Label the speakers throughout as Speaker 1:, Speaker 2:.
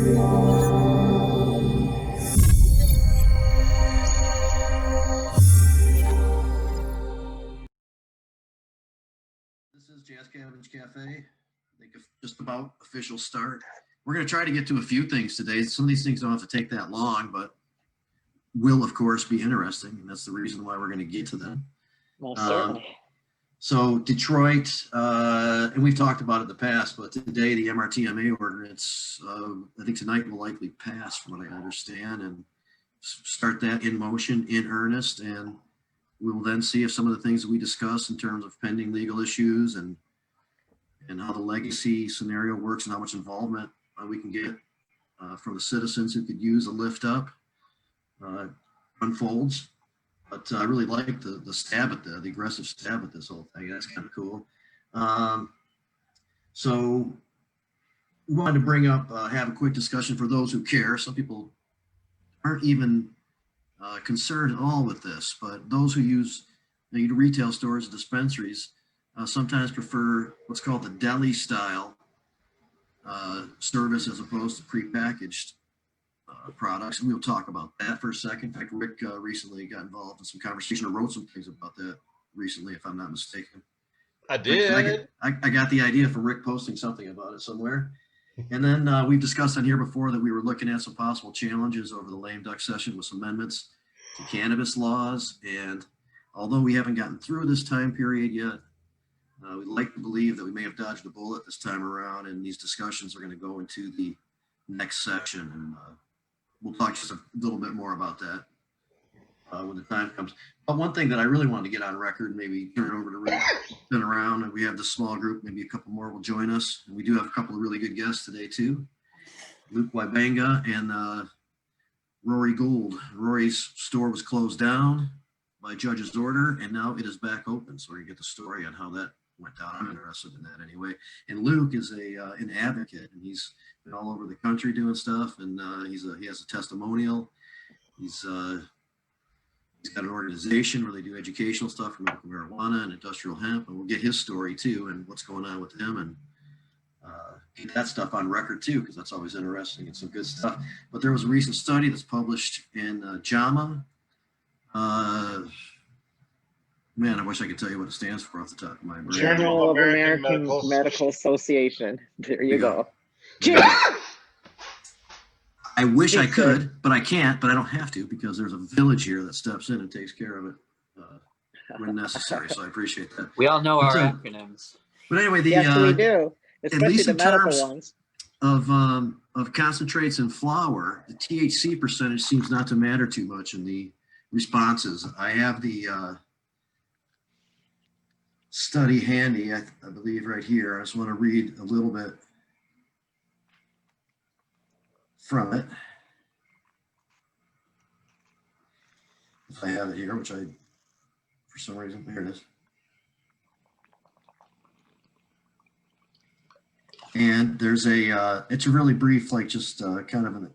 Speaker 1: This is Cabbage Cafe. I think just about official start. We're going to try to get to a few things today. Some of these things don't have to take that long, but will, of course, be interesting. And that's the reason why we're going to get to them.
Speaker 2: Most certainly.
Speaker 1: So Detroit, and we've talked about it in the past, but today the MRTMA ordinance, I think tonight will likely pass from what I understand, and start that in motion in earnest. And we will then see if some of the things that we discuss in terms of pending legal issues and how the legacy scenario works and how much involvement we can get from the citizens who could use a lift up unfolds. But I really like the stab at the aggressive stab at this whole thing. That's kind of cool. So we wanted to bring up, have a quick discussion for those who care. Some people aren't even concerned at all with this, but those who use retail stores and dispensaries sometimes prefer what's called the deli style service as opposed to prepackaged products. And we'll talk about that for a second. In fact, Rick recently got involved in some conversation or wrote some things about that recently, if I'm not mistaken.
Speaker 3: I did.
Speaker 1: I got the idea from Rick posting something about it somewhere. And then we've discussed on here before that we were looking at some possible challenges over the lame duck session with some amendments to cannabis laws. And although we haven't gotten through this time period yet, we'd like to believe that we may have dodged a bullet this time around, and these discussions are going to go into the next section. And we'll talk just a little bit more about that when the time comes. But one thing that I really wanted to get on record, maybe turn it over to Rick, spin around, and we have this small group, maybe a couple more will join us. And we do have a couple of really good guests today too. Luke Wiebenga and Rory Gould. Rory's store was closed down by judge's order, and now it is back open. So we're gonna get the story on how that went down. I'm interested in that anyway. And Luke is an advocate, and he's been all over the country doing stuff, and he has a testimonial. He's got an organization where they do educational stuff for medical marijuana and industrial hemp, and we'll get his story too and what's going on with him, and get that stuff on record too, because that's always interesting and some good stuff. But there was a recent study that's published in JAMA. Man, I wish I could tell you what it stands for off the top of my brain.
Speaker 2: Journal of American Medical Association. There you go.
Speaker 1: I wish I could, but I can't, but I don't have to, because there's a village here that steps in and takes care of it when necessary. So I appreciate that.
Speaker 4: We all know our acronyms.
Speaker 1: But anyway,
Speaker 2: yes, we do, especially
Speaker 1: at least
Speaker 2: the
Speaker 1: in
Speaker 2: medical
Speaker 1: terms
Speaker 2: ones.
Speaker 1: Of concentrates in flour, the THC percentage seems not to matter too much in the responses. I have the study handy, I believe, right here. I just want to read a little bit from it. If I have it here, which I, for some reason, here it is. And there's it's a really brief, like just kind of an,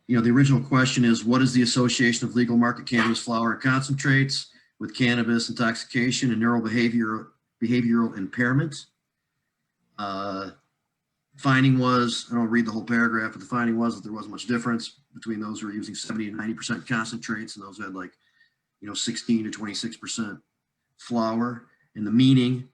Speaker 1: the original question is, what is the association of legal market cannabis flower and concentrates with cannabis intoxication and neurobehavioral impairment? Finding was, I don't read the whole paragraph, but the finding was that there wasn't much difference between those who were using 70 and 90% concentrates and those who had 16 to 26% flower. And the meaning,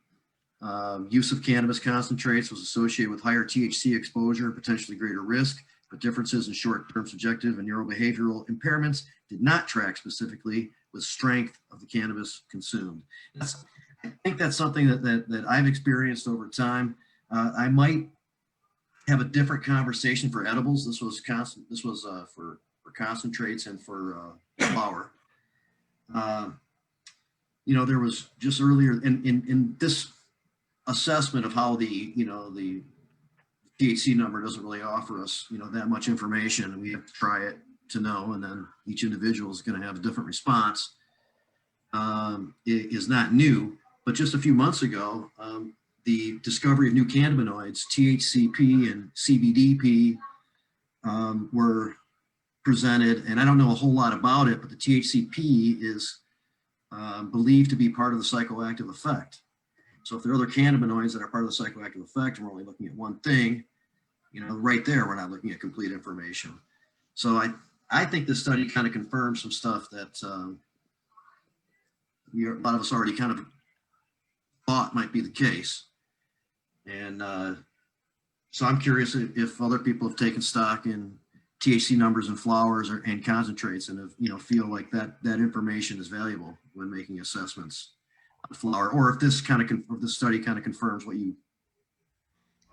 Speaker 1: use of cannabis concentrates was associated with higher THC exposure and potentially greater risk, but differences in short-term subjective and neurobehavioral impairments did not track specifically with strength of the cannabis consumed. I think that's something that I've experienced over time. I might have a different conversation for edibles. This was for concentrates and for flour. There was just earlier in this assessment of how the THC number doesn't really offer us that much information, and we have to try it to know, and then each individual is going to have a different response. It is not new, but just a few months ago, the discovery of new cannabinoids, THCP and CBDP, were presented, and I don't know a whole lot about it, but the THCP is believed to be part of the psychoactive effect. So if there are other cannabinoids that are part of the psychoactive effect, and we're only looking at one thing, right there, we're not looking at complete information. So I think this study kind of confirms some stuff that a lot of us already kind of thought might be the case. And so I'm curious if other people have taken stock in THC numbers and flowers and concentrates, and feel like that information is valuable when making assessments on flower, or if this study kind of confirms what you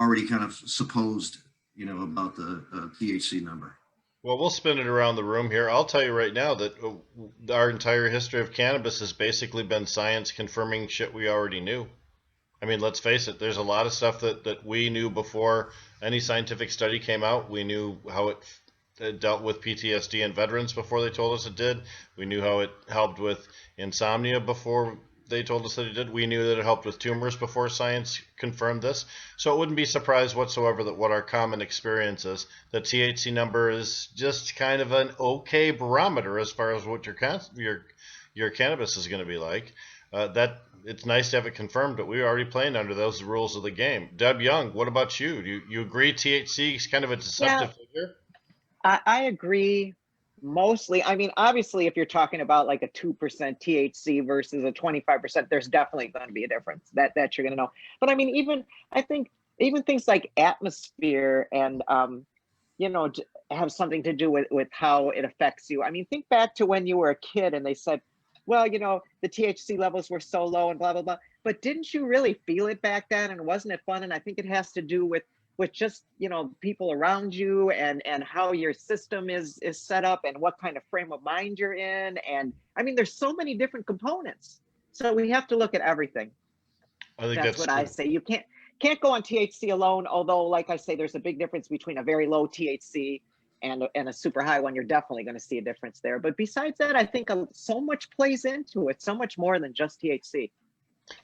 Speaker 1: already kind of supposed, about the THC number.
Speaker 3: Well, we'll spin it around the room here. I'll tell you right now that our entire history of cannabis has basically been science confirming shit we already knew. I mean, let's face it, there's a lot of stuff that we knew before any scientific study came out. We knew how it dealt with PTSD in veterans before they told us it did. We knew how it helped with insomnia before they told us that it did. We knew that it helped with tumors before science confirmed this. So it wouldn't be surprised whatsoever that what our common experience is. The THC number is just kind of an okay barometer as far as what your cannabis is going to be like. That it's nice to have it confirmed, but we're already playing under those rules of the game. Deb Young, what about you? Do you agree THC is kind of a deceptive figure?
Speaker 2: I agree mostly. I mean, obviously, if you're talking about like a 2% THC versus a 25%, there's definitely going to be a difference that you're going to know. But I mean, I think even things like atmosphere and, have something to do with how it affects you. I mean, think back to when you were a kid and they said, well, the THC levels were so low and blah, blah, blah. But didn't you really feel it back then? And wasn't it fun? And I think it has to do with just, people around you and how your system is set up and what kind of frame of mind you're in. And I mean, there's so many different components. So we have to look at everything.
Speaker 3: I think
Speaker 2: that's what true. I say. You can't go on THC alone. Although, like I say, there's a big difference between a very low THC and a super high one. You're definitely going to see a difference there. But besides that, I think so much plays into it, so much more than just THC.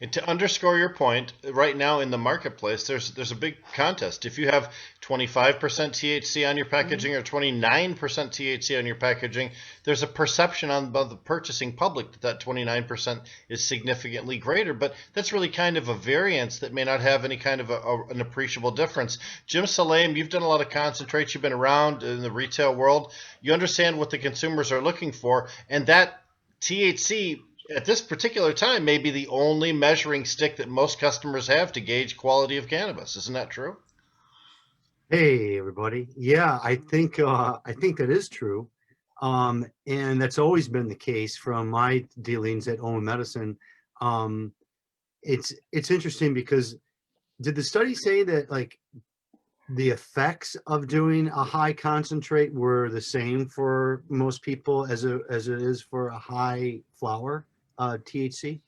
Speaker 3: And to underscore your point, right now in the marketplace, there's a big contest. If you have 25% THC on your packaging or 29% THC on your packaging, there's a perception on the purchasing public that 29% is significantly greater. But that's really kind of a variance that may not have any kind of an appreciable difference. Jim Salame, you've done a lot of concentrates. You've been around in the retail world. You understand what the consumers are looking for, and that THC at this particular time may be the only measuring stick that most customers have to gauge quality of cannabis. Isn't that true?
Speaker 5: Hey, everybody. Yeah, I think that is true. And that's always been the case from my dealings at Owen Medicine. It's interesting because did the study say that like the effects of doing a high concentrate were the same for most people as it is for a high flower? THC?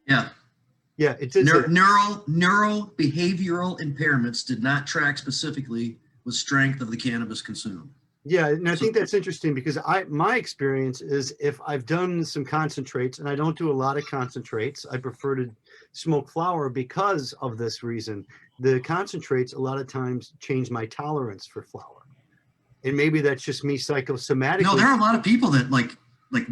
Speaker 1: Yeah,
Speaker 5: it did.
Speaker 1: Neural behavioral impairments did not track specifically with strength of the cannabis consumed.
Speaker 5: Yeah, and I think that's interesting because my experience is if I've done some concentrates, and I don't do a lot of concentrates, I prefer to smoke flower because of this reason. The concentrates a lot of times change my tolerance for flower, and maybe that's just me psychosomatically.
Speaker 1: No, there are a lot of people that like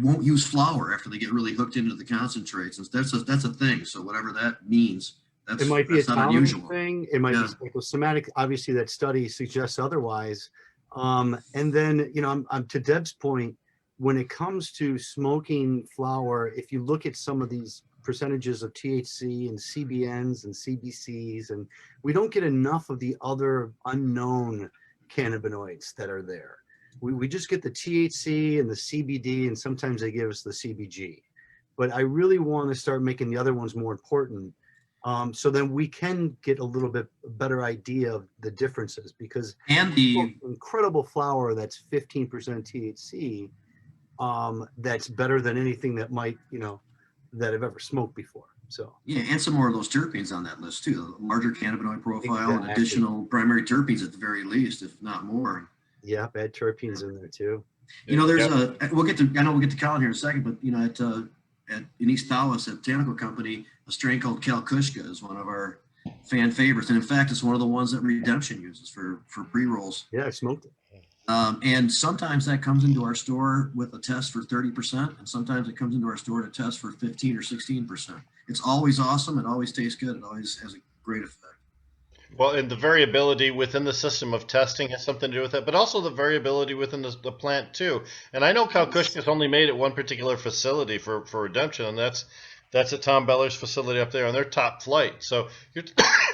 Speaker 1: won't use flour after they get really hooked into the concentrates. And that's a thing. So whatever that means,
Speaker 5: it might be a tolerance
Speaker 1: unusual
Speaker 5: thing. It might be psychosomatic. Obviously, that study suggests otherwise. And then, I'm to Deb's point, when it comes to smoking flower, if you look at some of these percentages of THC and CBNs and CBCs, and we don't get enough of the other unknown cannabinoids that are there. We just get the THC and the CBD, and sometimes they give us the CBG. But I really want to start making the other ones more important, so then we can get a little bit better idea of the differences. Because
Speaker 1: the
Speaker 5: incredible flower that's 15% THC, that's better than anything that might, that I've ever smoked before. So
Speaker 1: yeah, and some more of those terpenes on that list too. A larger cannabinoid profile and additional primary terpenes at the very least, if not more.
Speaker 5: Yeah, bad terpenes in there too.
Speaker 1: There's we'll get to Colin here in a second, but in East Dallas at Botanical Company, a strain called Cal Kushka is one of our fan favorites, and in fact, it's one of the ones that Redemption uses for pre-rolls.
Speaker 5: Yeah, I smoked it.
Speaker 1: And sometimes that comes into our store with a test for 30%, and sometimes it comes into our store to test for 15 or 16%. It's always awesome. It always tastes good. It always has a great effect.
Speaker 3: Well, and the variability within the system of testing has something to do with it, but also the variability within the plant too. And I know Kalkushka's only made at one particular facility for redemption, and that's at Tom Beller's facility up there on their top flight. So you're,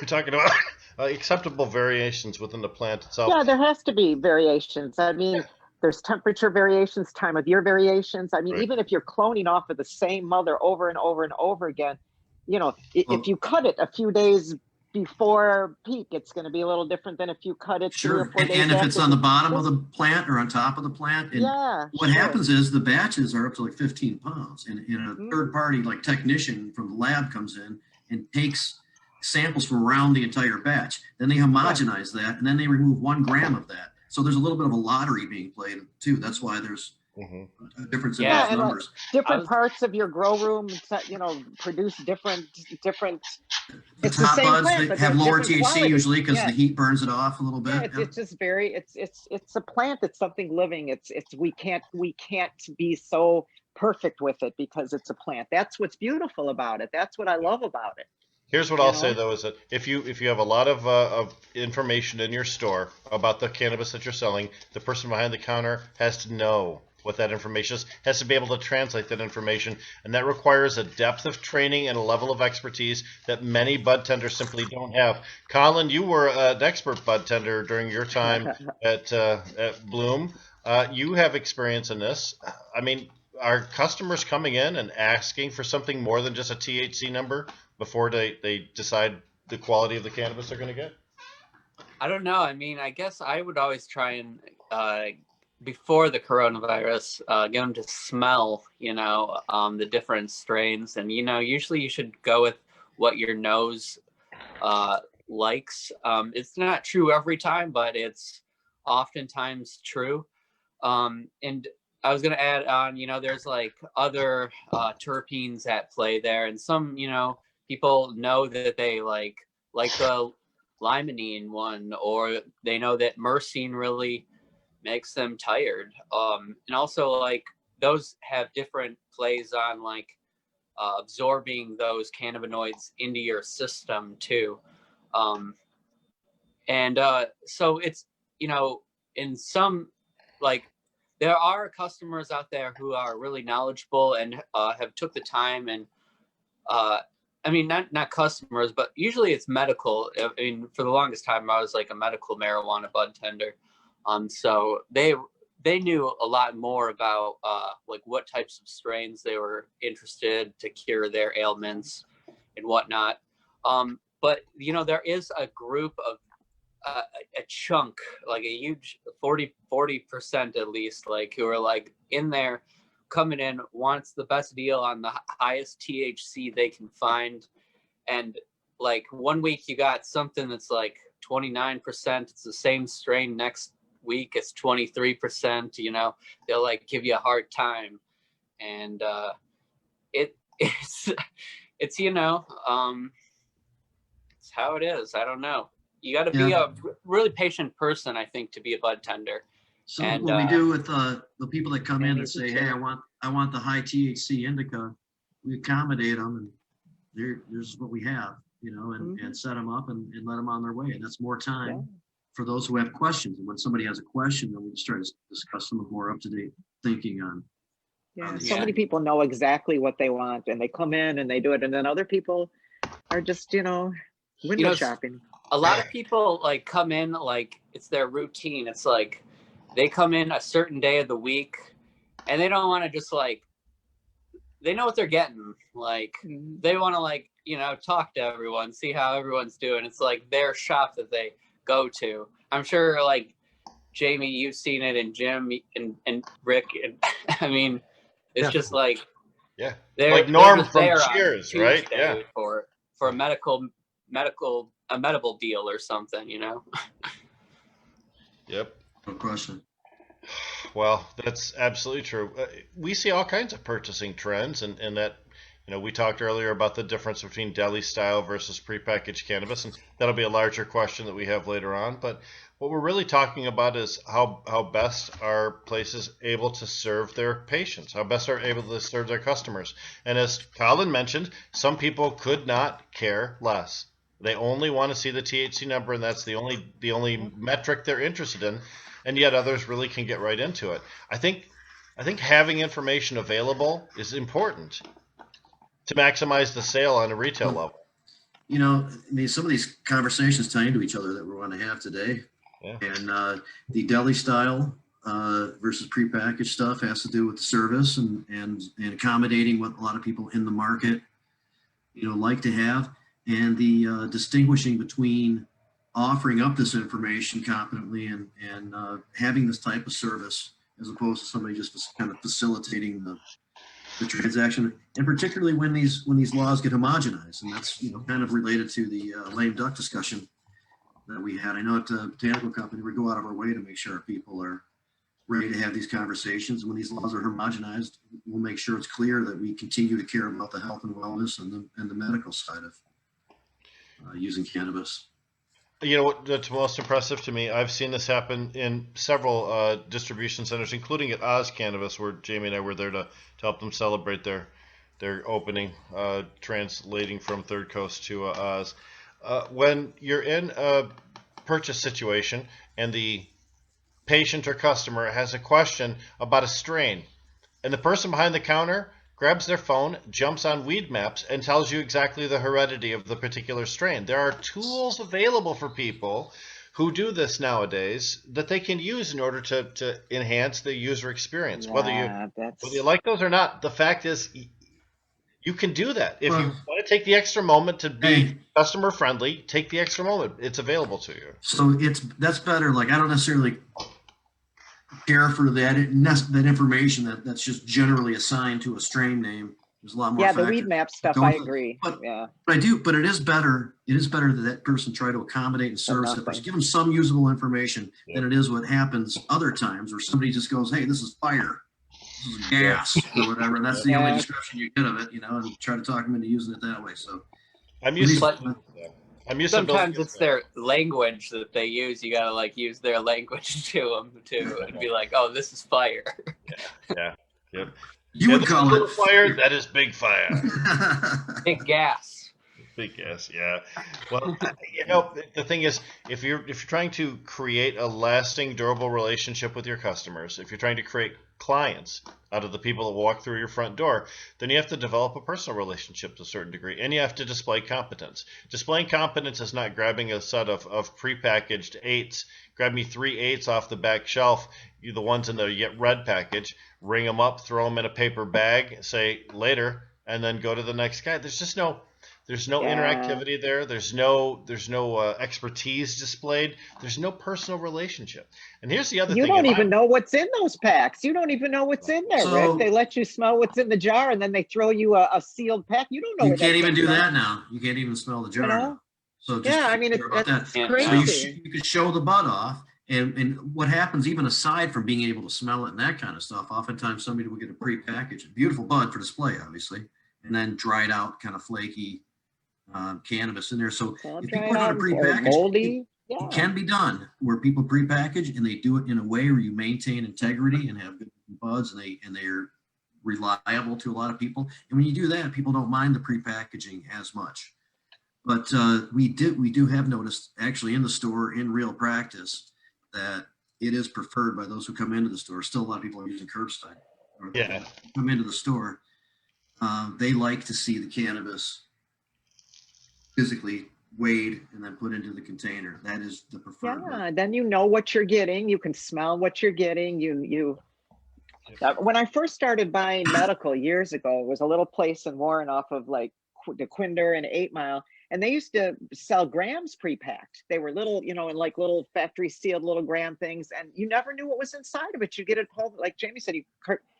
Speaker 3: you're talking about acceptable variations within the plant itself.
Speaker 2: Yeah, there has to be variations. I mean, there's temperature variations, time of year variations. I mean,
Speaker 3: Right.
Speaker 2: even if you're cloning off of the same mother over and over and over again, you know, if you cut it a few days before peak, it's going to be a little different than if you cut it 3 or
Speaker 1: Sure.
Speaker 2: 4 days
Speaker 1: And if it's
Speaker 2: after
Speaker 1: on the
Speaker 2: peak.
Speaker 1: bottom of the plant or on top of the plant, and
Speaker 2: Yeah,
Speaker 1: what
Speaker 2: sure.
Speaker 1: happens is the batches are up to like 15 pounds, and a
Speaker 2: Mhm.
Speaker 1: third party like technician from the lab comes in and takes samples from around the entire batch. Then they homogenize that, and then they remove 1 gram of that. So there's a little bit of a lottery being played too. That's why there's a difference in
Speaker 4: Yeah,
Speaker 1: those
Speaker 2: and
Speaker 1: numbers.
Speaker 2: different parts of your grow room, you know, produce different.
Speaker 1: The
Speaker 2: It's the
Speaker 1: top
Speaker 2: same
Speaker 1: buds
Speaker 2: plant,
Speaker 1: they
Speaker 2: but
Speaker 1: have
Speaker 2: they're
Speaker 1: lower
Speaker 2: different
Speaker 1: THC
Speaker 2: quality.
Speaker 1: usually because
Speaker 2: Yeah.
Speaker 1: the heat burns it off a little bit.
Speaker 2: Yeah, it's just very it's a plant. It's something living. It's we can't be so perfect with it because it's a plant. That's what's beautiful about it. That's what I love about it.
Speaker 3: Here's what
Speaker 2: You
Speaker 3: I'll
Speaker 2: know?
Speaker 3: say though is that if you have a lot of information in your store about the cannabis that you're selling, the person behind the counter has to know what that information is, has to be able to translate that information, and that requires a depth of training and a level of expertise that many bud tenders simply don't have. Colin, you were an expert bud tender during your time at Bloom. You have experience in this. I mean, are customers coming in and asking for something more than just a THC number before they decide the quality of the cannabis they're going to get?
Speaker 4: I don't know. I mean, I guess I would always try and before the coronavirus, get them to smell, the different strains, and usually you should go with what your nose likes. It's not true every time, but it's oftentimes true. And I was going to add on, there's like other terpenes at play there, and some, people know that they like the limonene one, or they know that myrcene really makes them tired. And also like those have different plays on like absorbing those cannabinoids into your system too. And so it's, in some, like, there are customers out there who are really knowledgeable and have took the time and I mean, not customers, but usually it's medical. I mean, for the longest time, I was like a medical marijuana bud tender. So they knew a lot more about like what types of strains they were interested to cure their ailments and whatnot. But there is a group of a chunk, like a huge 40% at least, like who are like in there coming in, wants the best deal on the highest THC they can find. And like one week you got something that's like 29%, it's the same strain. Next week it's 23%, they'll like give you a hard time. And it's it's how it is. I don't know. You got to be a really patient person, I think, to be a bud tender.
Speaker 1: So
Speaker 4: And,
Speaker 1: what we do with the people that come in and say, "Hey, I want the high THC indica," we accommodate them, and there's what we have, and set them up and let them on their way. And that's more time for those who have questions. And when somebody has a question, then we just try to discuss some more up to date thinking on.
Speaker 2: So many people know exactly what they want, and they come in and they do it, and then other people are just window shopping.
Speaker 4: A lot of people like come in like it's their routine. It's like they come in a certain day of the week and they don't want to just like, they know what they're getting. Like they want to like, talk to everyone, see how everyone's doing. It's like their shop that they go to. I'm sure like Jamie, you've seen it, and Jim and Rick. And I mean, it's just like,
Speaker 3: like Norm from Cheers, right? Yeah.
Speaker 4: For a medical deal or something,
Speaker 3: Yep.
Speaker 1: No question.
Speaker 3: Well, that's absolutely true. We see all kinds of purchasing trends, and that, we talked earlier about the difference between deli style versus prepackaged cannabis, and that'll be a larger question that we have later on. But what we're really talking about is how best are places able to serve their patients, how best are able to serve their customers. And as Colin mentioned, some people could not care less. They only want to see the THC number, and that's the only metric they're interested in. And yet others really can get right into it. I think having information available is important to maximize the sale on a retail level.
Speaker 1: You know, I mean, some of these conversations tie into each other that we're going to have today.
Speaker 3: Yeah.
Speaker 1: And the deli style versus prepackaged stuff has to do with the service and accommodating what a lot of people in the market, you know, like to have, and the distinguishing between offering up this information competently and having this type of service as opposed to somebody just kind of facilitating the transaction, and particularly when these laws get homogenized, and that's, you know, kind of related to the lame duck discussion that we had. I know at the botanical company we go out of our way to make sure our people are ready to have these conversations. When these laws are homogenized, we'll make sure it's clear that we continue to care about the health and wellness and the medical side of using cannabis.
Speaker 3: You know what's most impressive to me? I've seen this happen in several distribution centers, including at Oz Cannabis, where Jamie and I were there to help them celebrate their opening, translating from Third Coast to Oz. When you're in a purchase situation and the patient or customer has a question about a strain, and the person behind the counter grabs their phone, jumps on Weed Maps, and tells you exactly the heredity of the particular strain. There are tools available for people who do this nowadays that they can use in order to enhance the user experience. Whether you like those or not, the fact is you can do that. If you want to take the extra moment to be customer friendly, take the extra moment. It's available to you.
Speaker 1: So that's better. Like, I don't necessarily care for that information that's just generally assigned to a strain name. There's a lot more.
Speaker 2: Yeah, the weed map stuff, I agree. But it is better. It is better that person try to accommodate and service it. Give them some usable information than it is what happens other times where somebody just goes, "Hey, this is fire, this is gas," or whatever. And that's the only description you get of it, you know, and try to talk them into using it that way. So
Speaker 3: I'm used
Speaker 4: sometimes it's their language that they use. You gotta like use their language to them too, and be like, "Oh, this is fire."
Speaker 3: Yep.
Speaker 1: You would call it
Speaker 3: fire. That is big fire.
Speaker 4: Big gas.
Speaker 3: Big gas. Yeah. Well, you know, the thing is, if you're trying to create a lasting, durable relationship with your customers, if you're trying to create clients out of the people that walk through your front door, then you have to develop a personal relationship to a certain degree, and you have to display competence. Displaying competence is not grabbing a set of prepackaged 8s. Grab me 3 8s off the back shelf, the ones in the red package, ring them up, throw them in a paper bag, say later, and then go to the next guy. There's no interactivity there. There's no expertise displayed. There's no personal relationship. And here's the other thing.
Speaker 2: You don't even know what's in those packs. You don't even know what's in there, Rick. They let you smell what's in the jar, and then they throw you a sealed pack. You don't know.
Speaker 1: You can't even do that now. You can't even smell the jar. You know? So just
Speaker 2: I mean, it's crazy.
Speaker 1: So you could show the bud off. And what happens, even aside from being able to smell it and that kind of stuff, oftentimes somebody will get a prepackaged, beautiful bud for display, obviously, and then dried out, kind of flaky cannabis in there. So if people are going to prepackage, it can be done where people prepackage and they do it in a way where you maintain integrity and have good buds, and they're reliable to a lot of people. And when you do that, people don't mind the prepackaging as much. But we do have noticed actually in the store, in real practice, that it is preferred by those who come into the store. Still, a lot of people are using curbside. Come into the store, they like to see the cannabis physically weighed and then put into the container. That is the preferred.
Speaker 2: Yeah, then you know what you're getting. You can smell what you're getting. When I first started buying medical years ago, it was a little place in Warren off of like the Quinder and 8 Mile. And they used to sell grams pre-packed. They were little, you know, in like little factory sealed little gram things. And you never knew what was inside of it. You get it home, like Jamie said,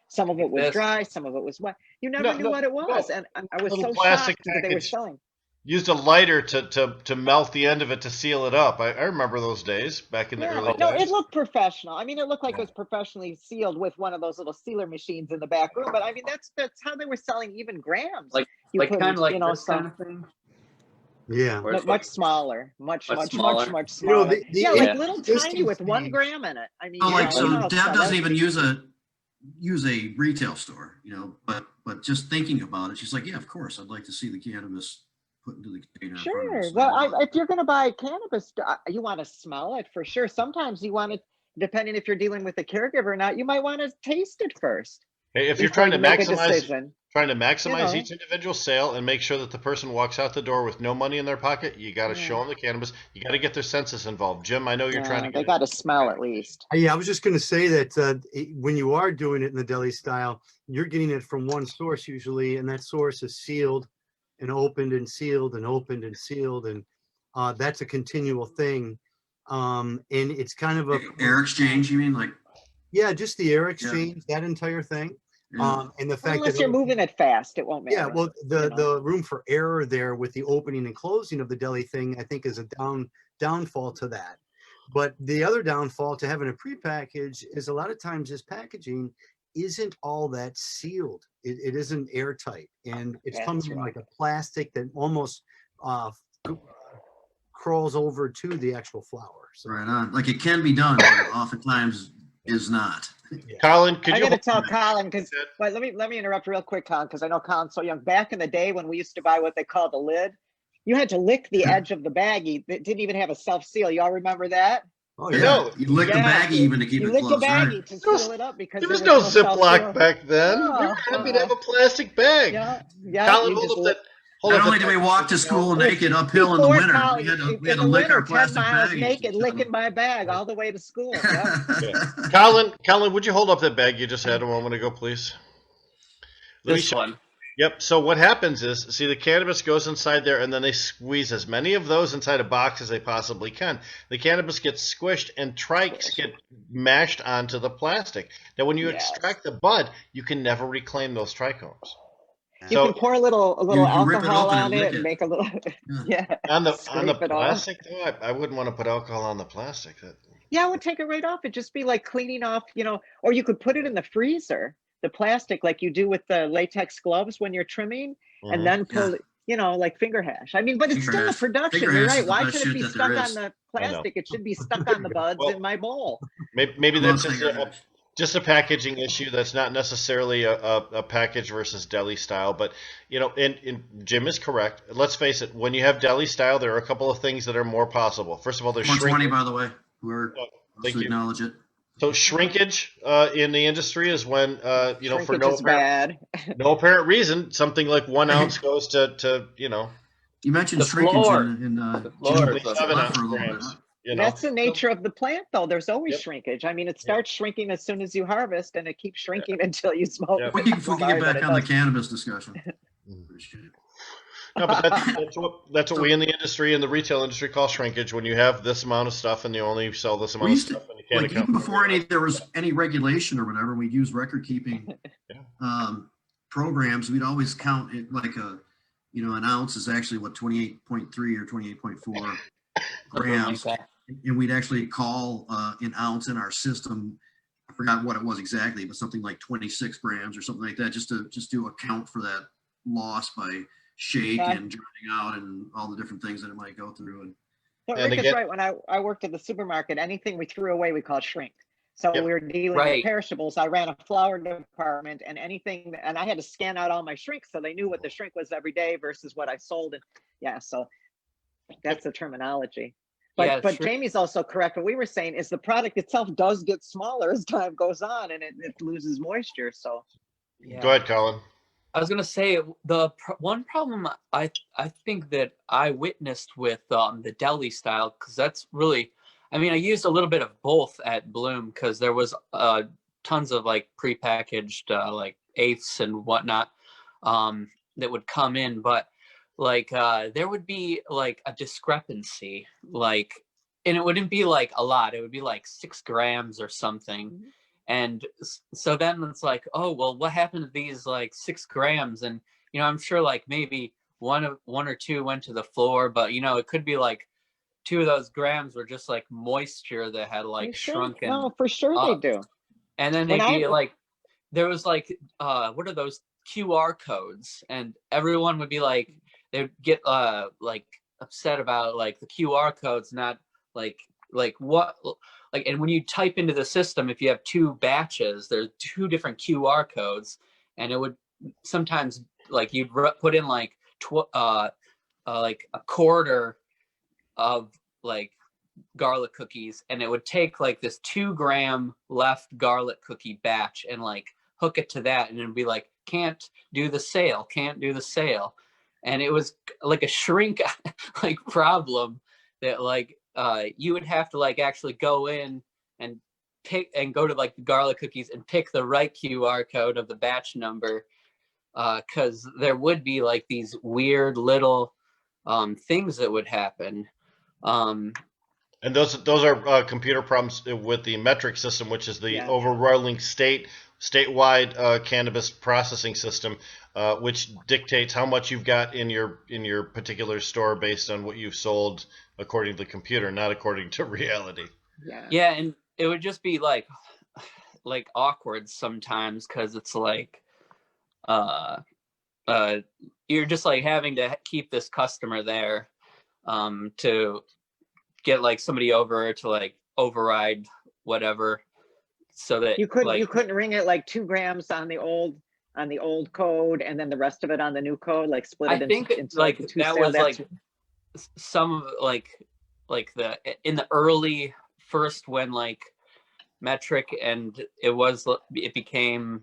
Speaker 2: some of it was dry, some of it was wet. You never knew what it was. And I was so shocked that they were selling.
Speaker 3: Used a lighter to melt the end of it to seal it up. I remember those days back in the early days.
Speaker 2: No, it looked professional. I mean, it looked like it was professionally sealed with one of those little sealer machines in the back room. But I mean, that's how they were selling even grams.
Speaker 4: Like kind of like this kind of thing.
Speaker 5: Yeah,
Speaker 2: much smaller, much smaller.
Speaker 5: You know,
Speaker 2: like little tiny with 1 gram in it. I mean,
Speaker 1: so Deb doesn't even use a retail store, you know, but just thinking about it, she's like, yeah, of course, I'd like to see the cannabis put into the container. In front of
Speaker 2: Sure.
Speaker 1: us.
Speaker 2: Well, if you're going to buy cannabis, you want to smell it for sure. Sometimes you want to, depending if you're dealing with a caregiver or not, you might want to taste it first
Speaker 3: Hey, if you're
Speaker 2: before
Speaker 3: trying to
Speaker 2: you make a
Speaker 3: maximize
Speaker 2: decision. know.
Speaker 3: each individual sale and make sure that the person walks out the door with no money in their pocket, you got to show
Speaker 2: Yeah.
Speaker 3: them the cannabis. You got to get their senses involved. Jim, I know you're trying to
Speaker 2: They
Speaker 3: get
Speaker 2: got to smell at least.
Speaker 5: Yeah, I was just going to say that when you are doing it in the deli style, you're getting it from one source usually, and that source is sealed and opened and sealed and opened and sealed, and that's a continual thing. And it's kind of a
Speaker 1: air exchange. You mean like?
Speaker 5: yeah, just the air exchange, that entire thing.
Speaker 1: Yeah.
Speaker 5: And the fact
Speaker 2: Unless
Speaker 5: that
Speaker 2: you're moving it fast, it won't matter.
Speaker 5: yeah, well,
Speaker 2: you know.
Speaker 5: the room for error there with the opening and closing of the deli thing, I think, is a downfall to that. But the other downfall to having a prepackaged is a lot of times this packaging isn't all that sealed. It isn't airtight, and it's
Speaker 2: That's
Speaker 5: coming in
Speaker 2: right.
Speaker 5: like a plastic that almost crawls over to the actual flower. So
Speaker 1: Right on. Like it can be done, but oftentimes is not.
Speaker 3: Colin, could
Speaker 2: I
Speaker 3: you
Speaker 2: got to tell
Speaker 3: hold-
Speaker 2: Colin because, but let me interrupt real quick, Colin, because I know Colin's so young. Back in the day when we used to buy what they called the lid, you had to lick the edge of the baggie. It didn't even have a self seal. Y'all remember that?
Speaker 5: oh
Speaker 1: Yeah.
Speaker 5: yeah,
Speaker 3: No.
Speaker 1: You lick the
Speaker 2: Yeah,
Speaker 1: baggie even to keep
Speaker 2: You
Speaker 1: it
Speaker 2: lick the
Speaker 1: closed.
Speaker 2: baggie
Speaker 1: Right?
Speaker 2: to
Speaker 3: There was-
Speaker 2: seal it up because
Speaker 3: There was
Speaker 2: there
Speaker 3: no
Speaker 2: self-seal.
Speaker 3: Ziploc back then. We
Speaker 2: No,
Speaker 3: were happy to have a plastic bag.
Speaker 2: Yeah,
Speaker 3: Colin,
Speaker 2: you
Speaker 3: hold
Speaker 2: just
Speaker 3: up
Speaker 2: lick.
Speaker 3: that. Hold
Speaker 1: Not
Speaker 3: up
Speaker 1: only
Speaker 3: that
Speaker 1: did we
Speaker 3: baggie.
Speaker 1: walk to school
Speaker 2: It was
Speaker 1: naked uphill in the
Speaker 2: before
Speaker 1: winter,
Speaker 2: college.
Speaker 1: we had
Speaker 2: In
Speaker 1: to
Speaker 2: the
Speaker 1: lick
Speaker 2: winter,
Speaker 1: our
Speaker 2: 10
Speaker 1: plastic
Speaker 2: miles
Speaker 1: baggies.
Speaker 2: naked, licking my bag all the way to school. Yeah.
Speaker 3: Colin, would you hold up that bag you just had a moment ago, please? Let me
Speaker 4: This
Speaker 3: show.
Speaker 4: one.
Speaker 3: Yep. So what happens is, see, the cannabis goes inside there, and then they squeeze as many of those inside a box as they possibly can. The cannabis gets squished, and trikes get mashed onto the plastic. Now, when you
Speaker 2: Yes.
Speaker 3: extract the bud, you can never reclaim those trichomes.
Speaker 2: You
Speaker 3: So
Speaker 2: can pour a little
Speaker 1: You rip it
Speaker 2: alcohol
Speaker 1: open
Speaker 2: on
Speaker 1: and
Speaker 2: it
Speaker 1: lick
Speaker 2: and
Speaker 1: it.
Speaker 2: make a little, yeah.
Speaker 3: on the
Speaker 2: scrape it off.
Speaker 3: plastic, though, I wouldn't want to put alcohol on the plastic.
Speaker 2: Yeah, I would take it right off. It'd just be like cleaning off, or you could put it in the freezer, the plastic, like you do with the latex gloves when you're trimming, and
Speaker 3: Mhm.
Speaker 2: then pull it, like finger hash. I mean, but it's
Speaker 1: Finger
Speaker 2: still a
Speaker 1: hash.
Speaker 2: production.
Speaker 1: Finger
Speaker 2: You're
Speaker 1: hash
Speaker 2: right.
Speaker 1: is the
Speaker 2: Why
Speaker 1: best
Speaker 2: should it
Speaker 1: shit
Speaker 2: be
Speaker 1: that
Speaker 2: stuck
Speaker 1: there
Speaker 2: on
Speaker 1: is.
Speaker 2: the plastic? It should be stuck on the buds
Speaker 3: Well,
Speaker 2: in my bowl.
Speaker 3: Maybe
Speaker 1: I
Speaker 3: that's
Speaker 1: love finger hash.
Speaker 3: just a packaging issue. That's not necessarily a package versus deli style, but and Jim is correct. Let's face it. When you have deli style, there are a couple of things that are more possible. First of all, there's
Speaker 1: 420,
Speaker 3: shrinkage.
Speaker 1: by the way. We're
Speaker 3: Thank
Speaker 1: to
Speaker 3: you.
Speaker 1: acknowledge it.
Speaker 3: So shrinkage in the industry is when for
Speaker 2: Shrinkage
Speaker 3: no
Speaker 2: is
Speaker 3: apparent,
Speaker 2: bad.
Speaker 3: no apparent reason, something like 1 ounce goes to
Speaker 1: You mentioned
Speaker 4: The
Speaker 1: shrinkage
Speaker 4: floor.
Speaker 1: in
Speaker 4: The floor is
Speaker 1: Jim's
Speaker 4: a-
Speaker 3: 7
Speaker 1: for a
Speaker 3: ounce
Speaker 1: little bit.
Speaker 3: grams.
Speaker 1: Huh?
Speaker 2: That's the nature of the plant, though. There's always
Speaker 3: Yep.
Speaker 2: shrinkage. I mean, it starts shrinking as soon as you harvest, and it keeps shrinking until you smoke.
Speaker 3: Yep.
Speaker 1: We can
Speaker 2: Sorry,
Speaker 1: get
Speaker 2: but
Speaker 1: back
Speaker 2: it
Speaker 1: on the
Speaker 2: does.
Speaker 1: cannabis discussion. Appreciate it.
Speaker 3: No, but that's what we in the industry, in the retail industry, call shrinkage. When you have this amount of stuff and you only sell this amount
Speaker 1: We
Speaker 3: of
Speaker 1: used to,
Speaker 3: stuff, and you can't
Speaker 1: like
Speaker 3: account
Speaker 1: even
Speaker 3: for
Speaker 1: before
Speaker 3: it.
Speaker 1: there was any regulation or whatever, we'd use record keeping
Speaker 3: Yeah.
Speaker 1: programs. We'd always count it like an ounce is actually what 28.3 or 28.4
Speaker 4: something like
Speaker 1: grams,
Speaker 4: that.
Speaker 1: and we'd actually call an ounce in our system. I forgot what it was exactly, but something like 26 grams or something like that, just to account for that loss by shake
Speaker 2: Yeah.
Speaker 1: and drying out and all the different things that it might go through. And
Speaker 2: But
Speaker 3: And
Speaker 2: Rick is
Speaker 3: again-
Speaker 2: right. When I worked at the supermarket, anything we threw away, we called shrink. So
Speaker 3: Yep.
Speaker 2: we were dealing
Speaker 4: Right.
Speaker 2: with perishables. I ran a flower department, and anything, and I had to scan out all my shrinks so they knew what the shrink was every day versus what I sold. And yeah, so that's the terminology. But
Speaker 4: Yeah,
Speaker 2: but
Speaker 4: shrink-
Speaker 2: Jamie's also correct. What we were saying is the product itself does get smaller as time goes on, and it loses moisture. So
Speaker 4: Yeah.
Speaker 3: Go ahead, Colin.
Speaker 4: I was gonna say one problem I think that I witnessed with the deli style, because that's really, I mean, I used a little bit of both at Bloom because there was tons of like prepackaged like eighths and whatnot that would come in, but like there would be like a discrepancy, like, and it wouldn't be like a lot. It would be like 6 grams or something. And so then it's like, oh, well, what happened to these like 6 grams? And, I'm sure like maybe one or two went to the floor, but it could be like 2 of those grams were just like moisture that had like shrunken.
Speaker 2: No, for sure
Speaker 4: up.
Speaker 2: they do.
Speaker 4: And then
Speaker 2: When
Speaker 4: they'd be
Speaker 2: I-
Speaker 4: like, there was like, what are those QR codes? And everyone would be like, they'd get like upset about like the QR codes, not like what, like, and when you type into the system, if you have 2 batches, there's 2 different QR codes, and it would sometimes like you'd put in like like a quarter of like garlic cookies, and it would take like this 2-gram left garlic cookie batch and like hook it to that, and it'd be like, can't do the sale. And it was like a shrink like problem that like you would have to like actually go in and pick and go to like the garlic cookies and pick the right QR code of the batch number, because there would be like these weird little things that would happen.
Speaker 3: And those are computer problems with the metric system, which is the overruling statewide cannabis processing system, which dictates how much you've got in your particular store based on what you've sold according to the computer, not according to reality.
Speaker 4: Yeah, and it would just be like awkward sometimes, because it's like you're just like having to keep this customer there to get like somebody over to like override whatever, so that
Speaker 2: you couldn't ring it like 2 grams on the old code and then the rest of it on the new code, like split it into
Speaker 4: like
Speaker 2: two
Speaker 4: that
Speaker 2: sale.
Speaker 4: was like some like the in the early first, when like metric and it became,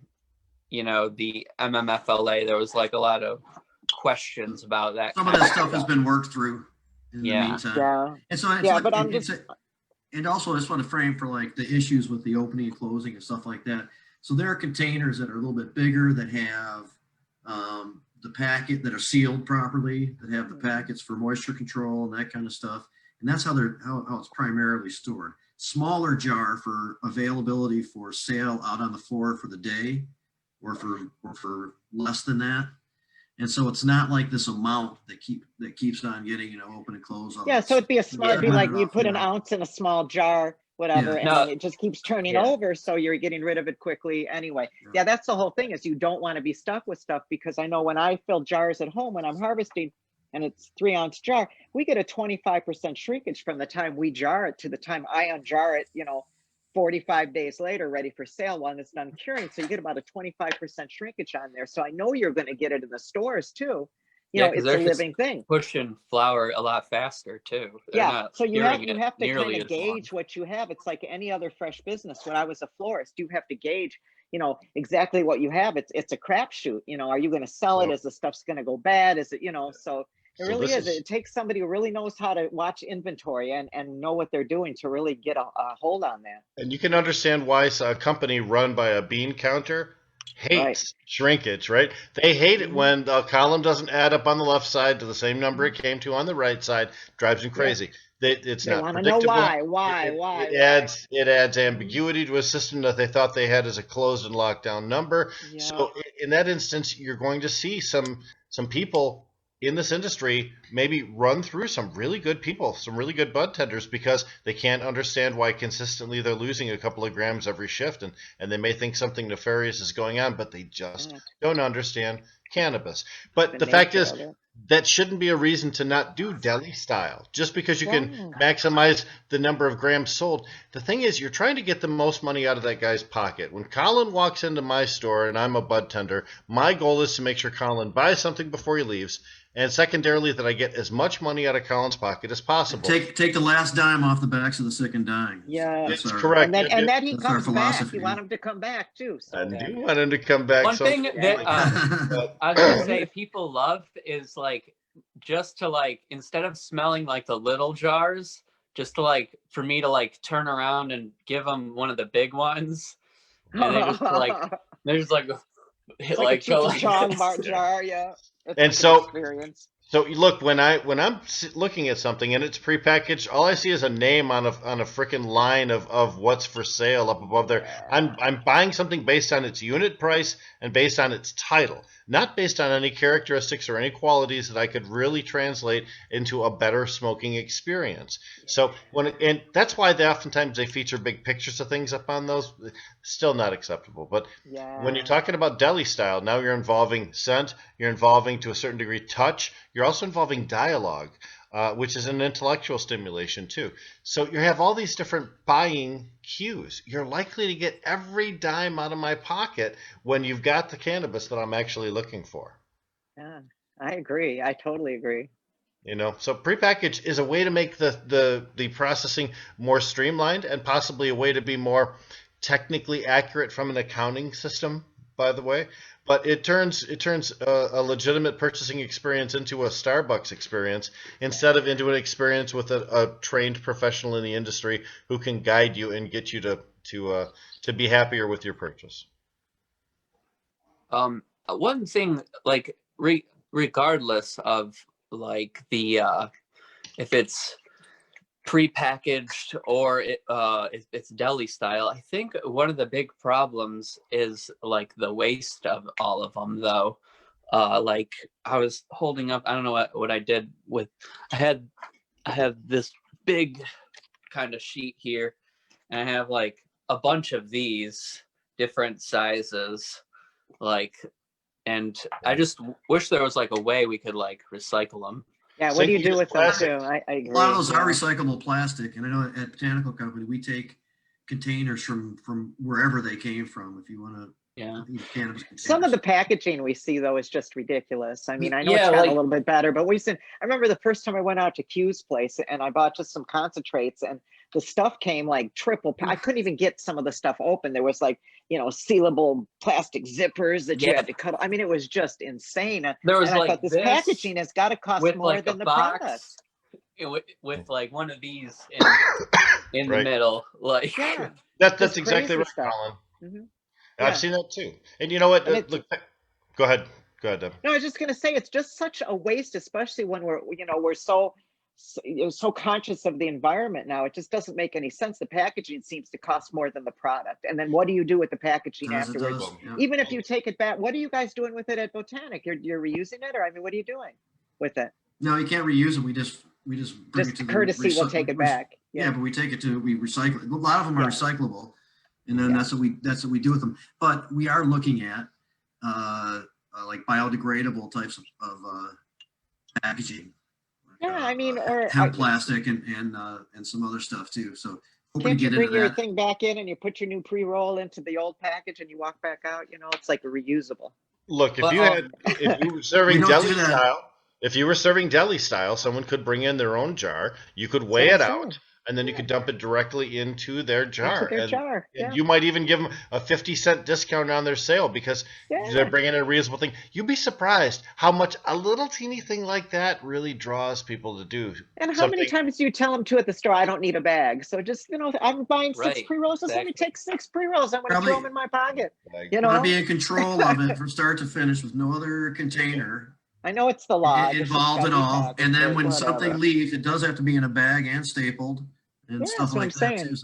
Speaker 4: you know, the MMFLA, there was like a lot of questions about that.
Speaker 1: Some of that stuff has been worked through in the meantime.
Speaker 2: Yeah.
Speaker 1: And so it's like, and also I just want to frame for like the issues with the opening and closing and stuff like that. So there are containers that are a little bit bigger that have the packet that are sealed properly, that have the packets for moisture control and that kind of stuff. And that's how it's primarily stored. Smaller jar for availability for sale out on the floor for the day, or for less than that. And so it's not like this amount that keeps on getting, you know, open and close.
Speaker 2: Yeah, so it'd be it'd be like you put an ounce in a small jar, whatever, and then it just keeps turning over, so you're getting rid of it quickly anyway. Yeah, that's the whole thing, is you don't want to be stuck with stuff, because I know when I fill jars at home when I'm harvesting, and it's 3-ounce jar, we get a 25% shrinkage from the time we jar it to the time I unjar it, you know, 45 days later, ready for sale when it's done curing. So you get about a 25% shrinkage on there. So I know you're going to get it in the stores too. You know, it's a living thing.
Speaker 4: Pushing flour a lot faster too.
Speaker 2: So you have to kind of gauge what you have. It's like any other fresh business. When I was a florist, you have to gauge, you know, exactly what you have. It's a crapshoot. You know, are you going to sell it? Is the stuff's going to go bad? Is it, you know, so it really is. It takes somebody who really knows how to watch inventory and know what they're doing to really get a hold on that.
Speaker 3: And you can understand why a company run by a bean counter hates shrinkage, right? They hate it when the column doesn't add up on the left side to the same number it came to on the right side. Drives them crazy. It's not predictable.
Speaker 2: Why?
Speaker 3: It adds ambiguity to a system that they thought they had as a closed and locked down number. Yeah. So in that instance, you're going to see some people in this industry maybe run through some really good people, some really good bud tenders, because they can't understand why consistently they're losing a couple of grams every shift, and they may think something nefarious is going on, but they just don't understand cannabis. But the fact is, that shouldn't be a reason to not do deli style, just because you can maximize the number of grams sold. The thing is, you're trying to get the most money out of that guy's pocket. When Colin walks into my store and I'm a bud tender, my goal is to make sure Colin buys something before he leaves, and secondarily, that I get as much money out of Colin's pocket as possible.
Speaker 1: Take the last dime off the backs of the sick and dying.
Speaker 2: Yeah,
Speaker 3: that's correct.
Speaker 2: And that he comes back. You want him to come back too. So.
Speaker 3: I do want him to come back.
Speaker 4: One thing that I was gonna say people love is like just to like, instead of smelling like the little jars, just to like for me to like turn around and give them one of the big ones, and they just like there's like
Speaker 2: a jar, yeah.
Speaker 3: And so look, when I'm looking at something and it's prepackaged, all I see is a name on a freaking line of what's for sale up above there. I'm buying something based on its unit price and based on its title, not based on any characteristics or any qualities that I could really translate into a better smoking experience. So and that's why oftentimes they feature big pictures of things up on those. Still not acceptable. But when you're talking about deli style, now you're involving scent, you're involving to a certain degree touch, you're also involving dialogue, which is an intellectual stimulation too. So you have all these different buying cues. You're likely to get every dime out of my pocket when you've got the cannabis that I'm actually looking for.
Speaker 2: Yeah, I agree. I totally agree.
Speaker 3: You know, so prepackaged is a way to make the processing more streamlined and possibly a way to be more technically accurate from an accounting system, by the way. But it turns a legitimate purchasing experience into a Starbucks experience instead of into an experience with a trained professional in the industry who can guide you and get you to be happier with your purchase.
Speaker 4: One thing, like regardless of like the if it's prepackaged or if it's deli style, I think one of the big problems is like the waste of all of them, though. Like I was holding up, I don't know what I did with, I have this big kind of sheet here, and I have like a bunch of these different sizes, like, and I just wish there was like a way we could like recycle them.
Speaker 2: Yeah, what do you do
Speaker 3: Single-use
Speaker 2: with them
Speaker 3: plastic.
Speaker 2: too? I agree.
Speaker 1: A lot of those are
Speaker 2: yeah.
Speaker 1: recyclable plastic, and I know at Botanical Company, we take containers from wherever they came from, if you want to
Speaker 4: Yeah.
Speaker 1: eat cannabis containers.
Speaker 2: Some of the packaging we see though is just ridiculous. I mean, I know
Speaker 4: Yeah,
Speaker 2: it's gotten
Speaker 4: like-
Speaker 2: a little bit better, but I remember the first time I went out to Q's place and I bought just some concentrates, and the stuff came like triple. I couldn't even get some of the stuff open. There was like, sealable plastic zippers that you
Speaker 4: Yeah.
Speaker 2: had to cut. I mean, it was just insane.
Speaker 4: There was
Speaker 2: and I
Speaker 4: like
Speaker 2: thought this packaging has got to cost
Speaker 4: with
Speaker 2: more
Speaker 4: like
Speaker 2: than
Speaker 4: a
Speaker 2: the
Speaker 4: box
Speaker 2: product.
Speaker 4: with like one of these in the
Speaker 3: Right.
Speaker 4: middle, like
Speaker 2: Yeah.
Speaker 3: That's
Speaker 2: Just
Speaker 3: exactly
Speaker 2: crazy
Speaker 3: right,
Speaker 2: stuff.
Speaker 3: Colin.
Speaker 2: Mhm.
Speaker 3: I've
Speaker 2: Yeah.
Speaker 3: seen that too. And you know what?
Speaker 2: And
Speaker 3: Look, go ahead, Deb.
Speaker 2: No, I was just going to say it's just such a waste, especially when we're so conscious of the environment now. It just doesn't make any sense. The packaging seems to cost more than the product, and then what do you do with the packaging
Speaker 1: As it
Speaker 2: afterwards?
Speaker 1: does, yeah.
Speaker 2: Even if you take it back, what are you guys doing with it at Botanic? You're reusing it, or I mean, what are you doing with it?
Speaker 1: No, you can't reuse them. We just bring it
Speaker 2: Just
Speaker 1: to the
Speaker 2: courtesy, we'll take it back.
Speaker 1: Yeah, but we take it to, we recycle it. A lot of them are
Speaker 2: Yeah.
Speaker 1: recyclable, and then
Speaker 2: Yeah.
Speaker 1: that's what we do with them. But we are looking at like biodegradable types of packaging.
Speaker 2: Yeah, I mean, or
Speaker 1: hemp plastic and some other stuff too. So hoping
Speaker 2: can't
Speaker 1: to
Speaker 2: you
Speaker 1: get
Speaker 2: bring
Speaker 1: into
Speaker 2: your
Speaker 1: that.
Speaker 2: thing back in and you put your new pre-roll into the old package and you walk back out? It's like a reusable.
Speaker 3: Look, if
Speaker 4: But,
Speaker 3: if you were serving
Speaker 1: We don't
Speaker 3: deli
Speaker 1: do that.
Speaker 3: style, if you were serving deli style, someone could bring in their own jar. You could weigh
Speaker 2: what
Speaker 3: it
Speaker 2: I'm
Speaker 3: out,
Speaker 2: saying.
Speaker 3: and then you could dump it directly into their jar.
Speaker 2: Into their jar.
Speaker 3: And
Speaker 2: Yeah.
Speaker 3: you might even give them a 50-cent discount on their sale because
Speaker 2: Yeah.
Speaker 3: they're bringing in a reasonable thing. You'd be surprised how much a little teeny thing like that really draws people to do.
Speaker 2: And how many
Speaker 3: something.
Speaker 2: times do you tell them to at the store, I don't need a bag? So just, I'm buying six
Speaker 4: Right,
Speaker 2: pre-rolls. Just let me
Speaker 4: exactly.
Speaker 2: take 6 pre-rolls. I'm going to
Speaker 1: Probably-
Speaker 2: throw them in my pocket.
Speaker 3: Like,
Speaker 2: You
Speaker 1: Want
Speaker 2: know,
Speaker 1: to be in control of it from start to finish with no other container
Speaker 2: I know it's the law. It's just
Speaker 1: involved
Speaker 2: gotta
Speaker 1: at
Speaker 2: be
Speaker 1: all.
Speaker 2: packaged,
Speaker 1: And then
Speaker 2: but
Speaker 1: when
Speaker 2: whatever.
Speaker 1: something leaves, it does have to be in a bag and stapled and
Speaker 2: Yeah,
Speaker 1: stuff
Speaker 2: that's what
Speaker 1: like
Speaker 2: I'm
Speaker 1: that
Speaker 2: saying.
Speaker 1: too.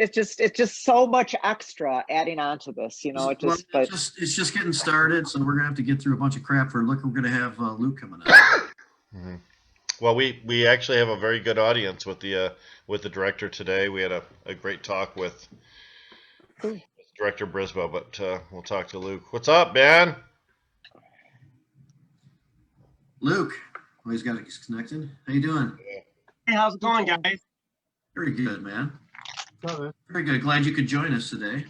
Speaker 1: So,
Speaker 2: It's just so much extra adding on to this,
Speaker 1: well, it's just getting started. So we're gonna have to get through a bunch of crap for look. We're gonna have Luke coming up.
Speaker 3: mhm. Well, we actually have a very good audience with the director today. We had a great talk with Director Brisboe, but we'll talk to Luke. What's up, man?
Speaker 1: Luke, oh, he's got it connected. How you doing?
Speaker 6: Hey, how's it going, guys?
Speaker 1: Very good, man.
Speaker 5: Love it.
Speaker 1: Very good. Glad you could join us today.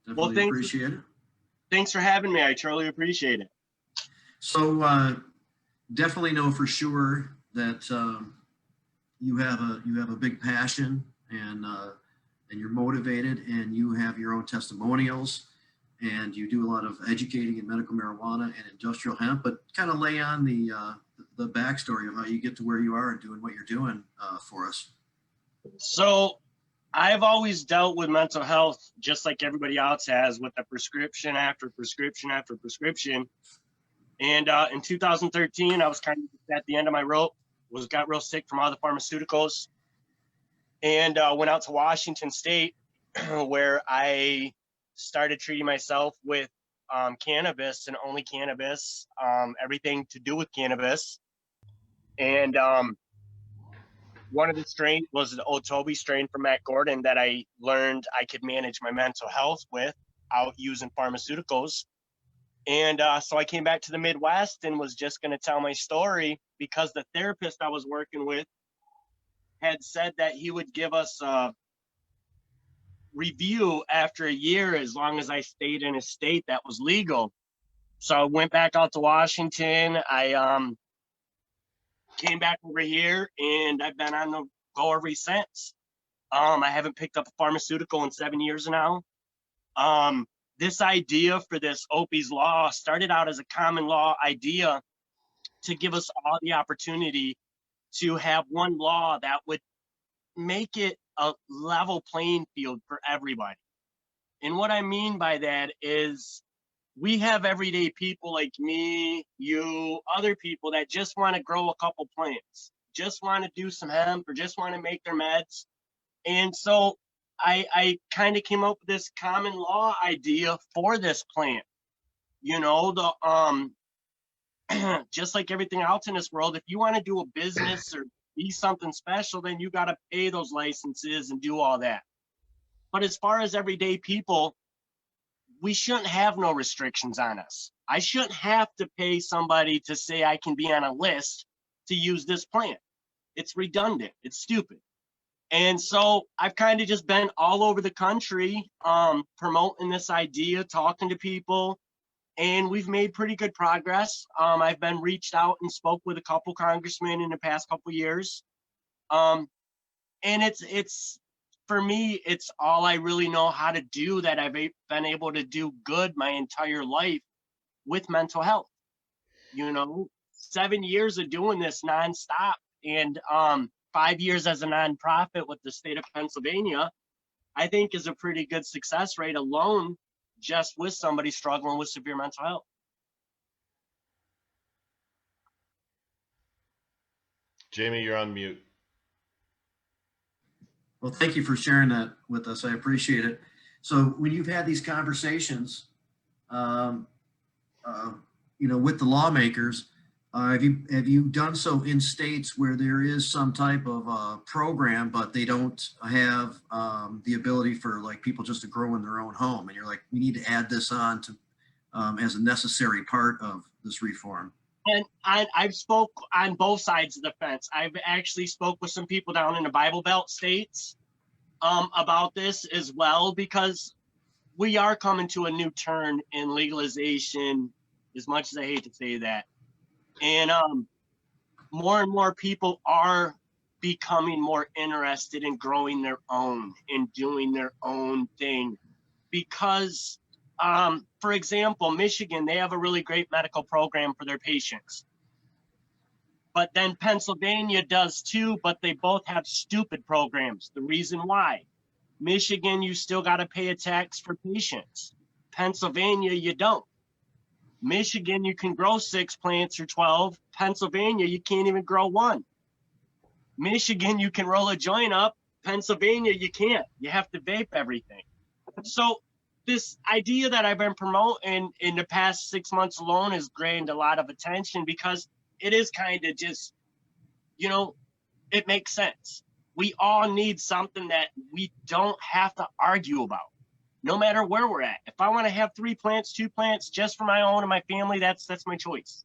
Speaker 6: Well,
Speaker 1: Definitely
Speaker 6: thanks.
Speaker 1: appreciate it.
Speaker 6: Thanks for having me. I truly appreciate it.
Speaker 1: So definitely know for sure that you have a big passion and you're motivated and you have your own testimonials and you do a lot of educating in medical marijuana and industrial hemp. But kind of lay on the backstory of how you get to where you are and doing what you're doing for us.
Speaker 6: So I've always dealt with mental health just like everybody else has, with the prescription after prescription after prescription. And in 2013, I was kind of at the end of my rope, got real sick from all the pharmaceuticals, and went out to Washington State where I started treating myself with cannabis and only cannabis, everything to do with cannabis. And one of the strains was the Oppie strain from Matt Gordon that I learned I could manage my mental health without using pharmaceuticals. And so I came back to the Midwest and was just going to tell my story because the therapist I was working with had said that he would give us a review after a year as long as I stayed in a state that was legal. So I went back out to Washington. I came back over here, and I've been on the go ever since. I haven't picked up a pharmaceutical in 7 years now. This idea for this Oppie's Law started out as a common law idea to give us all the opportunity to have one law that would make it a level playing field for everybody. And what I mean by that is we have everyday people like me, you, other people that just want to grow a couple plants, just want to do some hemp, or just want to make their meds. And so I kind of came up with this common law idea for this plant. You know, just like everything else in this world, if you want to do a business or be something special, then you got to pay those licenses and do all that. But as far as everyday people, we shouldn't have no restrictions on us. I shouldn't have to pay somebody to say I can be on a list to use this plant. It's redundant. It's stupid. And so I've kind of just been all over the country promoting this idea, talking to people, and we've made pretty good progress. I've been reached out and spoke with a couple congressmen in the past couple years. And it's for me, it's all I really know how to do that I've been able to do good my entire life with mental health. You know, 7 years of doing this nonstop, and 5 years as a nonprofit with the state of Pennsylvania, I think is a pretty good success rate alone, just with somebody struggling with severe mental health.
Speaker 3: Jamie, you're on mute.
Speaker 1: Well, thank you for sharing that with us. I appreciate it. So when you've had these conversations, with the lawmakers, have you done so in states where there is some type of program, but they don't have the ability for like people just to grow in their own home, and you're like, we need to add this on to as a necessary part of this reform?
Speaker 6: And I've spoke on both sides of the fence. I've actually spoke with some people down in the Bible Belt states about this as well, because we are coming to a new turn in legalization, as much as I hate to say that. And more and more people are becoming more interested in growing their own and doing their own thing. Because, for example, Michigan, they have a really great medical program for their patients. But then Pennsylvania does too, but they both have stupid programs. The reason why: Michigan, you still got to pay a tax for patients. Pennsylvania, you don't. Michigan, you can grow 6 plants or 12. Pennsylvania, you can't even grow 1. Michigan, you can roll a joint up. Pennsylvania, you can't. You have to vape everything. So this idea that I've been promoting in the past 6 months alone has gained a lot of attention, because it is kind of just, you know, it makes sense. We all need something that we don't have to argue about, no matter where we're at. If I want to have 3 plants, 2 plants just for my own and my family, that's my choice.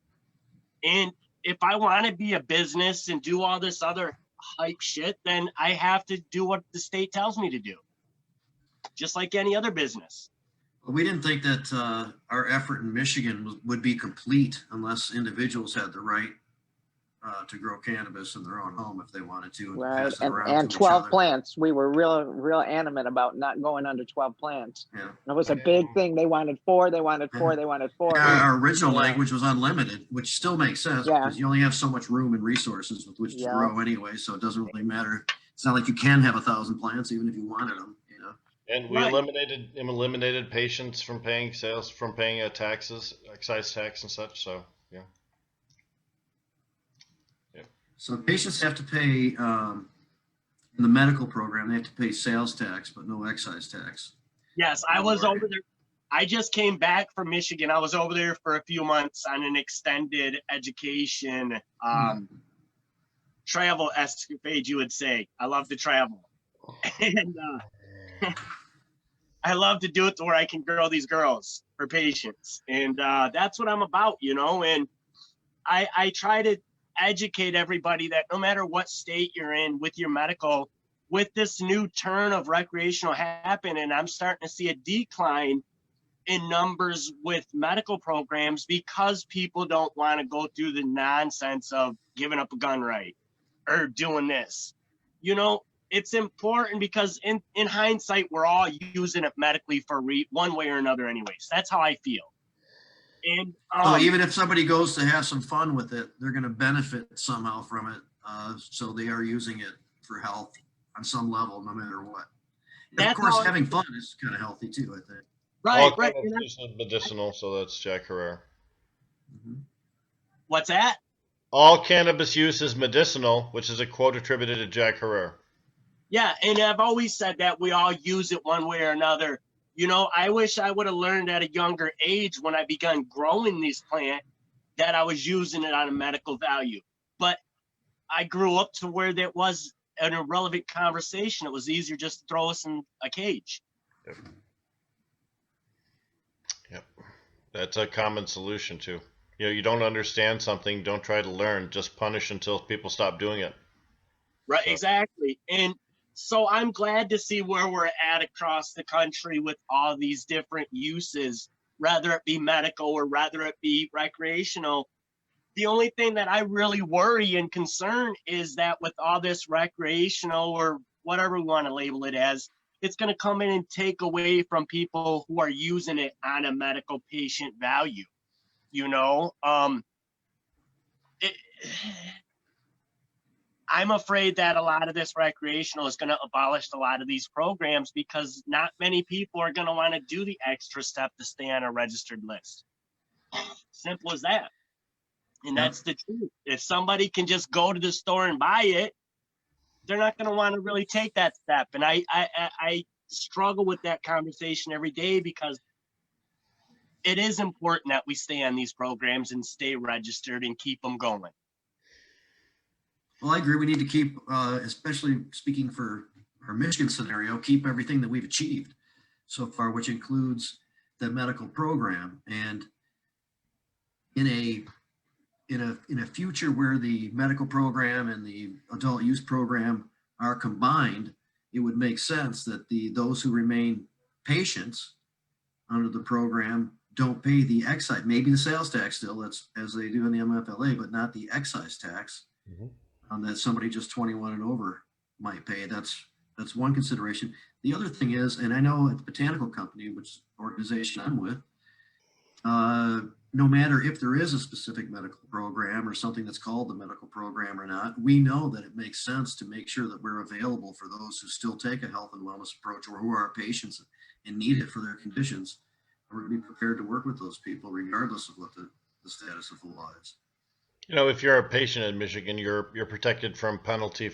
Speaker 6: And if I want to be a business and do all this other hype shit, then I have to do what the state tells me to do, just like any other business.
Speaker 1: Well, we didn't think that our effort in Michigan would be complete unless individuals had the right to grow cannabis in their own home if they wanted to.
Speaker 2: Right,
Speaker 1: pass it around
Speaker 2: and
Speaker 1: to each
Speaker 2: 12
Speaker 1: other.
Speaker 2: plants. We were real adamant about not going under 12 plants.
Speaker 1: Yeah.
Speaker 2: It was a big thing. They wanted 4, they wanted 4, they wanted 4.
Speaker 1: Our original
Speaker 2: Yeah.
Speaker 1: language was unlimited, which still makes sense
Speaker 2: Yeah.
Speaker 1: because you only have so much room and resources with which to
Speaker 2: Yeah.
Speaker 1: grow anyway. So it doesn't really matter. It's not like you can have 1,000 plants even if you wanted them. You know.
Speaker 3: And we
Speaker 6: Right.
Speaker 3: eliminated patients from paying taxes, excise tax and such. So yeah.
Speaker 1: So patients have to pay in the medical program. They have to pay sales tax, but no excise tax.
Speaker 6: Yes, I was over there. I just came back from Michigan. I was over there for a few months on an extended education travel escapade, you would say. I love to travel. And I love to do it to where I can grow these girls for patients. And that's what I'm about, you know. And I try to educate everybody that no matter what state you're in with your medical, with this new turn of recreational happening, I'm starting to see a decline in numbers with medical programs because people don't want to go through the nonsense of giving up a gun right or doing this. You know, it's important because in hindsight, we're all using it medically for one way or another anyways. That's how I feel. And
Speaker 1: So even if somebody goes to have some fun with it, they're going to benefit somehow from it. So they are using it for health on some level, no matter what. And of
Speaker 6: that's
Speaker 1: course,
Speaker 6: how
Speaker 1: having fun is kind of healthy too, I think.
Speaker 6: right,
Speaker 3: All
Speaker 6: right.
Speaker 3: cannabis use is medicinal, so that's Jack Herrera.
Speaker 1: Mhm.
Speaker 6: What's that?
Speaker 3: All cannabis use is medicinal, which is a quote attributed to Jack Herrera.
Speaker 6: Yeah, and I've always said that we all use it one way or another. You know, I wish I would have learned at a younger age when I began growing this plant that I was using it on a medical value. But I grew up to where that was an irrelevant conversation. It was easier just to throw us in a cage.
Speaker 3: Yep. That's a common solution too. You know, you don't understand something, don't try to learn, just punish until people stop doing it.
Speaker 6: Right,
Speaker 3: So-
Speaker 6: exactly. And so I'm glad to see where we're at across the country with all these different uses, whether it be medical or whether it be recreational. The only thing that I really worry and concern is that with all this recreational or whatever we want to label it as, it's going to come in and take away from people who are using it on a medical patient value. You know, it, I'm afraid that a lot of this recreational is going to abolish a lot of these programs because not many people are going to want to do the extra step to stay on a registered list. Simple as that. And
Speaker 1: Yep.
Speaker 6: that's the truth. If somebody can just go to the store and buy it, they're not going to want to really take that step. And I struggle with that conversation every day because it is important that we stay on these programs and stay registered and keep them going.
Speaker 1: Well, I agree. We need to keep, especially speaking for our Michigan scenario, keep everything that we've achieved so far, which includes the medical program. And in a future where the medical program and the adult use program are combined, it would make sense that those who remain patients under the program don't pay the excise, maybe the sales tax still, that's as they do in the MFLA, but not the excise tax. That somebody just 21 and over might pay. That's one consideration. The other thing is, and I know at the Botanical Company, which organization I'm with, no matter if there is a specific medical program or something that's called the medical program or not, we know that it makes sense to make sure that we're available for those who still take a health and wellness approach or who are patients and need it for their conditions. We're going to be prepared to work with those people regardless of what the status of the law is.
Speaker 3: You know, if you're a patient in Michigan, you're protected from penalty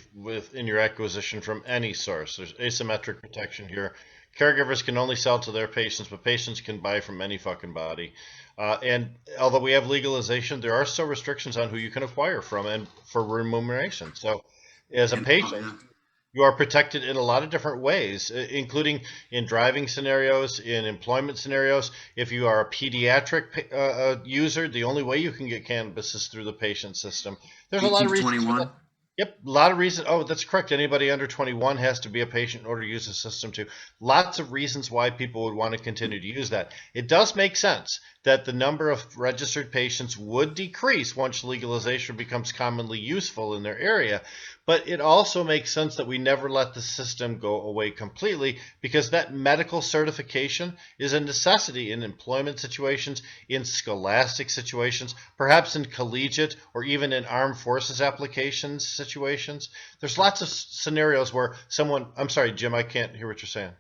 Speaker 3: in your acquisition from any source. There's asymmetric protection here. Caregivers can only sell to their patients, but patients can buy from any fucking body. And although we have legalization, there are still restrictions on who you can acquire from and for remuneration. So as a patient, you are protected in a lot of different ways, including in driving scenarios, in employment scenarios. If you are a pediatric user, the only way you can get cannabis is through the patient system. There's a lot of reasons.
Speaker 1: 21.
Speaker 3: Yep, a lot of reasons. Oh, that's correct. Anybody under 21 has to be a patient in order to use the system too. Lots of reasons why people would want to continue to use that. It does make sense that the number of registered patients would decrease once legalization becomes commonly useful in their area. But it also makes sense that we never let the system go away completely because that medical certification is a necessity in employment situations, in scholastic situations, perhaps in collegiate or even in armed forces applications situations. There's lots of scenarios where I'm sorry, Jim, I can't hear what you're saying.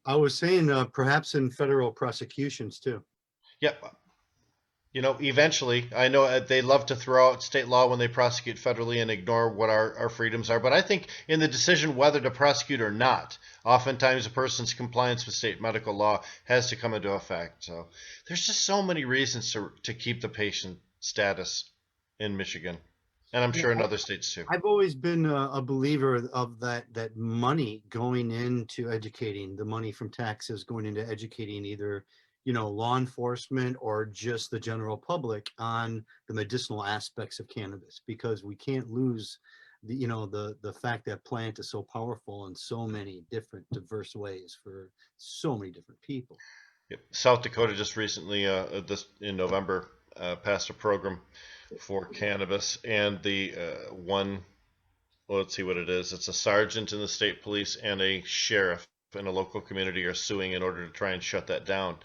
Speaker 5: I was saying perhaps in federal prosecutions too.
Speaker 3: Yep. You know, eventually, I know they love to throw out state law when they prosecute federally and ignore what our freedoms are. But I think in the decision whether to prosecute or not, oftentimes a person's compliance with state medical law has to come into effect. So there's just so many reasons to keep the patient status in Michigan. And I'm sure in other states too.
Speaker 5: I've always been a believer of that money going into educating, the money from taxes going into educating either law enforcement or just the general public on the medicinal aspects of cannabis, because we can't lose the fact that plant is so powerful in so many different diverse ways for so many different people.
Speaker 3: Yep. South Dakota just recently, this in November, passed a program for cannabis, and the one, well, let's see what it is. It's a sergeant in the state police and a sheriff in a local community are suing in order to try and shut that down.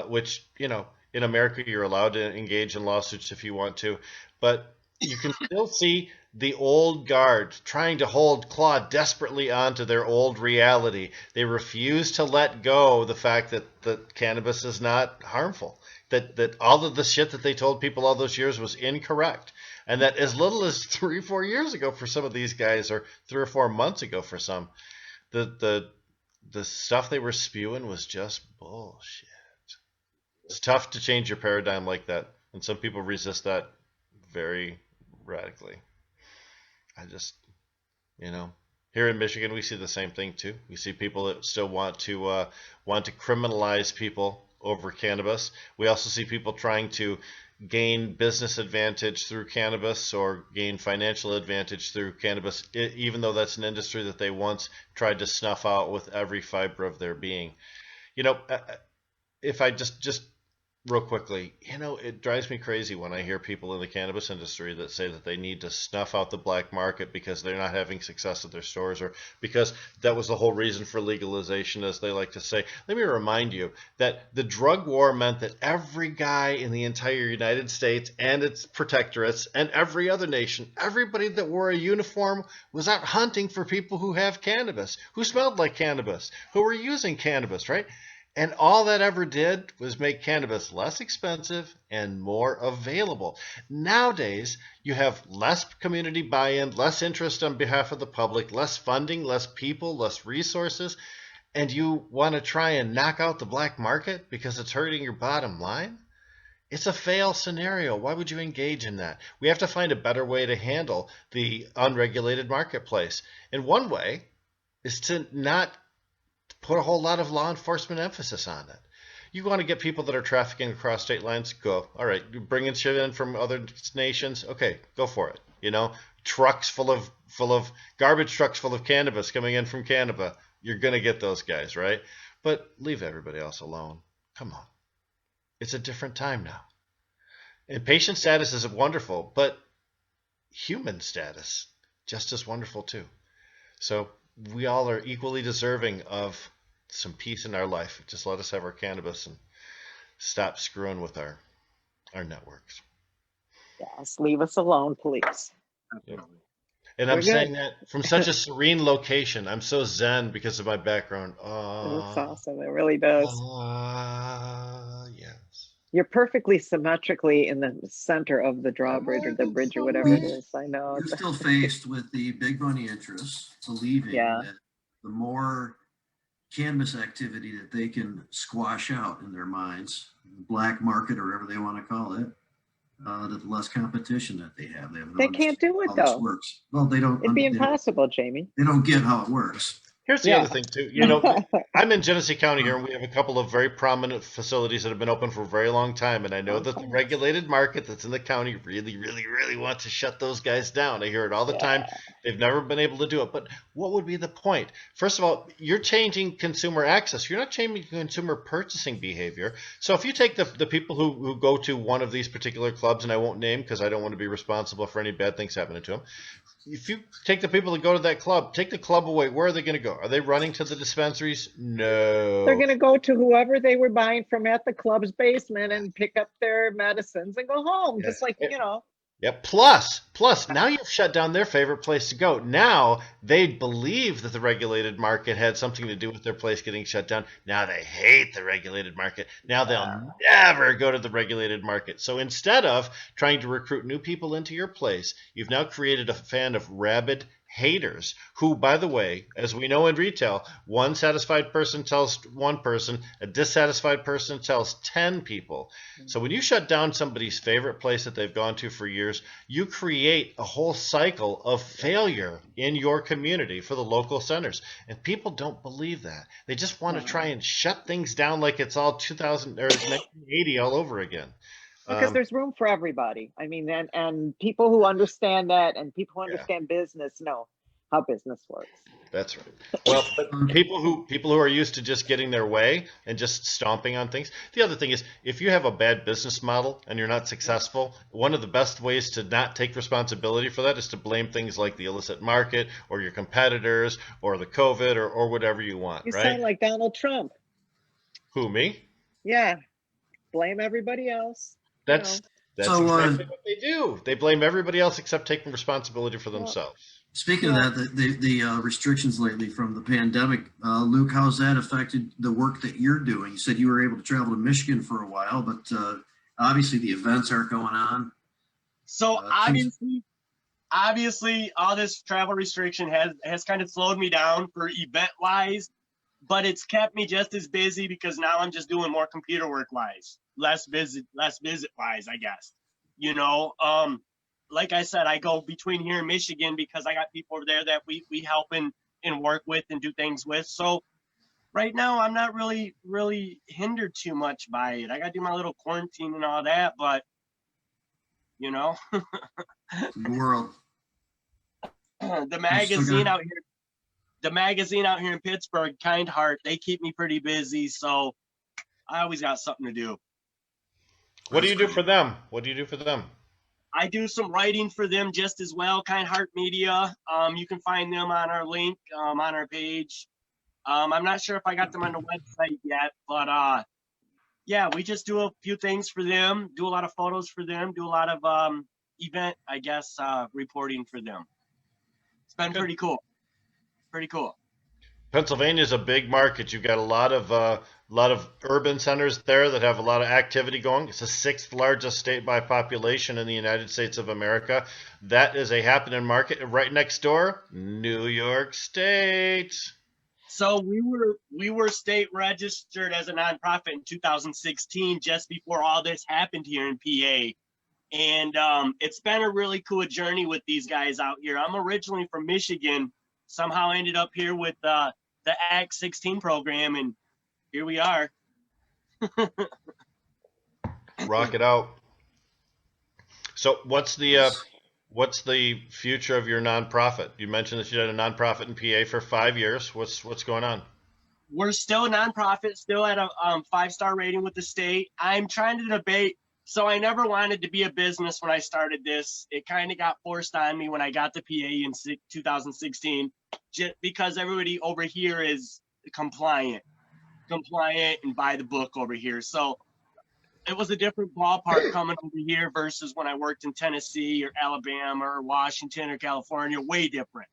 Speaker 3: Which, you know, in America you're allowed to engage in lawsuits if you want to, but you can still see the old guard trying to claw desperately onto their old reality. They refuse to let go the fact that cannabis is not harmful, that all of the shit that they told people all those years was incorrect, and that as little as 3 or 4 years ago for some of these guys, or 3 or 4 months ago for some, the stuff they were spewing was just bullshit. It's tough to change your paradigm like that, and some people resist that very radically. I just, you know, here in Michigan we see the same thing too. We see people that still want to criminalize people over cannabis. We also see people trying to gain business advantage through cannabis or gain financial advantage through cannabis, even though that's an industry that they once tried to snuff out with every fiber of their being. You know, if I just real quickly, you know, it drives me crazy when I hear people in the cannabis industry that say that they need to snuff out the black market because they're not having success at their stores, or because that was the whole reason for legalization, as they like to say. Let me remind you that the drug war meant that every guy in the entire United States and its protectorates and every other nation, everybody that wore a uniform was out hunting for people who have cannabis, who smelled like cannabis, who were using cannabis, right? And all that ever did was make cannabis less expensive and more available. Nowadays, you have less community buy-in, less interest on behalf of the public, less funding, less people, less resources, and you want to try and knock out the black market because it's hurting your bottom line? It's a fail scenario. Why would you engage in that? We have to find a better way to handle the unregulated marketplace. And one way is to not put a whole lot of law enforcement emphasis on it. You want to get people that are trafficking across state lines? Go. All right. You're bringing shit in from other nations? Okay, go for it. You know, trucks full of garbage trucks full of cannabis coming in from Canada. You're going to get those guys, right? But leave everybody else alone. Come on. It's a different time now. And patient status is wonderful, but human status just as wonderful too. So we all are equally deserving of some peace in our life. Just let us have our cannabis and stop screwing with our networks.
Speaker 2: Yes, leave us alone, please.
Speaker 3: Yep. And I'm saying that from such a serene location. I'm so zen because of my background.
Speaker 2: That's awesome. It really does.
Speaker 3: Yes.
Speaker 2: You're perfectly symmetrically in the center of the drawbridge or the bridge or whatever it is. I know.
Speaker 1: You're still faced with the big money interests believing that the more cannabis activity that they can squash out in their minds, black market or whatever they want to call it, that the less competition that they have.
Speaker 2: They can't do it though.
Speaker 1: Works. Well, they don't.
Speaker 2: It'd be impossible, Jamie.
Speaker 1: They don't get how it works.
Speaker 3: Here's the other thing too. You know, I'm in Genesee County here, and we have a couple of very prominent facilities that have been open for a very long time. And I know that the regulated market that's in the county really, really, really wants to shut those guys down. I hear it all the time. They've never been able to do it. But what would be the point? First of all, you're changing consumer access. You're not changing consumer purchasing behavior. So if you take the people who go to one of these particular clubs, and I won't name because I don't want to be responsible for any bad things happening to them. If you take the people that go to that club, take the club away, where are they going to go? Are they running to the dispensaries? No.
Speaker 2: They're going to go to whoever they were buying from at the club's basement and pick up their medicines and go home. Just like, you know.
Speaker 3: Yeah. Plus, now you've shut down their favorite place to go. Now they believe that the regulated market had something to do with their place getting shut down. Now they hate the regulated market. Now they'll never go to the regulated market. So instead of trying to recruit new people into your place, you've now created a fan of rabid haters who, by the way, as we know in retail, one satisfied person tells one person, a dissatisfied person tells 10 people. So when you shut down somebody's favorite place that they've gone to for years, you create a whole cycle of failure in your community for the local centers. And people don't believe that. They just want to try and shut things down like it's all 2000 or 1980 all over again.
Speaker 2: Because there's room for everybody. I mean, and people who understand that and people who understand business know how business works.
Speaker 3: That's right. Well, but people who are used to just getting their way and just stomping on things. The other thing is, if you have a bad business model and you're not successful, one of the best ways to not take responsibility for that is to blame things like the illicit market or your competitors or the COVID or whatever you want,
Speaker 2: You
Speaker 3: right?
Speaker 2: sound like Donald Trump.
Speaker 3: Who, me?
Speaker 2: Yeah, blame everybody else.
Speaker 3: That's
Speaker 1: So,
Speaker 3: exactly what they do. They blame everybody else except taking responsibility for
Speaker 2: Well,
Speaker 3: themselves.
Speaker 1: speaking
Speaker 2: Yeah.
Speaker 1: of that, the restrictions lately from the pandemic, Luke, how's that affected the work that you're doing? You said you were able to travel to Michigan for a while, but obviously the events aren't going on.
Speaker 6: So
Speaker 1: Things-
Speaker 6: obviously, all this travel restriction has kind of slowed me down for event wise, but it's kept me just as busy because now I'm just doing more computer work wise, less visit wise, I guess. You know, like I said, I go between here and Michigan because I got people over there that we help and work with and do things with. So right now I'm not really hindered too much by it. I got to do my little quarantine and all that, but you know,
Speaker 1: the world.
Speaker 6: the magazine out here in Pittsburgh, Kind Heart, they keep me pretty busy, so I always got something to do.
Speaker 3: What do you do for them? What do you do for them?
Speaker 6: I do some writing for them just as well, Kind Heart Media. You can find them on our link, on our page. I'm not sure if I got them on the website yet, but yeah, we just do a few things for them, do a lot of photos for them, do a lot of event, I guess, reporting for them. It's been
Speaker 3: Good.
Speaker 6: pretty cool. Pretty cool.
Speaker 3: Pennsylvania is a big market. You've got a lot of urban centers there that have a lot of activity going. It's the sixth largest state by population in the United States of America. That is a happening market. And right next door, New York State.
Speaker 6: So we were state registered as a nonprofit in 2016, just before all this happened here in PA. And it's been a really cool journey with these guys out here. I'm originally from Michigan, somehow ended up here with the Act 16 program, and here we are.
Speaker 3: Rock it out. So what's the future of your nonprofit? You mentioned that you had a nonprofit in PA for 5 years. What's going on?
Speaker 6: We're still a nonprofit, still at a 5-star rating with the state. I'm trying to debate. So I never wanted to be a business when I started this. It kind of got forced on me when I got the PA in 2016, just because everybody over here is compliant and by the book over here. So it was a different ballpark coming over here versus when I worked in Tennessee or Alabama or Washington or California, way different.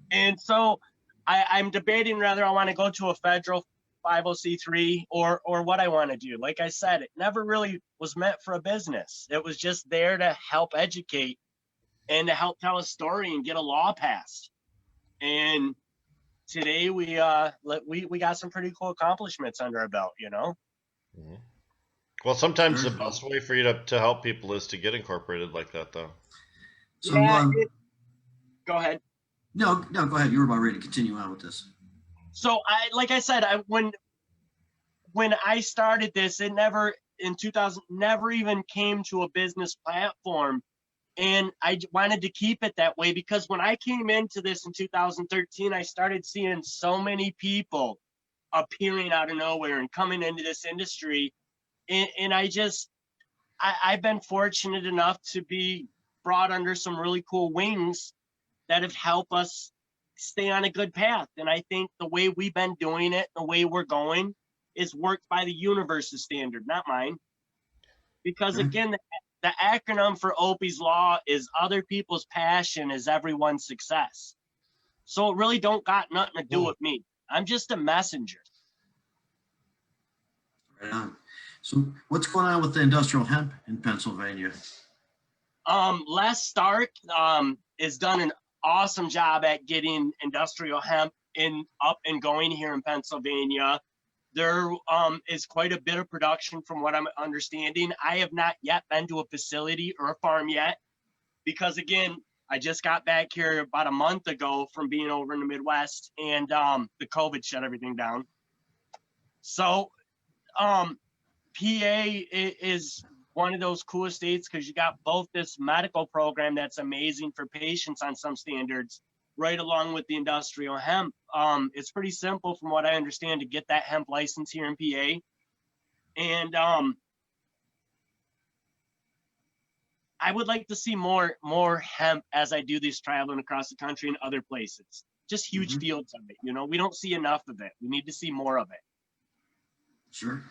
Speaker 6: And so I'm debating whether I want to go to a federal 50c3 or what I want to do. Like I said, it never really was meant for a business. It was just there to help educate and to help tell a story and get a law passed. And today we got some pretty cool accomplishments under our belt, you know.
Speaker 3: Mm-hmm. Well, sometimes the best way for you to help people is to get incorporated like that, though.
Speaker 1: So,
Speaker 6: Yeah, go ahead.
Speaker 1: No, go ahead. You were about ready to continue on with this.
Speaker 6: So like I said, when I started this, it never even came to a business platform. And I wanted to keep it that way because when I came into this in 2013, I started seeing so many people appearing out of nowhere and coming into this industry. And I've been fortunate enough to be brought under some really cool wings that have helped us stay on a good path. And I think the way we've been doing it, the way we're going, is worked by the universe's standard, not mine. Because again, the acronym for Oppie's Law is other people's passion is everyone's success. So it really don't got nothing to do with me. I'm just a messenger.
Speaker 1: Right on. So what's going on with the industrial hemp in Pennsylvania?
Speaker 6: Les Stark has done an awesome job at getting industrial hemp up and going here in Pennsylvania. There is quite a bit of production from what I'm understanding. I have not yet been to a facility or a farm yet because, again, I just got back here about a month ago from being over in the Midwest, and the COVID shut everything down. So PA is one of those cool states because you got both this medical program that's amazing for patients on some standards, right along with the industrial hemp. It's pretty simple from what I understand to get that hemp license here in PA. And I would like to see more hemp as I do this traveling across the country and other places. Just huge fields of it. You know, we don't see enough of it. We need to see more of it.
Speaker 1: Sure.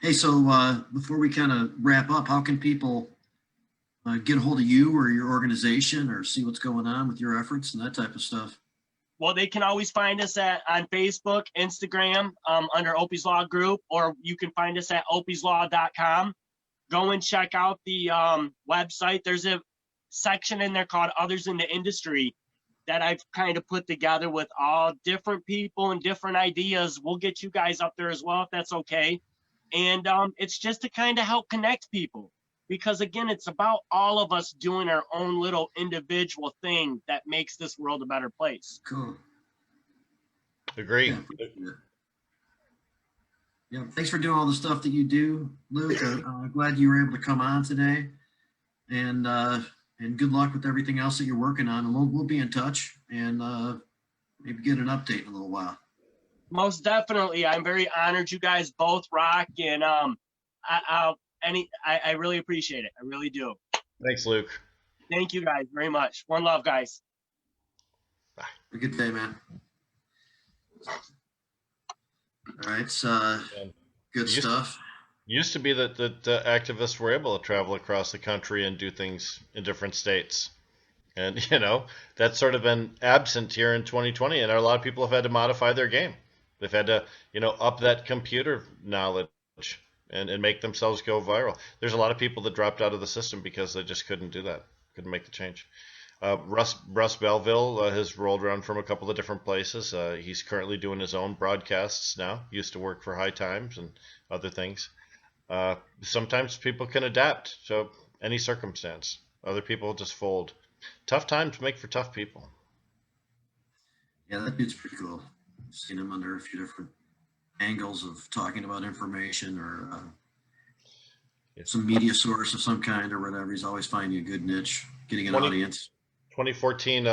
Speaker 1: Hey, so before we kind of wrap up, how can people get a hold of you or your organization or see what's going on with your efforts and that type of stuff?
Speaker 6: Well, they can always find us on Facebook, Instagram, under Oppie's Law Group, or you can find us at oppieslaw.com. Go and check out the website. There's a section in there called Others in the Industry that I've kind of put together with all different people and different ideas. We'll get you guys up there as well, if that's okay. And it's just to kind of help connect people. Because again, it's about all of us doing our own little individual thing that makes this world a better place.
Speaker 1: Cool.
Speaker 3: Agree.
Speaker 1: Yeah. Yeah. Thanks for doing all the stuff that you do, Luke. I'm glad you were able to come on today, and good luck with everything else that you're working on. And we'll be in touch and maybe get an update in a little while.
Speaker 6: Most definitely. I'm very honored you guys both rock, and I really appreciate it. I really do.
Speaker 3: Thanks, Luke.
Speaker 6: Thank you guys very much. One love, guys.
Speaker 3: Bye.
Speaker 1: Have a good day, man. All right. Good stuff.
Speaker 3: Used to be that activists were able to travel across the country and do things in different states. And, you know, that's sort of been absent here in 2020. And a lot of people have had to modify their game. They've had to, you know, up that computer knowledge and make themselves go viral. There's a lot of people that dropped out of the system because they just couldn't do that, couldn't make the change. Russ Belville has rolled around from a couple of different places. He's currently doing his own broadcasts now. He used to work for High Times and other things. Sometimes people can adapt to any circumstance. Other people just fold. Tough times make for tough people.
Speaker 1: Yeah, that dude's pretty cool. I've seen him under a few different angles of talking about information or some media source of some kind or whatever. He's always finding a good niche, getting an audience.
Speaker 3: 2014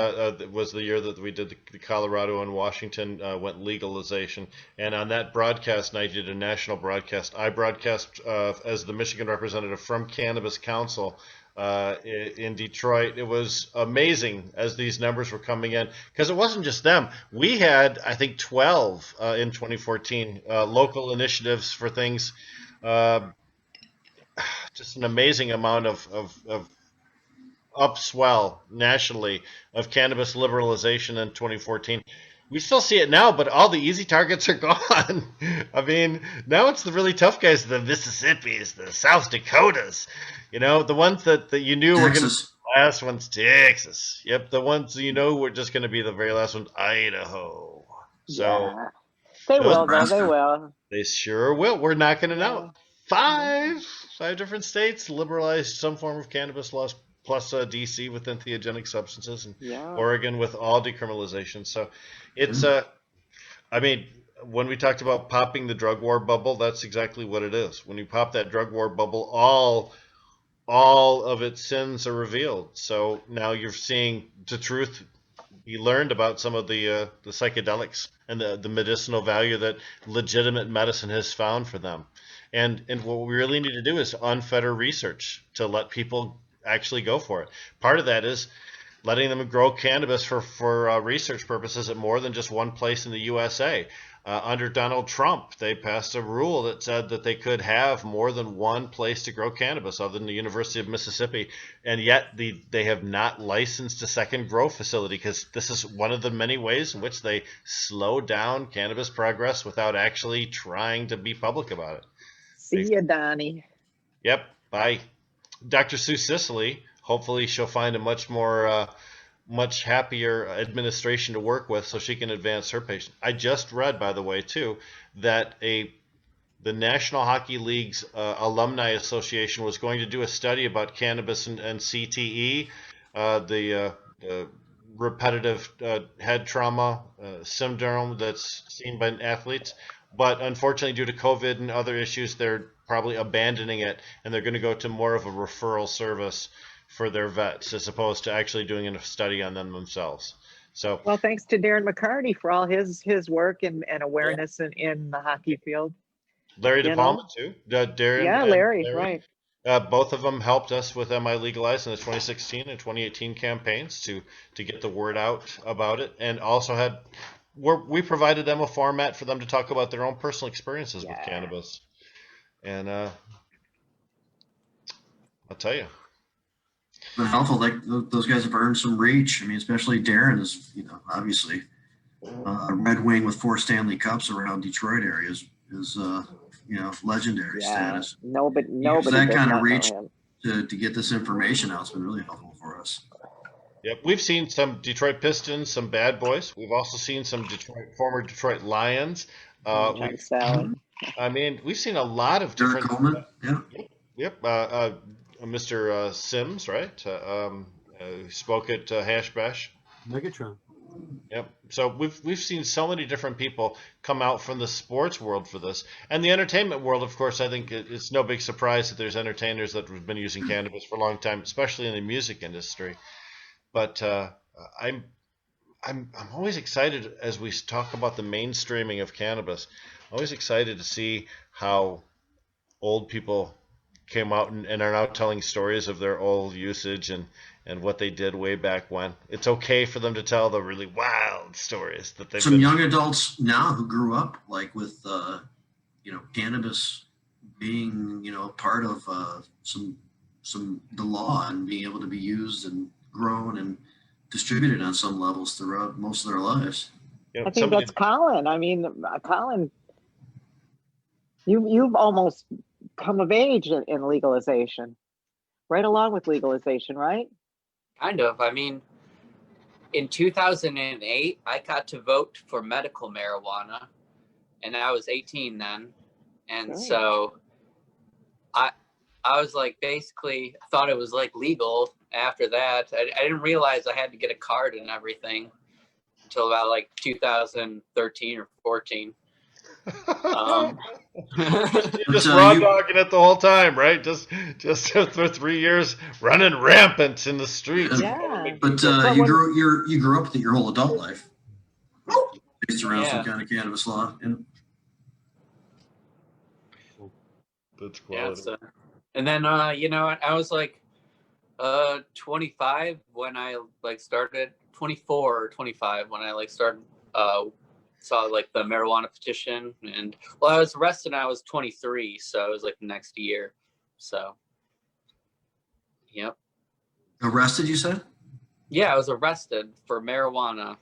Speaker 3: was the year that we did the Colorado and Washington went legalization. And on that broadcast night, you did a national broadcast. I broadcast as the Michigan representative from Cannabis Council in Detroit. It was amazing as these numbers were coming in, because it wasn't just them. We had, I think, 12 in 2014 local initiatives for things. Just an amazing amount of upswell nationally of cannabis liberalization in 2014. We still see it now, but all the easy targets are gone. I mean, now it's the really tough guys, the Mississippis, the South Dakotas, you know, the ones that you knew were going to be the last ones. Texas. Yep, the ones you know were just going to be the very last ones. Idaho. So
Speaker 2: yeah. They will, though. They will.
Speaker 3: They sure will. We're knocking it out. Five different states liberalized some form of cannabis laws, plus DC with entheogenic substances, and Oregon with all decriminalization. So it's I mean, when we talked about popping the drug war bubble, that's exactly what it is. When you pop that drug war bubble, all of its sins are revealed. So now you're seeing the truth. You learned about some of the psychedelics and the medicinal value that legitimate medicine has found for them. And what we really need to do is unfetter research to let people actually go for it. Part of that is letting them grow cannabis for research purposes at more than just one place in the USA. Under Donald Trump, they passed a rule that said that they could have more than one place to grow cannabis other than the University of Mississippi, and yet they have not licensed a second grow facility, because this is one of the many ways in which they slow down cannabis progress without actually trying to be public about it.
Speaker 2: See ya, Donnie.
Speaker 3: Yep, bye. Dr. Sue Sicily, hopefully she'll find a much happier administration to work with so she can advance her patient. I just read, by the way, too, that the National Hockey League's Alumni Association was going to do a study about cannabis and CTE, the repetitive head trauma syndrome that's seen by athletes. But unfortunately, due to COVID and other issues, they're probably abandoning it, and they're going to go to more of a referral service for their vets as opposed to actually doing a study on them themselves. So
Speaker 2: Well, thanks to Darren McCarty for all his work and awareness in the hockey field.
Speaker 3: Larry
Speaker 2: You
Speaker 3: DePalma
Speaker 2: know?
Speaker 3: too, Darren
Speaker 2: Yeah,
Speaker 3: and
Speaker 2: Larry, right.
Speaker 3: both of them helped us with MI Legalized in the 2016 and 2018 campaigns to get the word out about it, and also we provided them a format for them to talk about their own personal experiences with
Speaker 2: Yeah.
Speaker 3: cannabis. And I'll tell you,
Speaker 1: It's been helpful. Like those guys have earned some reach. I mean, especially Darren is, obviously Red Wing with 4 Stanley Cups around Detroit area is legendary
Speaker 2: Yeah.
Speaker 1: status.
Speaker 2: Nobody
Speaker 1: Use that
Speaker 2: does
Speaker 1: kind
Speaker 2: not
Speaker 1: of
Speaker 2: know
Speaker 1: reach
Speaker 2: him.
Speaker 1: to get this information out. It's been really helpful for us.
Speaker 3: yep, we've seen some Detroit Pistons, some bad boys. We've also seen some former Detroit Lions.
Speaker 2: John Sally.
Speaker 3: We've seen a lot of
Speaker 1: Derek
Speaker 3: different.
Speaker 1: Coleman, yeah.
Speaker 3: Yep, Mr. Sims, right? Who spoke at Hash Bash.
Speaker 5: Megatron.
Speaker 3: Yep. So we've seen so many different people come out from the sports world for this, and the entertainment world. Of course, I think it's no big surprise that there's entertainers that have been using cannabis for a long time, especially in the music industry. But I'm always excited as we talk about the mainstreaming of cannabis. I'm always excited to see how old people came out and are now telling stories of their old usage and what they did way back when. It's okay for them to tell the really wild stories that they've
Speaker 1: Some
Speaker 3: been.
Speaker 1: young adults now who grew up like with cannabis being part of some the law and being able to be used and grown and distributed on some levels throughout most of their lives.
Speaker 3: You know,
Speaker 2: I think
Speaker 3: somebody,
Speaker 2: that's Colin. I mean, Colin, you've almost come of age in legalization, right along with legalization, right?
Speaker 4: Kind of. I mean, in 2008, I got to vote for medical marijuana, and I was 18 then. And
Speaker 2: Good.
Speaker 4: so I was like, basically thought it was like legal after that. I didn't realize I had to get a card and everything until about like 2013 or 14.
Speaker 3: You're just raw dogging it the whole time, right? Just for 3 years running rampant in the streets.
Speaker 2: Yeah.
Speaker 1: But you grew up with your whole adult life based around some
Speaker 4: Yeah.
Speaker 1: kind of cannabis law. And
Speaker 3: That's
Speaker 4: Yeah.
Speaker 3: quality.
Speaker 4: So, and then I was like 25 when I like started, 24 or 25 when I like started saw like the marijuana petition. And well, I was arrested when I was 23, so it was like the next year. So yep.
Speaker 1: arrested, you said?
Speaker 4: Yeah, I was arrested for marijuana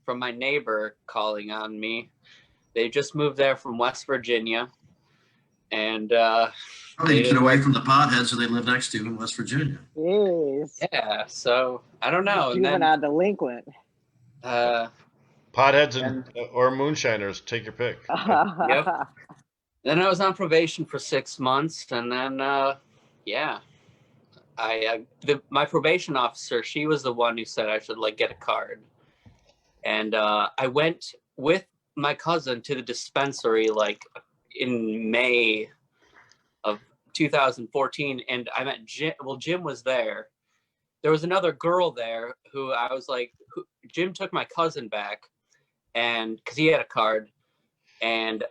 Speaker 4: from my neighbor calling on me. They just moved there from West Virginia, and
Speaker 1: They get away from the potheads who they live next to in West Virginia.
Speaker 2: Yes.
Speaker 4: yeah. So I don't know. And then
Speaker 2: Juvenile delinquent.
Speaker 3: Potheads or moonshiners, take your pick.
Speaker 4: Yep. Then I was on probation for 6 months, and then my probation officer, she was the one who said I should like get a card, and I went with my cousin to the dispensary like in May of 2014, and I met Jim. Well, Jim was there. There was another girl there who I was like, Jim took my cousin back, and because he had a card, and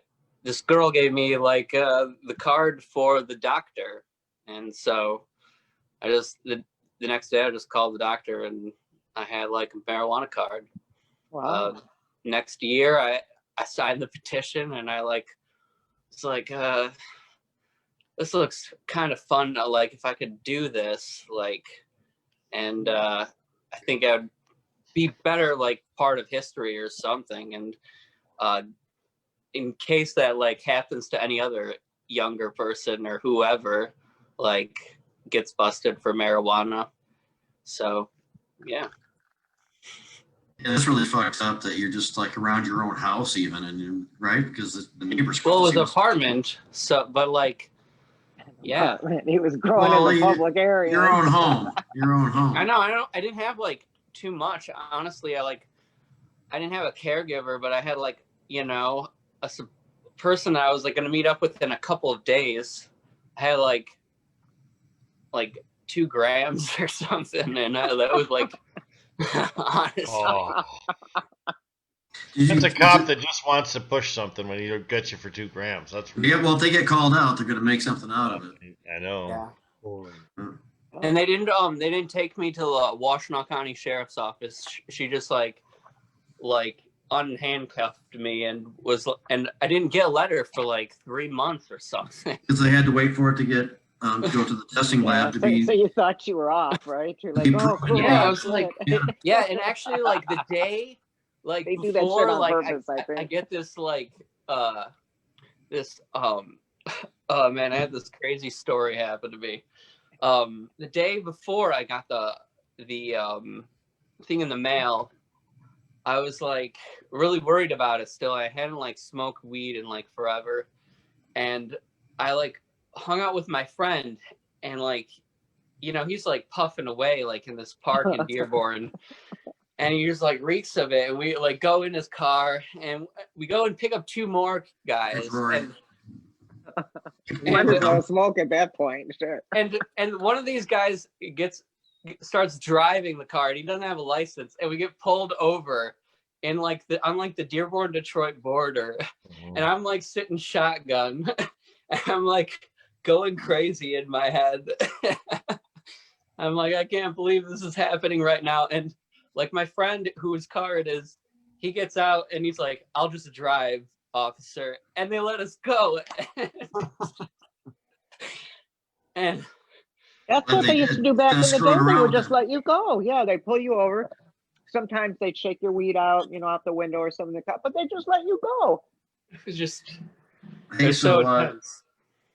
Speaker 4: this girl gave me like the card for the doctor, and so I just the next day I just called the doctor and I had like a marijuana card.
Speaker 2: Wow.
Speaker 4: Next year I signed the petition and I like it's like this looks kind of fun. Like if I could do this, like, and I think I would be better like part of history or something. And in case that like happens to any other younger person or whoever like gets busted for marijuana. So yeah.
Speaker 1: Yeah, that's really fucked up that you're just like around your own house even, and right? Because the neighbors.
Speaker 4: Well, it was an apartment, so but like yeah.
Speaker 2: He was growing in the public area.
Speaker 1: Your own home. Your own home.
Speaker 4: I didn't have like too much. Honestly, I didn't have a caregiver, but I had like, a person I was like going to meet up with in a couple of days. I had like 2 grams or something. And that was like Honestly.
Speaker 3: Oh,
Speaker 1: Did you-
Speaker 3: that's a cop that just wants to push something when he gets you for 2 grams. That's
Speaker 1: Yeah, well, if they get called out, they're going to make something out of it.
Speaker 3: I know.
Speaker 4: Yeah.
Speaker 5: Boy.
Speaker 4: And they didn't take me to the Washtenaw County Sheriff's Office. She just like unhandcuffed me and I didn't get a letter for like 3 months or something.
Speaker 1: Because they had to wait for it to get go to the testing lab to
Speaker 2: so,
Speaker 1: be.
Speaker 2: so you thought you were off, right? You're like,
Speaker 1: be
Speaker 2: oh,
Speaker 1: proven
Speaker 2: cool.
Speaker 1: to be-
Speaker 4: Yeah, I was like,
Speaker 1: Yeah.
Speaker 4: yeah, and actually like the day like
Speaker 2: They do that shit
Speaker 4: before
Speaker 2: on
Speaker 4: like
Speaker 2: purpose, I think.
Speaker 4: I get this like this oh man, I had this crazy story happen to me. The day before I got the thing in the mail, I was like really worried about it still. I hadn't like smoked weed in like forever. And I like hung out with my friend and like, you know, he's like puffing away like in this park in Dearborn. And he just like reeks of it. And we like go in his car and we go and pick up 2 more guys.
Speaker 1: That's right.
Speaker 4: And
Speaker 2: Might as well smoke at that point. Sure.
Speaker 4: and one of these guys starts driving the car and he doesn't have a license, and we get pulled over in like on like the Dearborn Detroit border, and I'm like sitting shotgun and I'm like going crazy in my head. I'm like, I can't believe this is happening right now. And like my friend whose car it is, he gets out and he's like, I'll just drive, officer, and they let us go. And
Speaker 2: That's
Speaker 1: But
Speaker 2: what
Speaker 1: they
Speaker 2: they used to
Speaker 1: did.
Speaker 2: do back in
Speaker 1: Just
Speaker 2: the
Speaker 1: screwed
Speaker 2: day. They
Speaker 1: around
Speaker 2: would
Speaker 1: with
Speaker 2: just
Speaker 1: it.
Speaker 2: let you go. Yeah, they pull you over. Sometimes they'd shake your weed out, you know, out the window or something, but they just let you go.
Speaker 4: it was just
Speaker 1: Hey,
Speaker 4: it's so
Speaker 1: so
Speaker 4: intense.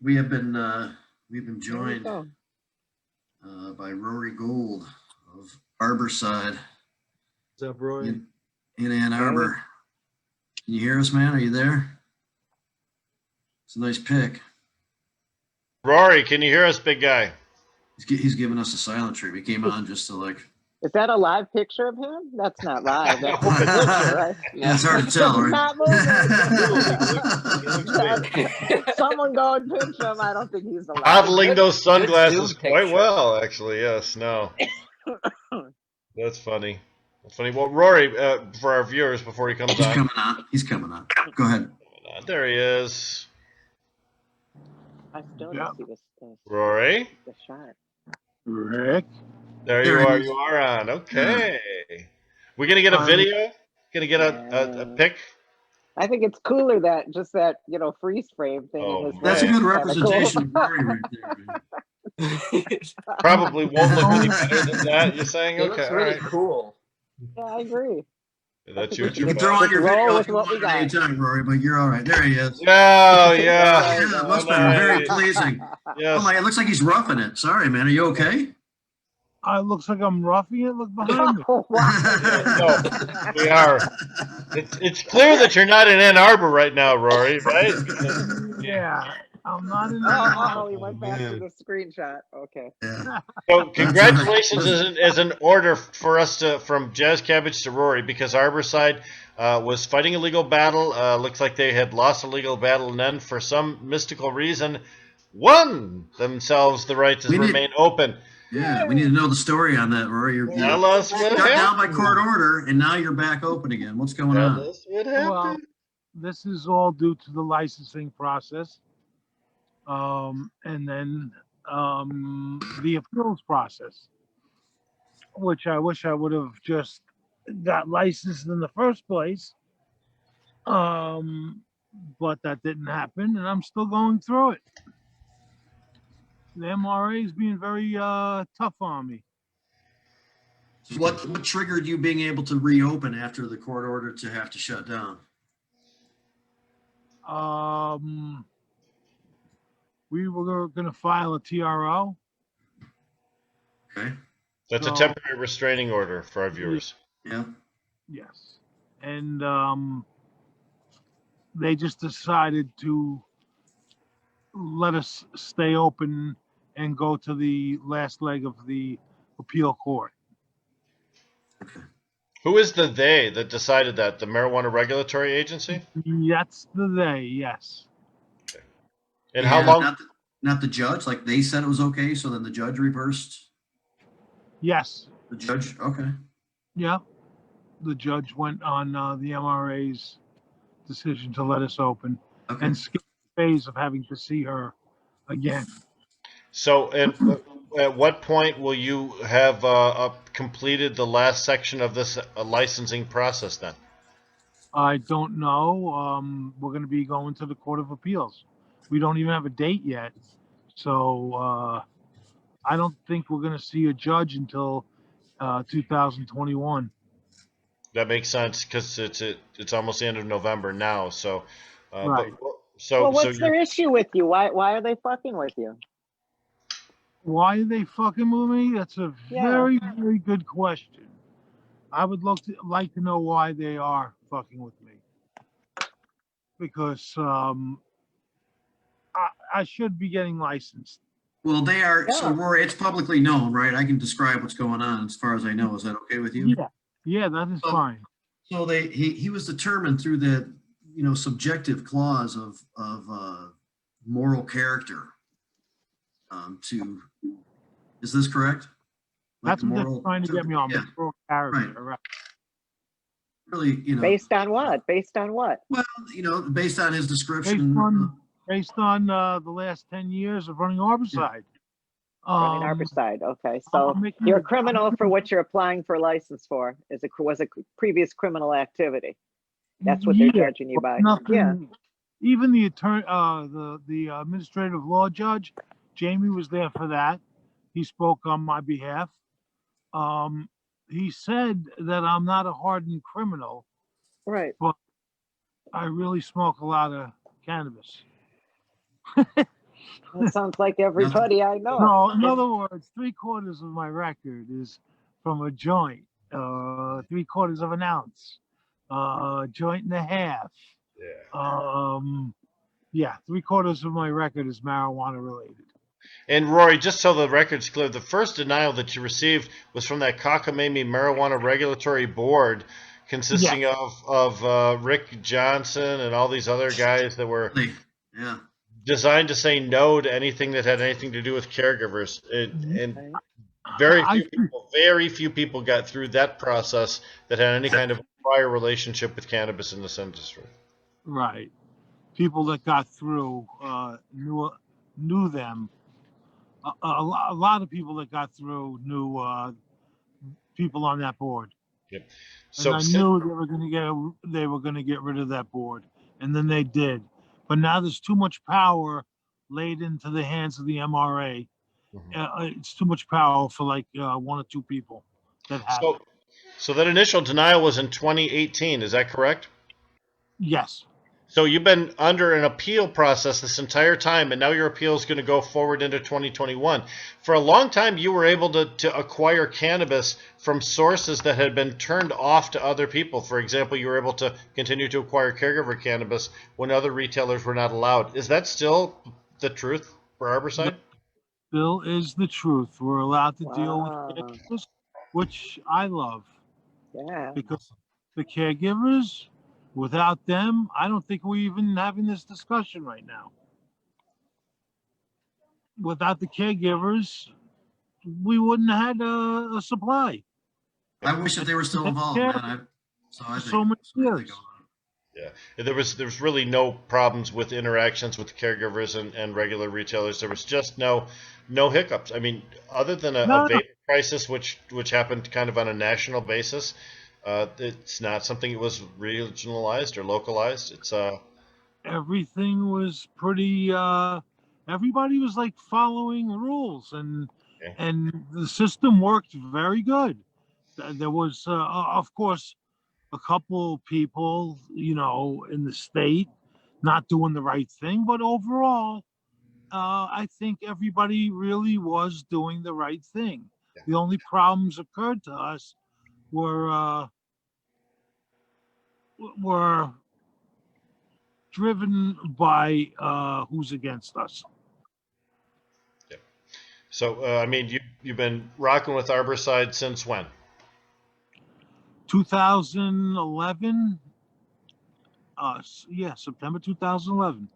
Speaker 1: we've been
Speaker 2: There you
Speaker 1: joined
Speaker 2: go.
Speaker 1: by Rory Gold of Harborside
Speaker 5: What's up, Roy?
Speaker 1: in Ann Arbor. Can you hear us, man? Are you there? It's a nice pick.
Speaker 3: Rory, can you hear us, big guy?
Speaker 1: He's giving us a silent treatment. He came on just to like.
Speaker 2: Is that a live picture of him? That's not live. That's just a picture, right?
Speaker 1: Yeah, it's hard to tell,
Speaker 2: He's
Speaker 1: right?
Speaker 2: not moving.
Speaker 5: He looks
Speaker 2: Someone go and pinch him. I don't think he's alive.
Speaker 3: Modeling those
Speaker 4: Good
Speaker 3: sunglasses
Speaker 4: Zoom
Speaker 3: quite
Speaker 4: picture.
Speaker 3: well, actually. Yes, no. That's funny. That's funny. Well, Rory, for our viewers before he comes
Speaker 1: He's
Speaker 3: on.
Speaker 1: coming on. He's coming on. Go ahead.
Speaker 3: There he is.
Speaker 2: I still don't see
Speaker 3: Rory.
Speaker 2: the shot.
Speaker 7: Rick,
Speaker 3: There
Speaker 1: There
Speaker 3: you
Speaker 1: he
Speaker 3: are.
Speaker 1: is.
Speaker 3: You are on. Okay. We're going to get a video? Going to get a pic?
Speaker 2: I think it's cooler that just that, you know, freeze frame thing.
Speaker 3: Oh,
Speaker 2: in his
Speaker 1: That's a
Speaker 2: face.
Speaker 1: good
Speaker 2: Kinda
Speaker 1: representation
Speaker 2: cool.
Speaker 1: of Rory right there. Man.
Speaker 3: Probably won't look any better than that. You're saying?
Speaker 4: It
Speaker 3: Okay.
Speaker 4: looks
Speaker 3: All
Speaker 4: really
Speaker 3: right.
Speaker 4: cool.
Speaker 2: Yeah, I agree.
Speaker 3: That's
Speaker 2: You
Speaker 3: what
Speaker 1: You
Speaker 3: you're
Speaker 1: can throw on your
Speaker 2: Roll
Speaker 1: video
Speaker 2: with
Speaker 1: if you
Speaker 2: what we
Speaker 1: want at any
Speaker 2: got.
Speaker 1: time, Rory, but you're all right. There he is.
Speaker 3: Yeah, yeah.
Speaker 1: Yeah, much better. Very
Speaker 3: Nice.
Speaker 1: pleasing.
Speaker 3: Yes.
Speaker 1: Oh my, it looks like he's roughing it. Sorry, man. Are you okay?
Speaker 7: it looks like I'm roughing it. Look behind me.
Speaker 2: Oh, wow.
Speaker 3: No, we are. It's clear that you're not in Ann Arbor right now, Rory, right?
Speaker 7: Yeah, I'm not in
Speaker 2: Oh, he went back to
Speaker 5: man.
Speaker 2: the screenshot. Okay.
Speaker 1: Yeah.
Speaker 3: So congratulations is an order for us from Jazz Cabbage to Rory, because Arborside was fighting a legal battle. Looks like they had lost a legal battle, and then for some mystical reason won themselves the right to
Speaker 1: We need-
Speaker 3: remain open.
Speaker 1: Yeah, we need to know the story on that, Rory. You're
Speaker 3: Tell us what
Speaker 1: shut down by
Speaker 3: happened.
Speaker 1: court order, and now you're back open again. What's going
Speaker 3: Tell
Speaker 1: on?
Speaker 3: us what
Speaker 7: Well,
Speaker 3: happened.
Speaker 7: this is all due to the licensing process, and then the appeals process, which I wish I would have just got licensed in the first place. But that didn't happen, and I'm still going through it. The MRA is being very tough on me.
Speaker 1: What triggered you being able to reopen after the court order to have to shut down?
Speaker 7: We were going to file a TRO.
Speaker 1: Okay.
Speaker 3: That's a
Speaker 7: So-
Speaker 3: temporary restraining order for our viewers.
Speaker 1: Yeah.
Speaker 7: Yes. And they just decided to let us stay open and go to the last leg of the appeal court.
Speaker 1: Okay.
Speaker 3: Who is the they that decided that? The Marijuana Regulatory Agency?
Speaker 7: That's the they, yes.
Speaker 3: And how
Speaker 1: Yeah,
Speaker 3: long?
Speaker 1: Not the judge. Like they said it was okay, so then the judge reversed
Speaker 7: Yes.
Speaker 1: the judge. Okay.
Speaker 7: Yeah, the judge went on the MRA's decision to let us open
Speaker 1: Okay.
Speaker 7: and skip the phase of having to see her again.
Speaker 3: So, at what point will you have completed the last section of this licensing process then?
Speaker 7: I don't know. We're going to be going to the Court of Appeals. We don't even have a date yet. So I don't think we're going to see a judge until 2021.
Speaker 3: That makes sense because it's almost the end of November now. So,
Speaker 7: Right.
Speaker 2: Well, what's their issue with you? Why are they fucking with you?
Speaker 7: Why are they fucking with me? That's a
Speaker 2: Yeah.
Speaker 7: very, very good question. I would like to know why they are fucking with me. Because I should be getting licensed.
Speaker 1: Well, they are.
Speaker 2: Yeah.
Speaker 1: So Rory, it's publicly known, right? I can describe what's going on as far as I know. Is that okay with you?
Speaker 7: Yeah, that is
Speaker 1: So-
Speaker 7: fine.
Speaker 1: So he was determined through the, subjective clause of moral character. Is this correct? Like
Speaker 7: That's what they're trying to get me on.
Speaker 1: Yeah.
Speaker 7: Moral character, right.
Speaker 1: Really,
Speaker 2: Based on what? Based on what?
Speaker 1: well, based on his description.
Speaker 7: Based on the last 10 years of running Arbourside.
Speaker 2: Running Arbourside. Okay, so you're a criminal for what you're applying for a license for. Was a previous criminal activity. That's what they're judging you by.
Speaker 7: Nothing,
Speaker 2: Yeah.
Speaker 7: Even the attorney, the administrative law judge, Jamie was there for that. He spoke on my behalf. He said that I'm not a hardened criminal.
Speaker 2: Right.
Speaker 7: But I really smoke a lot of cannabis.
Speaker 2: That sounds like everybody I know.
Speaker 7: No, in other words, 3/4 of my record is from a joint, 3/4 of an ounce, joint and a half. Yeah. 3/4 of my record is marijuana related.
Speaker 3: And Rory, just so the record's clear, the first denial that you received was from that cockamamie Marijuana Regulatory Board, consisting of Rick Johnson and all these other guys that were designed to say no to anything that had anything to do with caregivers. And very few people got through that process that had any kind of prior relationship with cannabis in this industry.
Speaker 7: Right. People that got through knew them. A lot of people that got through knew people on that board.
Speaker 3: Yep.
Speaker 7: So I knew they were going to get rid of that board, and then they did. But now there's too much power laid into the hands of the MRA. Mm-hmm. It's too much power for like one or two people that have it.
Speaker 3: So that initial denial was in 2018. Is that correct?
Speaker 7: Yes.
Speaker 3: So you've been under an appeal process this entire time, and now your appeal is going to go forward into 2021. For a long time, you were able to acquire cannabis from sources that had been turned off to other people. For example, you were able to continue to acquire caregiver cannabis when other retailers were not allowed. Is that still the truth for Arbourside?
Speaker 7: Still is the truth. We're allowed to deal with caregivers, which I love.
Speaker 2: Yeah.
Speaker 7: Because the caregivers, without them, I don't think we're even having this discussion right now. Without the caregivers, we wouldn't have had a supply.
Speaker 1: I wish that they were still involved, man.
Speaker 7: So many years.
Speaker 3: Yeah, there was really no problems with interactions with caregivers and regular retailers. There was just no hiccups. I mean, other than a vapor crisis, which happened kind of on a national basis. It's not something that was regionalized or localized. It's
Speaker 7: everything was pretty. Everybody was like following rules, and the system worked very good. There was, of course, a couple people, in the state not doing the right thing, but overall, I think everybody really was doing the right thing. Yeah. The only problems occurred to us were driven by who's against us.
Speaker 3: Yeah. So, I mean, you've been rocking with Arbourside since when?
Speaker 7: 2011. September 2011.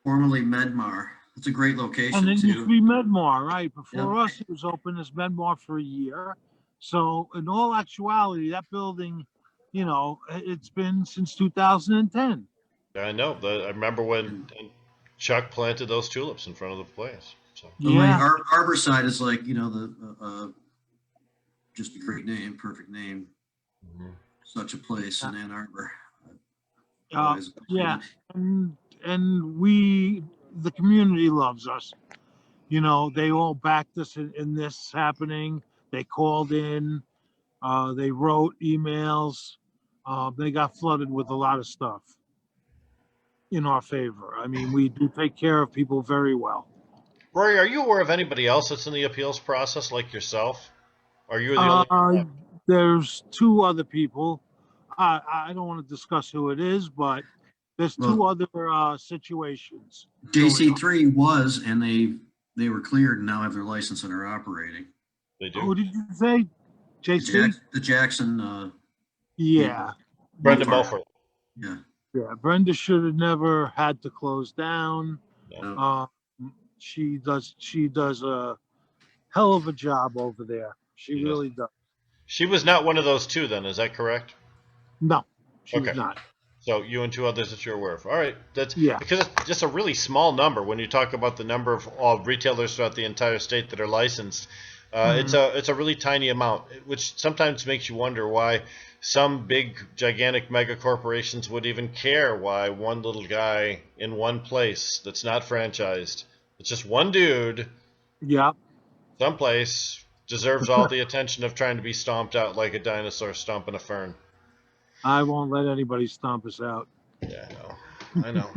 Speaker 1: Formerly Medmar. It's a great location,
Speaker 7: and it
Speaker 1: too.
Speaker 7: used to be Medmar, right? Before us, it was open as Medmar for a year. So in all actuality, that building, you know, it's been since 2010.
Speaker 3: I know. I remember when Chuck planted those tulips in front of the place. So
Speaker 1: So my
Speaker 7: Yeah.
Speaker 1: Arbor side is like, you know, just a great name, perfect name. Such a place in Ann Arbor. Always
Speaker 7: Yeah.
Speaker 1: appreciated.
Speaker 7: And we, the community loves us. You know, they all backed us in this happening. They called in, they wrote emails. They got flooded with a lot of stuff in our favor. I mean, we do take care of people very well.
Speaker 3: Rory, are you aware of anybody else that's in the appeals process like yourself? Are you the only?
Speaker 7: There's two other people. I don't want to discuss who it is, but there's two
Speaker 1: Well,
Speaker 7: other situations.
Speaker 1: JC3 was, and they were cleared and now have their license and are operating.
Speaker 3: They do.
Speaker 7: Who did you say? JC?
Speaker 1: The Jackson.
Speaker 7: Yeah.
Speaker 3: Brenda
Speaker 1: Mulford.
Speaker 3: Mulford.
Speaker 1: Yeah.
Speaker 7: Yeah. Brenda should have never had to close down.
Speaker 3: No.
Speaker 7: She does a hell of a job over there. She
Speaker 3: Yes.
Speaker 7: really does.
Speaker 3: She was not one of those two, then, is that correct?
Speaker 7: No, she's
Speaker 3: Okay.
Speaker 7: not.
Speaker 3: So you and two others that you're aware of. All right, that's
Speaker 7: Yeah.
Speaker 3: because it's just a really small number when you talk about the number of all retailers throughout the entire state that are licensed. It's a really tiny amount, which sometimes makes you wonder why some big, gigantic mega corporations would even care why one little guy in one place that's not franchised, it's just one dude,
Speaker 7: Yeah.
Speaker 3: someplace, deserves all the attention of trying to be stomped out like a dinosaur stomping a fern.
Speaker 7: I won't let anybody stomp us out.
Speaker 3: Yeah, I know.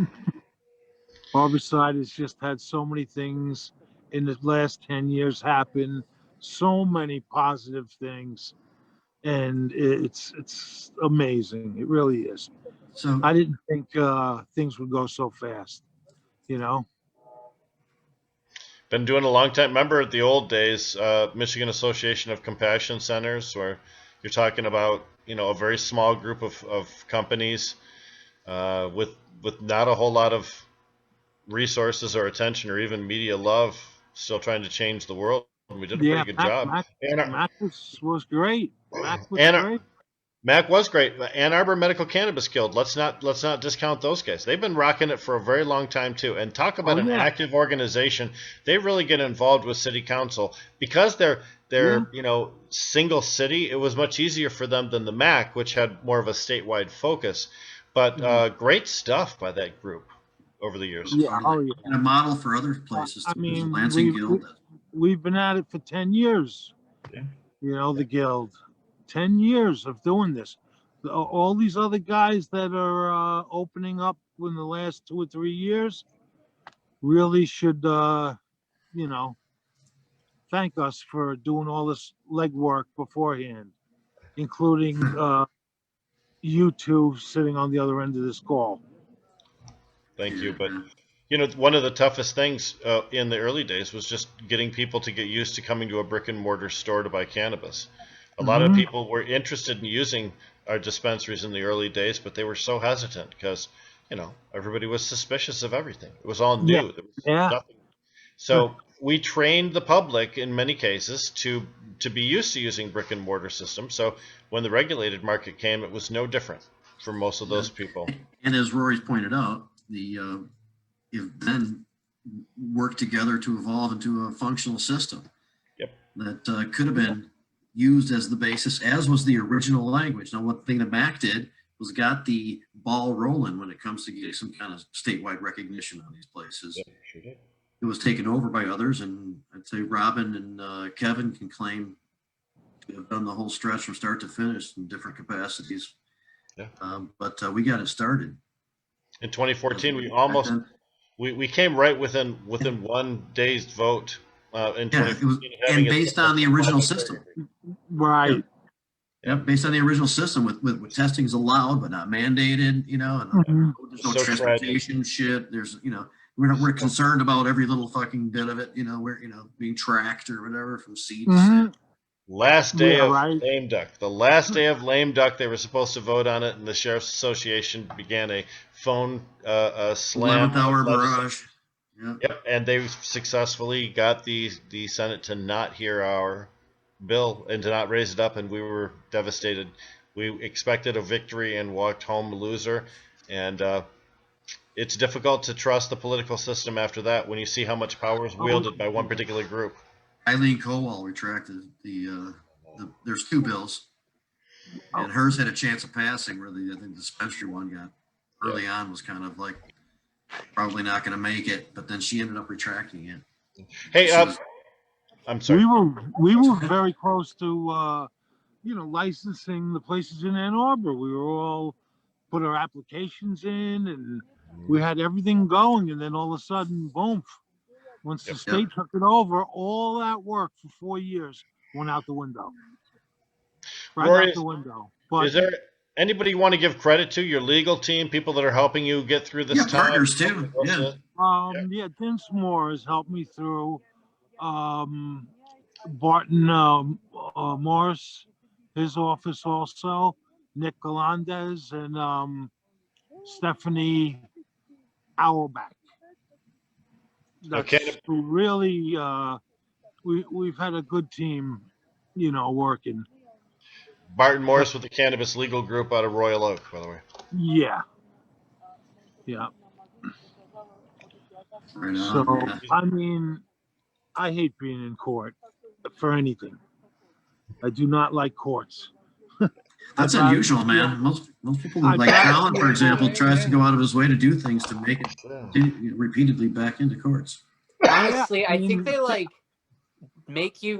Speaker 7: Harborside has just had so many things in the last 10 years happen, so many positive things, and it's amazing. It really is.
Speaker 1: So
Speaker 7: I didn't think things would go so fast, you know?
Speaker 3: Been doing a long time. Remember the old days, Michigan Association of Compassion Centers, where you're talking about, you know, a very small group of companies with not a whole lot of resources or attention or even media love, still trying to change the world. And we did a
Speaker 7: Yeah,
Speaker 3: pretty good job.
Speaker 7: Mac was great. Mac was
Speaker 3: Ann-
Speaker 7: great.
Speaker 3: Mac was great. Ann Arbor Medical Cannabis Guild. Let's not discount those guys. They've been rocking it for a very long time too. And talk about an active organization. They really get involved with city council because they're you know, single city. It was much easier for them than the MAC, which had more of a statewide focus. But great stuff by that group over the years.
Speaker 7: Yeah,
Speaker 1: and a model for other places.
Speaker 7: I
Speaker 1: Too. There's a
Speaker 7: mean,
Speaker 1: Lansing Guild.
Speaker 7: we've been at it for 10 years.
Speaker 3: Yeah.
Speaker 7: You know, the guild. 10 years of doing this. All these other guys that are opening up in the last 2 or 3 years really should, you know, thank us for doing all this legwork beforehand, including you two sitting on the other end of this call.
Speaker 3: Thank you. But, you know, one of the toughest things in the early days was just getting people to get used to coming to a brick and mortar store to buy cannabis. A lot of people were interested in using our dispensaries in the early days, but they were so hesitant because, you know, everybody was suspicious of everything. It was all new.
Speaker 7: Yeah.
Speaker 3: There was
Speaker 7: Yeah.
Speaker 3: nothing. So we trained the public in many cases to be used to using brick and mortar systems. So when the regulated market came, it was no different for most of those people.
Speaker 1: And as Rory's pointed out, you've then worked together to evolve into a functional system.
Speaker 3: Yep.
Speaker 1: That could have been used as the basis, as was the original language. Now, one thing that Mac did was got the ball rolling when it comes to getting some kind of statewide recognition on these places.
Speaker 3: Yep, sure did.
Speaker 1: It was taken over by others, and I'd say Robin and Kevin can claim to have done the whole stretch from start to finish in different capacities.
Speaker 3: Yeah.
Speaker 1: But we got it started.
Speaker 3: In 2014, we almost we came right within 1 day's vote in 2014.
Speaker 1: And based on the original system.
Speaker 7: Right.
Speaker 1: Yeah, based on the original system with testing is allowed but not mandated, you know, and there's no transportation shit. There's, you know, we're concerned about every little fucking bit of it, you know, we're, you know, being tracked or whatever from seed to seed.
Speaker 3: Last day of lame duck. The last day of lame duck, they were supposed to vote on it, and the Sheriff's Association began a phone slam.
Speaker 1: 11th hour barrage.
Speaker 3: Yep, and they successfully got the Senate to not hear our bill and to not raise it up, and we were devastated. We expected a victory and walked home a loser, and it's difficult to trust the political system after that when you see how much power is wielded by one particular group.
Speaker 1: Eileen Cowell retracted there's two bills, and hers had a chance of passing where I think the dispensary one got early on was kind of like probably not going to make it, but then she ended up retracting it.
Speaker 3: Hey, I'm sorry.
Speaker 7: We were very close to licensing the places in Ann Arbor. We were all put our applications in, and we had everything going, and then all of a sudden, boom! Once the state took it over, all that work for 4 years went out the window. Right out the window. But
Speaker 3: is there anybody you want to give credit to? Your legal team, people that are helping you get through this time?
Speaker 1: Partners too. Yeah.
Speaker 7: Dinsmore has helped me through. Barton Morris, his office also. Nick Galandes and Stephanie Auerbach. That's really we've had a good team, working.
Speaker 3: Barton Morris with the Cannabis Legal Group out of Royal Oak, by the way.
Speaker 7: Yeah.
Speaker 1: Right
Speaker 7: So
Speaker 1: on,
Speaker 7: I mean, I hate being in court for anything. I do not like courts.
Speaker 1: That's unusual, man. Most people, like Colin, for example, tries to go out of his way to do things to make it repeatedly back into courts.
Speaker 4: Honestly, I think they make you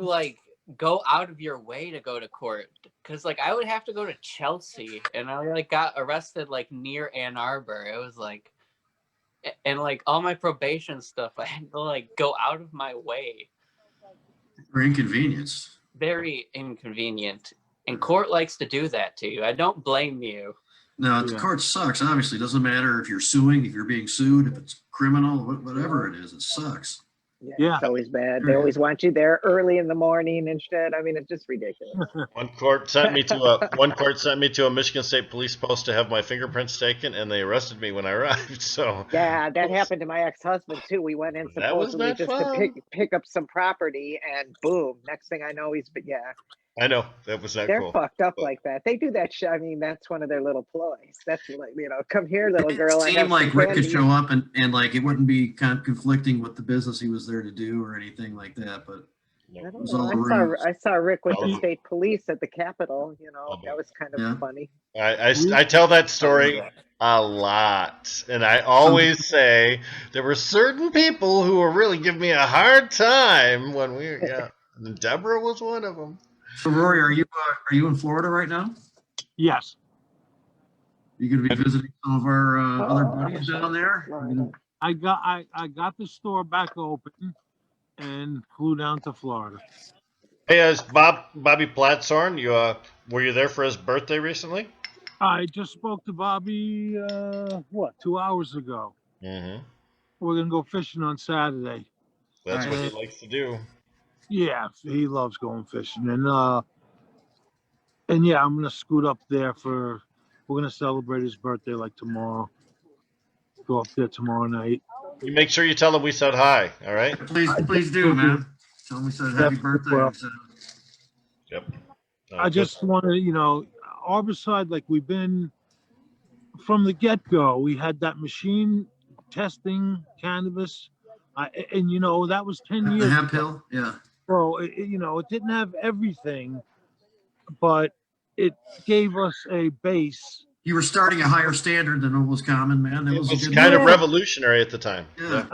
Speaker 4: go out of your way to go to court, because I would have to go to Chelsea, and I got arrested near Ann Arbor. It was and all my probation stuff, I had to go out of my way.
Speaker 1: Or inconvenience.
Speaker 4: Very inconvenient. And court likes to do that to you. I don't blame you.
Speaker 1: No, the court sucks. Obviously, it doesn't matter if you're suing, if you're being sued, if it's criminal, whatever it is, it sucks.
Speaker 2: Yeah, it's always bad. They always want you there early in the morning instead. I mean, it's just ridiculous.
Speaker 3: One court sent me to a Michigan State Police post to have my fingerprints taken, and they arrested me when I arrived. So
Speaker 2: yeah, that happened to my ex-husband too. We went in supposedly just to pick up some property, and boom! Next thing I know,
Speaker 3: I know that was not
Speaker 2: They're
Speaker 3: cool.
Speaker 2: fucked up like that. They do that shit. I mean, that's one of their little ploys. That's come here, little girl.
Speaker 1: It seemed like Rick could show up and it wouldn't be kind of conflicting with the business he was there to do or anything like that. But it was all
Speaker 2: I saw Rick with the state police at the Capitol. That was kind of funny.
Speaker 3: I tell that story a lot, and I always say there were certain people who were really giving me a hard time when we were. And Debra was one of them.
Speaker 1: So Rory, are you in Florida right now?
Speaker 7: Yes.
Speaker 1: You going to be visiting some of our other buddies down there?
Speaker 7: I got the store back open and flew down to Florida.
Speaker 3: Hey, is Bobby Platshorn? Were you there for his birthday recently?
Speaker 7: I just spoke to Bobby 2 hours ago.
Speaker 3: Mm-hmm.
Speaker 7: We're gonna go fishing on Saturday.
Speaker 3: That's what he likes to do.
Speaker 7: Yeah, he loves going fishing, and yeah, I'm gonna scoot up there we're gonna celebrate his birthday tomorrow. Go up there tomorrow night.
Speaker 3: You make sure you tell him we said hi, all right?
Speaker 1: Please do, man. Tell him we said happy birthday.
Speaker 3: Yep.
Speaker 7: I just want to, Arborside, we've been from the get-go. We had that machine testing cannabis, and that was 10 years.
Speaker 1: The hemp hill, yeah.
Speaker 7: So it didn't have everything, but it gave us a base.
Speaker 1: You were starting a higher standard than what was common, man.
Speaker 3: It was kind of revolutionary at the time.
Speaker 1: Yeah.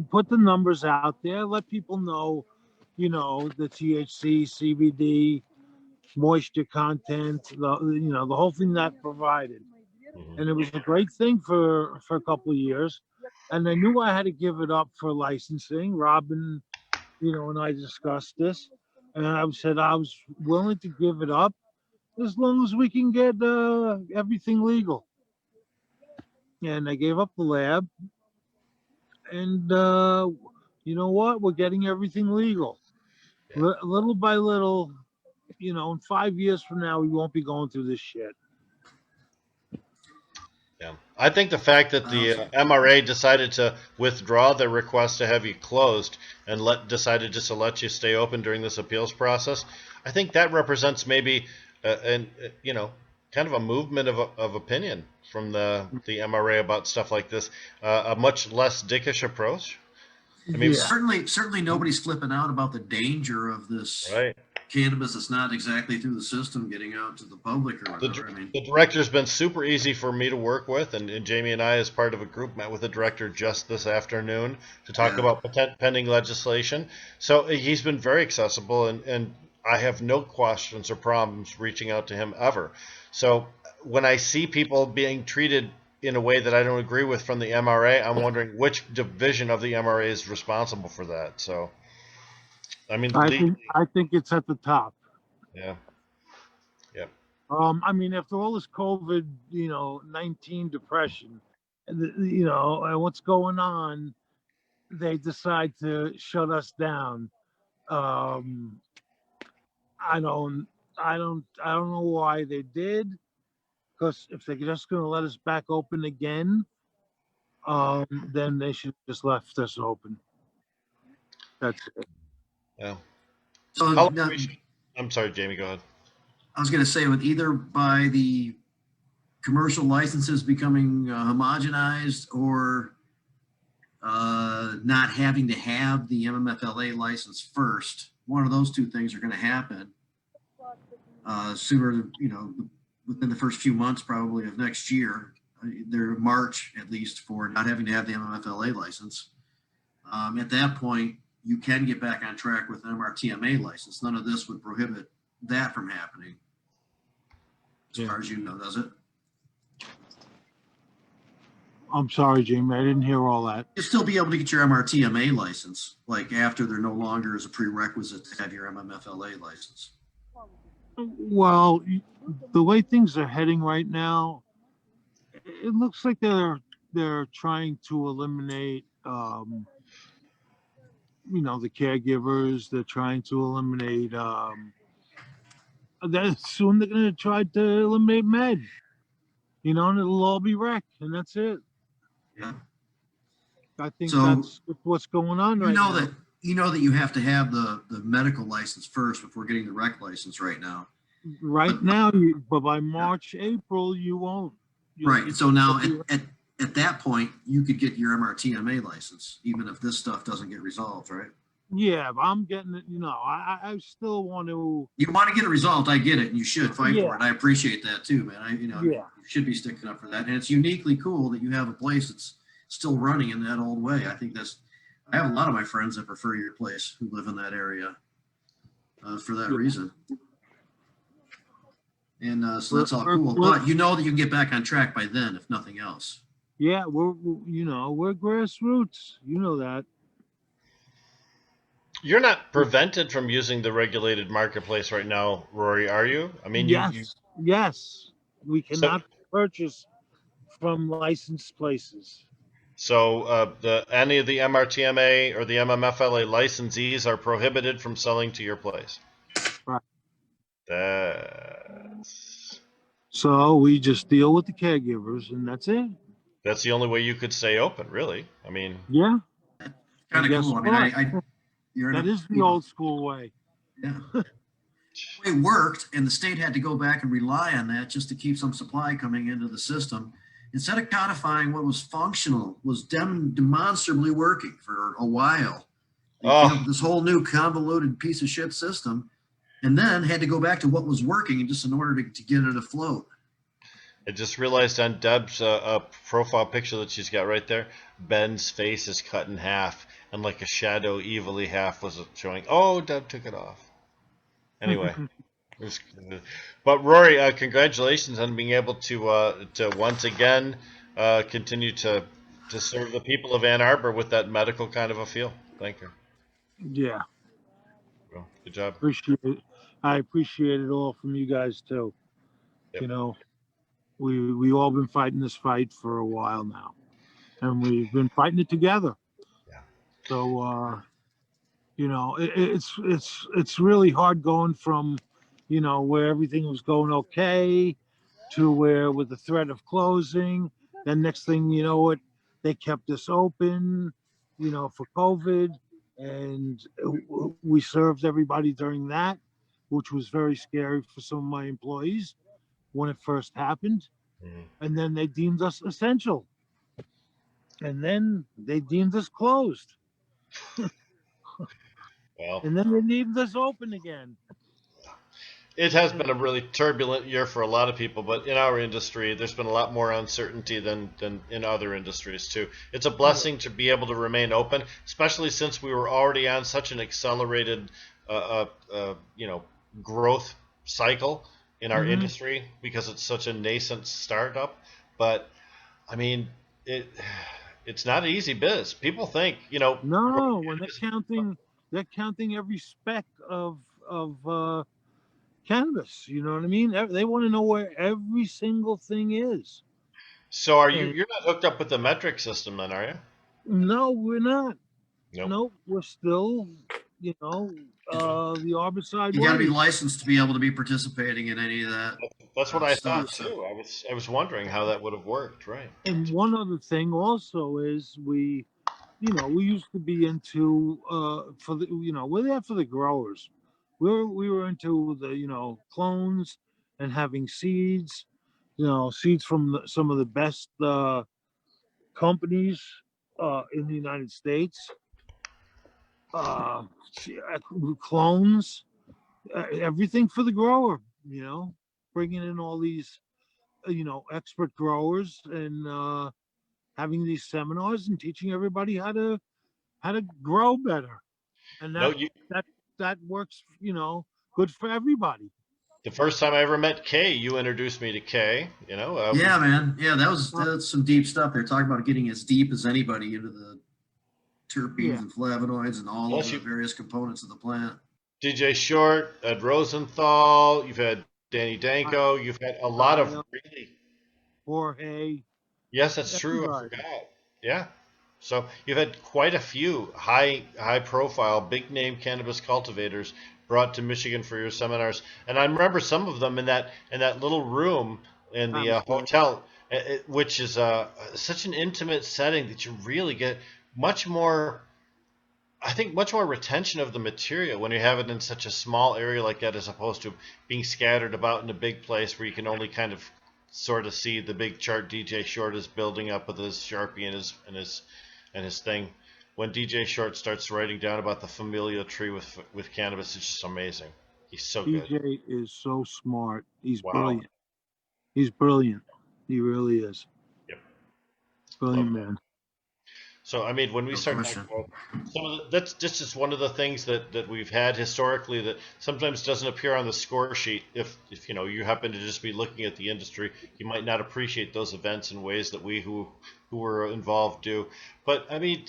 Speaker 7: Put the numbers out there. Let people know, the THC, CBD, moisture content, the whole thing that provided. Mm-hmm. And it was a great thing for a couple of years. And I knew I had to give it up for licensing. Robin, and I discussed this. And I said I was willing to give it up as long as we can get everything legal. And I gave up the lab. And you know what? We're getting everything legal. Little by little, in 5 years from now, we won't be going through this shit.
Speaker 3: Yeah. I think the fact that the MRA decided to withdraw their request to have you closed and decided just to let you stay open during this appeals process, I think that represents maybe kind of a movement of opinion from the MRA about stuff like this, a much less dickish approach. I mean,
Speaker 7: Yeah.
Speaker 1: certainly nobody's flipping out about the danger of this
Speaker 3: right.
Speaker 1: cannabis that's not exactly through the system getting out to the public or whatever.
Speaker 3: The director's been super easy for me to work with, and Jamie and I, as part of a group, met with the director just this afternoon to talk about pending legislation. So he's been very accessible, and I have no questions or problems reaching out to him ever. So when I see people being treated in a way that I don't agree with from the MRA, I'm wondering which division of the MRA is responsible for that. So, I mean,
Speaker 7: I think it's at the top.
Speaker 3: Yeah. Yep.
Speaker 7: I mean, after all this COVID, 19 depression, and what's going on, they decide to shut us down. I don't know why they did, because if they're just going to let us back open again, then they should just left us open. That's it.
Speaker 3: Yeah.
Speaker 1: So
Speaker 3: I'm sorry, Jamie, go ahead.
Speaker 1: I was going to say, with either by the commercial licenses becoming homogenized or not having to have the MMFLA license first, one of those two things are going to happen sooner, within the first few months probably of next year. They're March, at least, for not having to have the MMFLA license. At that point, you can get back on track with an MRTMA license. None of this would prohibit that from happening, as far as you know, does it?
Speaker 7: I'm sorry, Jamie, I didn't hear all that.
Speaker 1: You'll still be able to get your MRTMA license, like after they're no longer as a prerequisite to have your MMFLA license.
Speaker 7: Well, the way things are heading right now, it looks like they're trying to eliminate, the caregivers. They're trying to eliminate. Soon they're going to try to eliminate med. And it'll all be wrecked, and that's it.
Speaker 1: Yeah.
Speaker 7: I think
Speaker 1: So,
Speaker 7: that's what's going on right now.
Speaker 1: that you have to have the medical license first before getting the rec license right now.
Speaker 7: But by March, April, you won't.
Speaker 1: Right. So now at that point, you could get your MRTMA license, even if this stuff doesn't get resolved, right?
Speaker 7: Yeah, but I'm getting it. I still want to.
Speaker 1: You want to get it resolved. I get it. And you should fight for it. I appreciate that too, man. You should be sticking up for that. And it's uniquely cool that you have a place that's still running in that old way. I have a lot of my friends that prefer your place who live in that area for that reason. And so that's all cool. But you know that you can get back on track by then, if nothing else.
Speaker 7: Yeah, we're grassroots. You know that.
Speaker 3: You're not prevented from using the regulated marketplace right now, Rory, are you? I mean,
Speaker 7: yes. We cannot purchase from licensed places.
Speaker 3: So any of the MRTMA or the MMFLA licensees are prohibited from selling to your place.
Speaker 7: Right.
Speaker 3: So
Speaker 7: we just deal with the caregivers, and that's it.
Speaker 3: That's the only way you could stay open, really. I mean,
Speaker 7: yeah,
Speaker 1: kind of cool. I mean,
Speaker 7: that is the old school way.
Speaker 1: Yeah, it worked, and the state had to go back and rely on that just to keep some supply coming into the system. Instead of codifying what was functional, was demonstrably working for a while. This whole new convoluted piece of shit system. And then had to go back to what was working just in order to get it afloat.
Speaker 3: I just realized on Deb's profile picture that she's got right there, Ben's face is cut in half, and like a shadow evilly half was showing. Oh, Deb took it off. Anyway. But Rory, congratulations on being able to once again continue to serve the people of Ann Arbor with that medical kind of a feel. Thank you.
Speaker 7: Yeah.
Speaker 3: Well, good job.
Speaker 7: Appreciate it. I appreciate it all from you guys too. Yep. We all been fighting this fight for a while now, and we've been fighting it together.
Speaker 3: Yeah.
Speaker 7: So it's really hard going from where everything was going okay to where with the threat of closing Then next thing you know, it they kept us open, for COVID, and we served everybody during that, which was very scary for some of my employees when it first happened.
Speaker 3: Mhm.
Speaker 7: And then they deemed us essential, and then they deemed us closed,
Speaker 3: Well,
Speaker 7: and then they deemed us open again.
Speaker 3: it has been a really turbulent year for a lot of people, but in our industry, there's been a lot more uncertainty than in other industries too. It's a blessing to be able to remain open, especially since we were already on such an accelerated, growth cycle in our
Speaker 7: Mhm.
Speaker 3: industry because it's such a nascent startup. But I mean, it's not an easy biz. People think,
Speaker 7: No, when they're counting every speck of cannabis. You know what I mean? They want to know where every single thing is.
Speaker 3: so are you?
Speaker 7: And
Speaker 3: You're not hooked up with the metric system, then, are you?
Speaker 7: no, we're not.
Speaker 3: Nope.
Speaker 7: No, we're still, the Arbicide
Speaker 1: You got to be
Speaker 7: ways.
Speaker 1: licensed to be able to be participating in any of that
Speaker 3: That's what I thought
Speaker 1: stuff. So
Speaker 3: too. I was wondering how that would have worked, right?
Speaker 7: And one other thing also is we used to be into for the we're there for the growers. We were into the clones and having seeds, seeds from some of the best companies in the United States. Uh, Clones, everything for the grower. Bringing in all these expert growers and having these seminars and teaching everybody how to grow better, and
Speaker 3: No,
Speaker 7: that works, good for everybody.
Speaker 3: the first time I ever met Kay, you introduced me to Kay.
Speaker 1: yeah, man, yeah,
Speaker 7: Uh,
Speaker 1: that's some deep stuff. They're talking about getting as deep as anybody into the terpenes
Speaker 7: yeah,
Speaker 1: and flavonoids and all of
Speaker 3: plus
Speaker 1: the
Speaker 3: you,
Speaker 1: various components of the plant.
Speaker 3: DJ Short, Ed Rosenthal, you've had Danny
Speaker 7: I,
Speaker 3: Danko, you've had a lot of
Speaker 7: Kyle,
Speaker 3: really.
Speaker 7: Jorge,
Speaker 3: Yes, that's true. I
Speaker 7: everybody.
Speaker 3: forgot. Yeah. So you've had quite a few high profile, big name cannabis cultivators brought to Michigan for your seminars, and I remember some of them in that little room in the
Speaker 7: Thompson.
Speaker 3: hotel, which is such an intimate setting that you really get much more. I think much more retention of the material when you have it in such a small area like that, as opposed to being scattered about in a big place where you can only kind of sort of see the big chart DJ Short is building up with his Sharpie and his thing. When DJ Short starts writing down about the familial tree with cannabis, it's just amazing. He's so good.
Speaker 7: DJ is so smart. He's
Speaker 3: Wow.
Speaker 7: brilliant. He's brilliant. He really is.
Speaker 3: Yep.
Speaker 7: Brilliant
Speaker 3: Love it.
Speaker 7: man.
Speaker 3: So I mean, when we
Speaker 1: No
Speaker 3: start talking
Speaker 1: question.
Speaker 3: about that's just one of the things that we've had historically that sometimes doesn't appear on the score sheet. If you happen to just be looking at the industry, you might not appreciate those events in ways that we who were involved do. But I mean,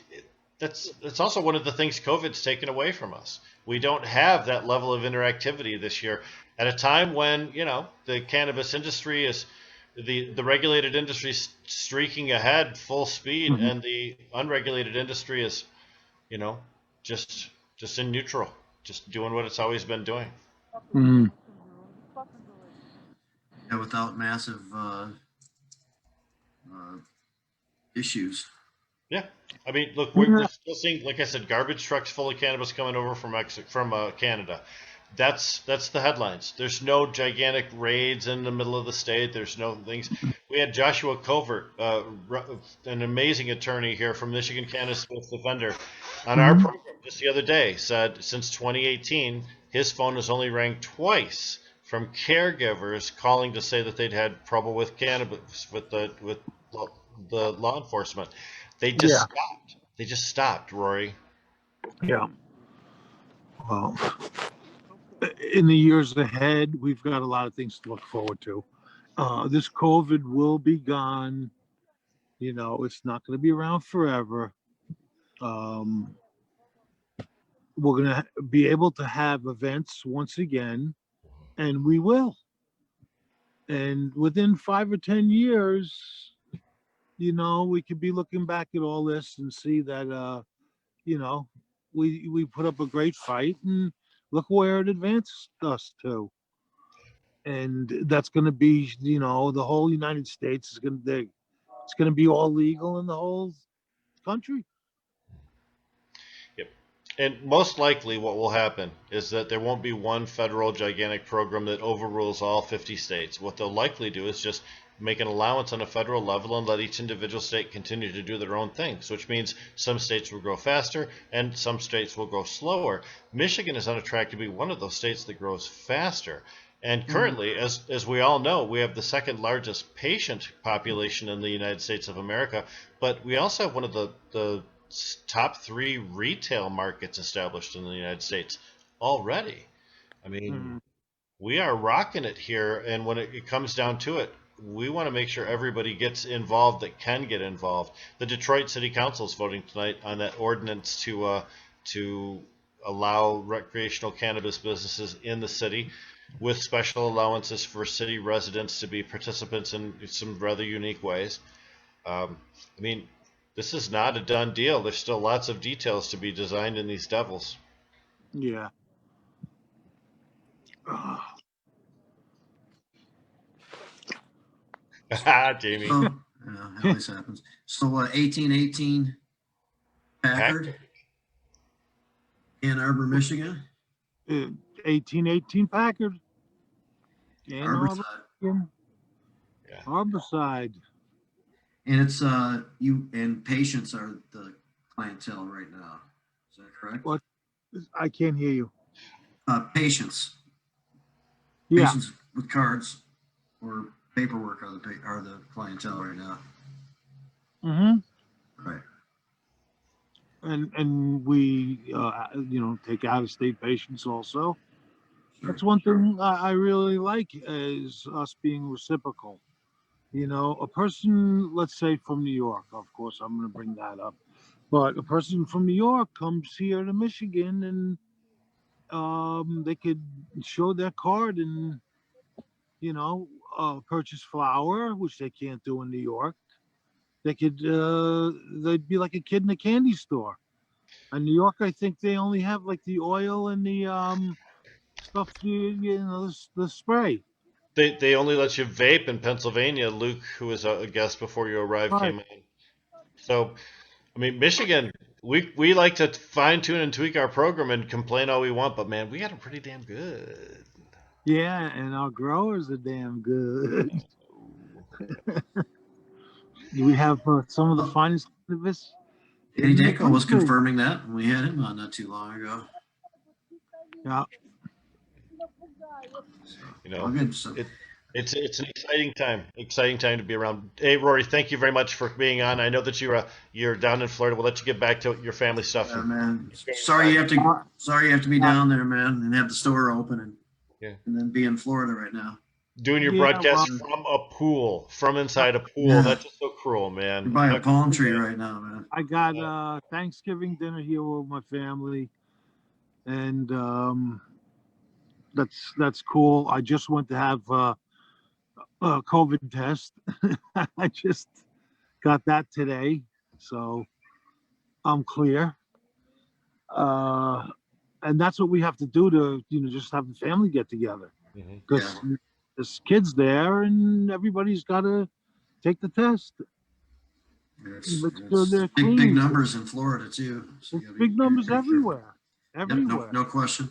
Speaker 3: that's also one of the things COVID's taken away from us. We don't have that level of interactivity this year at a time when the cannabis industry is the regulated industry streaking ahead full speed,
Speaker 7: Mhm.
Speaker 3: and the unregulated industry is, just in neutral, just doing what it's always been doing.
Speaker 7: Mhm.
Speaker 1: Yeah, without massive issues.
Speaker 3: Yeah, I mean, look, we're,
Speaker 7: Yeah.
Speaker 3: we're still seeing, like I said, garbage trucks full of cannabis coming over from Canada. That's the headlines. There's no gigantic raids in the middle of the state. There's no things. We had Joshua Covert, an amazing attorney here from Michigan Cannabis Defender, on our
Speaker 7: Mhm.
Speaker 3: program just the other day. Said since 2018, his phone has only rang twice from caregivers calling to say that they'd had trouble with cannabis with the law enforcement. They just
Speaker 7: Yeah.
Speaker 3: stopped. They just stopped, Rory.
Speaker 7: Yeah. Well, in the years ahead, we've got a lot of things to look forward to. This COVID will be gone. It's not going to be around forever. Um, we're going to be able to have events once again, and we will. And within 5 or 10 years, we could be looking back at all this and see that, you know, we put up a great fight, and look where it advanced us to. And that's going to be, the whole United States is going to, It's going to be all legal in the whole country.
Speaker 3: Yep. And most likely what will happen is that there won't be one federal gigantic program that overrules all 50 states. What they'll likely do is just make an allowance on a federal level and let each individual state continue to do their own things, which means some states will grow faster and some states will grow slower. Michigan is on a track to be one of those states that grows faster. And currently, as we all know, we have the second largest patient population in the United States of America, but we also have one of the top 3 retail markets established in the United States already. I mean, we are rocking it here, and when it comes down to it, we want to make sure everybody gets involved that can get involved. The Detroit City Council is voting tonight on that ordinance to allow recreational cannabis businesses in the city, with special allowances for city residents to be participants in some rather unique ways. I mean, this is not a done deal. There's still lots of details to be designed in these devils.
Speaker 7: Yeah.
Speaker 3: Jamie.
Speaker 1: So, it always happens. So 1818 Packard, Ann Arbor, Michigan.
Speaker 7: 1818 Packard. Ann Arbor,
Speaker 1: Harborside.
Speaker 7: Michigan.
Speaker 3: Yeah.
Speaker 7: Harborside.
Speaker 1: And it's you and patients are the clientele right now. Is that correct?
Speaker 7: What? I can't hear you.
Speaker 1: Patients.
Speaker 7: Yeah.
Speaker 1: Patients with cards or paperwork are the clientele right now.
Speaker 7: Mm-hmm.
Speaker 1: Right.
Speaker 7: And we take out of state patients also.
Speaker 1: Sure.
Speaker 7: That's one thing I really like, is us being reciprocal. You know, a person, let's say from New York, of course, I'm going to bring that up, but a person from New York comes here to Michigan and they could show their card and, purchase flour, which they can't do in New York. They could, they'd be like a kid in a candy store. In New York, I think they only have like the oil and the stuff, the spray.
Speaker 3: They only let you vape in Pennsylvania. Luke, who was a guest before you arrived,
Speaker 7: Right.
Speaker 3: came in. So, I mean, Michigan, we like to fine tune and tweak our program and complain all we want, but man, we got them pretty damn good.
Speaker 7: Yeah, and our growers are damn good. We have some of the finest cannabis.
Speaker 1: Danny Danko was confirming that when we had him on not too long ago.
Speaker 7: Yeah.
Speaker 3: You know,
Speaker 1: All good. So,
Speaker 3: it's an exciting time to be around. Hey, Rory, thank you very much for being on. I know that you're down in Florida. We'll let you get back to your family stuff.
Speaker 1: yeah, man. Sorry you have to be down there, man, and have the store open and then be in Florida right now.
Speaker 3: Doing your broadcast from a pool, from inside a pool.
Speaker 1: Yeah.
Speaker 3: That's just so cruel, man.
Speaker 1: You're by a palm tree right now, man.
Speaker 7: I got Thanksgiving dinner here with my family, and that's cool. I just went to have a COVID test. I just got that today, so I'm clear. And that's what we have to do to just have the family get together, because there's kids there and everybody's got to take the test.
Speaker 1: It's
Speaker 7: sure they're
Speaker 1: big
Speaker 7: clean.
Speaker 1: numbers in Florida too. So
Speaker 7: There's big numbers everywhere.
Speaker 1: Yep,
Speaker 7: Everywhere.
Speaker 1: no question.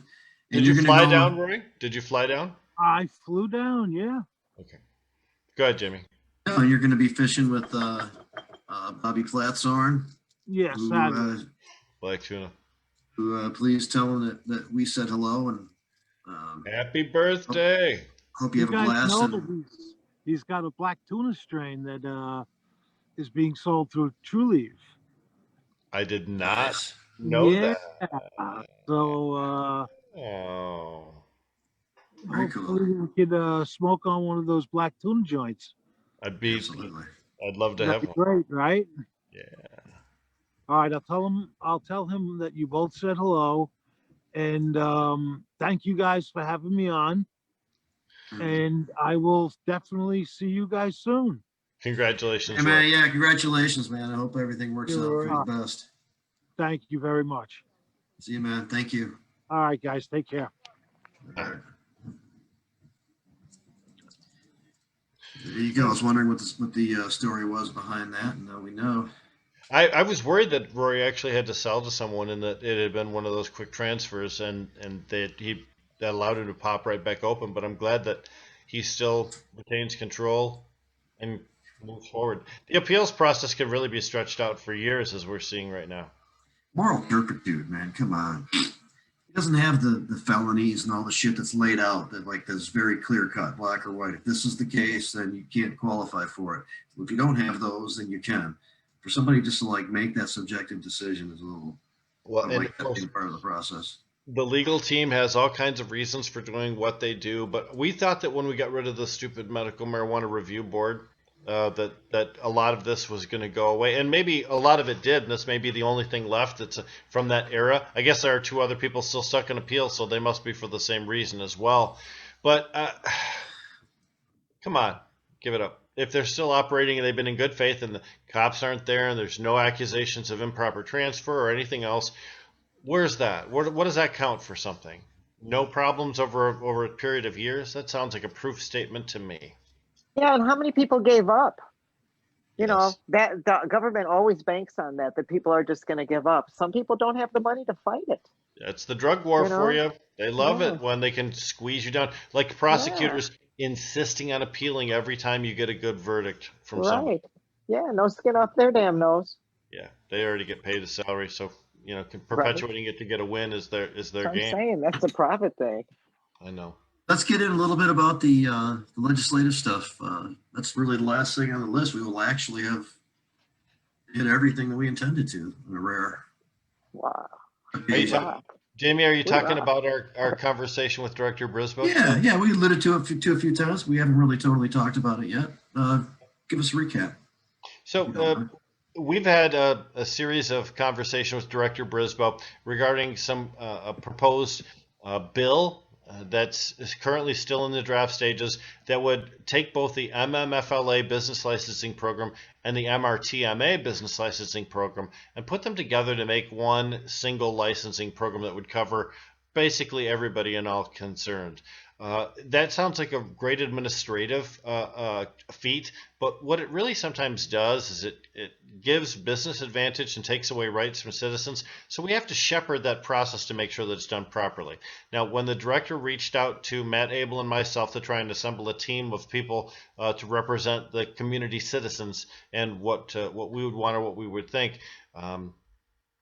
Speaker 3: Did you fly down, Rory? Did you fly down?
Speaker 7: I flew down, yeah.
Speaker 3: Okay. Go ahead, Jamie.
Speaker 1: No, you're going to be fishing with Bobby Flatzorn.
Speaker 7: Yes,
Speaker 1: who,
Speaker 3: Black tuna.
Speaker 1: Please tell him that we said hello and
Speaker 3: Happy birthday.
Speaker 1: hope you have a
Speaker 7: guys
Speaker 1: blast.
Speaker 7: know that he's got a black tuna strain that is being sold through True Leaf.
Speaker 3: I did not know that.
Speaker 7: So
Speaker 1: Very
Speaker 7: hopefully we could smoke on one of those black tuna joints.
Speaker 3: I'd love to
Speaker 7: That'd
Speaker 3: have
Speaker 7: be
Speaker 3: one.
Speaker 7: great, right?
Speaker 3: Yeah.
Speaker 7: All right, I'll tell him that you both said hello, and thank you guys for having me on. And I will definitely see you guys soon.
Speaker 3: Congratulations,
Speaker 1: Hey, man,
Speaker 3: Rory.
Speaker 1: yeah, congratulations, man. I hope everything works out for the best.
Speaker 7: Thank you very much.
Speaker 1: See you, man. Thank you.
Speaker 7: All right, guys, take care.
Speaker 1: All right. There you go. I was wondering what the story was behind that, and now we know.
Speaker 3: I was worried that Rory actually had to sell to someone and that it had been one of those quick transfers and that allowed him to pop right back open. But I'm glad that he still retains control and moves forward. The appeals process can really be stretched out for years, as we're seeing right now.
Speaker 1: Moral turpitude, man. Come on. He doesn't have the felonies and all the shit that's laid out that like that's very clear cut, black or white. If this is the case, then you can't qualify for it. If you don't have those, then you can. For somebody just to like make that subjective decision is a little.
Speaker 3: Well,
Speaker 1: I
Speaker 3: and
Speaker 1: like
Speaker 3: of
Speaker 1: that
Speaker 3: course,
Speaker 1: being part of the process.
Speaker 3: the legal team has all kinds of reasons for doing what they do, but we thought that when we got rid of the stupid medical marijuana review board, that a lot of this was going to go away, and maybe a lot of it did. And this may be the only thing left that's from that era. I guess there are two other people still stuck in appeal, so they must be for the same reason as well. But come on, give it up. If they're still operating and they've been in good faith, and the cops aren't there, and there's no accusations of improper transfer or anything else, where's that? What does that count for something? No problems over a period of years? That sounds like a proof statement to me.
Speaker 2: Yeah, and how many people gave up? You know,
Speaker 3: Yes.
Speaker 2: that the government always banks on that people are just going to give up. Some people don't have the money to fight it.
Speaker 3: That's the drug war
Speaker 2: You
Speaker 3: for
Speaker 2: know?
Speaker 3: you. They love
Speaker 2: Yeah.
Speaker 3: it when they can squeeze you down. Like
Speaker 2: Yeah,
Speaker 3: prosecutors insisting on appealing every time you get a good verdict from somebody.
Speaker 2: right. Yeah, no skin off their damn nose.
Speaker 3: Yeah, they already get paid a salary, so
Speaker 2: Right.
Speaker 3: perpetuating it to get a win is their
Speaker 2: So I'm
Speaker 3: game.
Speaker 2: saying that's a profit thing.
Speaker 3: I know.
Speaker 1: Let's get in a little bit about the legislative stuff. That's really the last thing on the list. We will actually have hit everything that we intended to on a rare
Speaker 2: Wow.
Speaker 1: occasion.
Speaker 2: Rock.
Speaker 3: Jamie, are you
Speaker 2: We
Speaker 3: talking
Speaker 2: rock.
Speaker 3: about our conversation with Director Brisboe?
Speaker 1: Yeah, we alluded to it a few times. We haven't really totally talked about it yet. Give us a recap.
Speaker 3: So we've had a series of conversations with Director Brisboe regarding some a proposed bill that's is currently still in the draft stages that would take both the MMFLA business licensing program and the MRTMA business licensing program and put them together to make one single licensing program that would cover basically everybody and all concerned. That sounds like a great administrative feat, but what it really sometimes does is it gives business advantage and takes away rights from citizens. So we have to shepherd that process to make sure that it's done properly. Now, when the director reached out to Matt Abel and myself to try and assemble a team of people to represent the community citizens and what we would want or what we would think,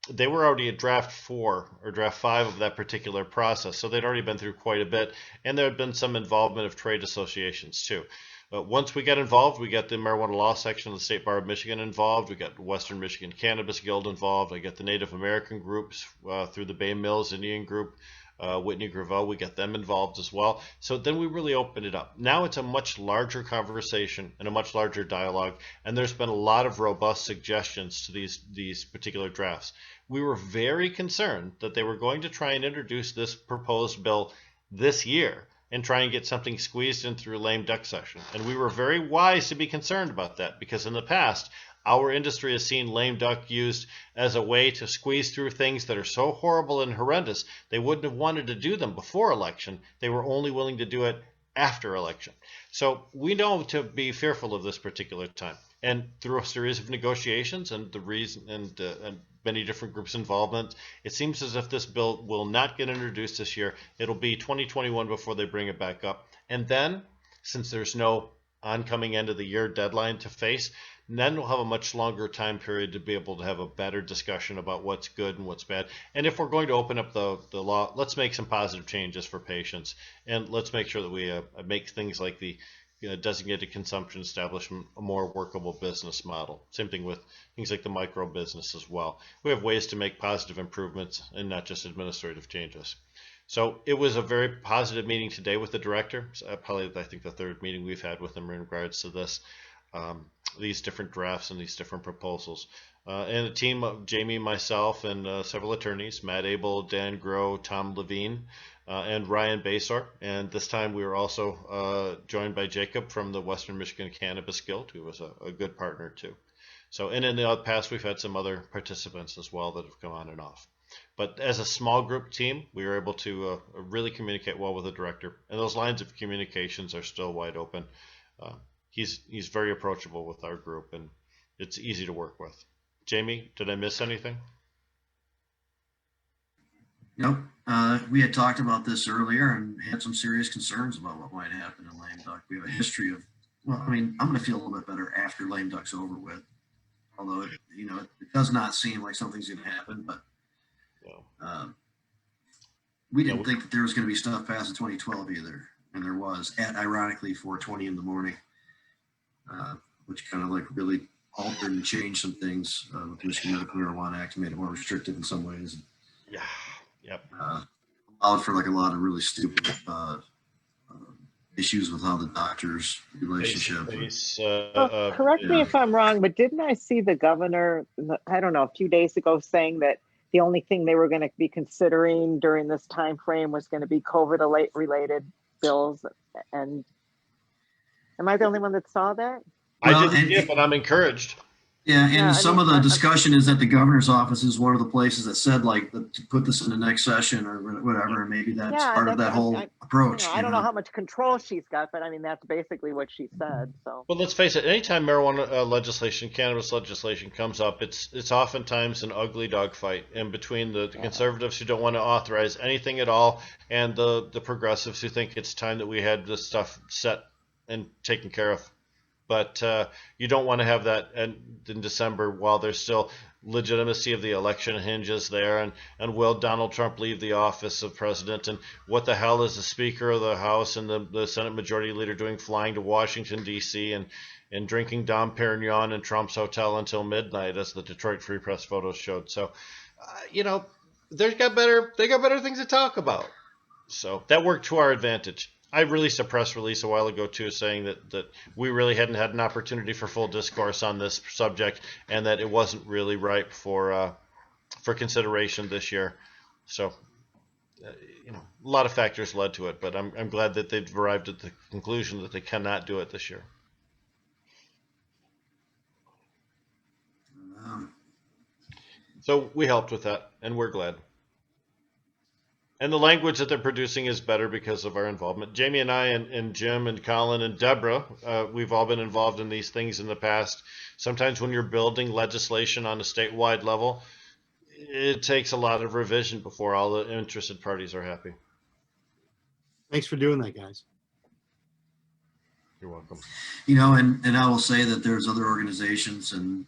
Speaker 3: they were already at draft 4 or draft 5 of that particular process. So they'd already been through quite a bit. And there had been some involvement of trade associations too. Once we got involved, we got the marijuana law section of the State Bar of Michigan involved. We got the Western Michigan Cannabis Guild involved. I got the Native American groups through the Bay Mills Indian group, Whitney Graveau. We got them involved as well. So then we really opened it up. Now it's a much larger conversation and a much larger dialogue. And there's been a lot of robust suggestions to these particular drafts. We were very concerned that they were going to try and introduce this proposed bill this year and try and get something squeezed in through a lame duck session. And we were very wise to be concerned about that because in the past, our industry has seen lame duck used as a way to squeeze through things that are so horrible and horrendous, they wouldn't have wanted to do them before election. They were only willing to do it after election. So we know to be fearful of this particular time. And through a series of negotiations and the reason and many different groups' involvement, it seems as if this bill will not get introduced this year. It'll be 2021 before they bring it back up. And then, since there's no oncoming end of the year deadline to face, then we'll have a much longer time period to be able to have a better discussion about what's good and what's bad. And if we're going to open up the law, let's make some positive changes for patients. And let's make sure that we make things like the designated consumption establishment a more workable business model. Same thing with things like the micro business as well. We have ways to make positive improvements and not just administrative changes. So it was a very positive meeting today with the director. Probably, I think, the third meeting we've had with him in regards to this, these different drafts and these different proposals. And a team of Jamie, myself, and several attorneys, Matt Abel, Dan Groh, Tom Levine, and Ryan Basor. And this time we were also joined by Jacob from the Western Michigan Cannabis Guild, who was a good partner too. So, and in the past, we've had some other participants as well that have come on and off. But as a small group team, we were able to really communicate well with the director. And those lines of communications are still wide open. he's very approachable with our group, and it's easy to work with. Jamie, did I miss anything?
Speaker 1: Nope. We had talked about this earlier and had some serious concerns about what might happen in lame duck. We have a history of, well, I mean, I'm going to feel a little bit better after lame duck's over with. Although, it does not seem like something's going to happen, but we didn't think that there was going to be stuff past in 2012 either. And there was, at ironically 4:20 in the morning, which kind of like really altered and changed some things with the Michigan Medical Marijuana Act, made it more restrictive in some ways.
Speaker 3: Yeah. Yep.
Speaker 1: Allowed for like a lot of really stupid issues with how the doctors' relationship.
Speaker 2: Correct me if I'm wrong, but didn't I see the governor, I don't know, a few days ago saying that the only thing they were going to be considering during this time frame was going to be COVID-related bills? And am I the only one that saw that?
Speaker 3: I didn't see it, but I'm encouraged.
Speaker 1: Yeah, and some of the discussion is that the governor's office is one of the places that said like to put this in the next session or whatever, and maybe that's part of that whole approach.
Speaker 2: I don't know how much control she's got, but I mean that's basically what she said. So.
Speaker 3: Well, let's face it. Anytime marijuana legislation, cannabis legislation comes up, it's oftentimes an ugly dogfight in between the conservatives who don't want to authorize anything at all, and the progressives who think it's time that we had this stuff set and taken care of. But you don't want to have that in December while there's still legitimacy of the election hinges there. And will Donald Trump leave the office of president? And what the hell is the Speaker of the House and the Senate Majority Leader doing flying to Washington, D.C. and drinking Dom Perignon in Trump's hotel until midnight, as the Detroit Free Press photos showed? So, they got better things to talk about. So that worked to our advantage. I released a press release a while ago, too, saying that we really hadn't had an opportunity for full discourse on this subject and that it wasn't really ripe for consideration this year. So, a lot of factors led to it, but I'm glad that they've arrived at the conclusion that they cannot do it this year. So we helped with that, and we're glad. And the language that they're producing is better because of our involvement. Jamie and I and Jim and Colin and Debra, we've all been involved in these things in the past. Sometimes when you're building legislation on a statewide level, it takes a lot of revision before all the interested parties are happy.
Speaker 5: Thanks for doing that, guys.
Speaker 3: You're welcome.
Speaker 1: And I will say that there's other organizations and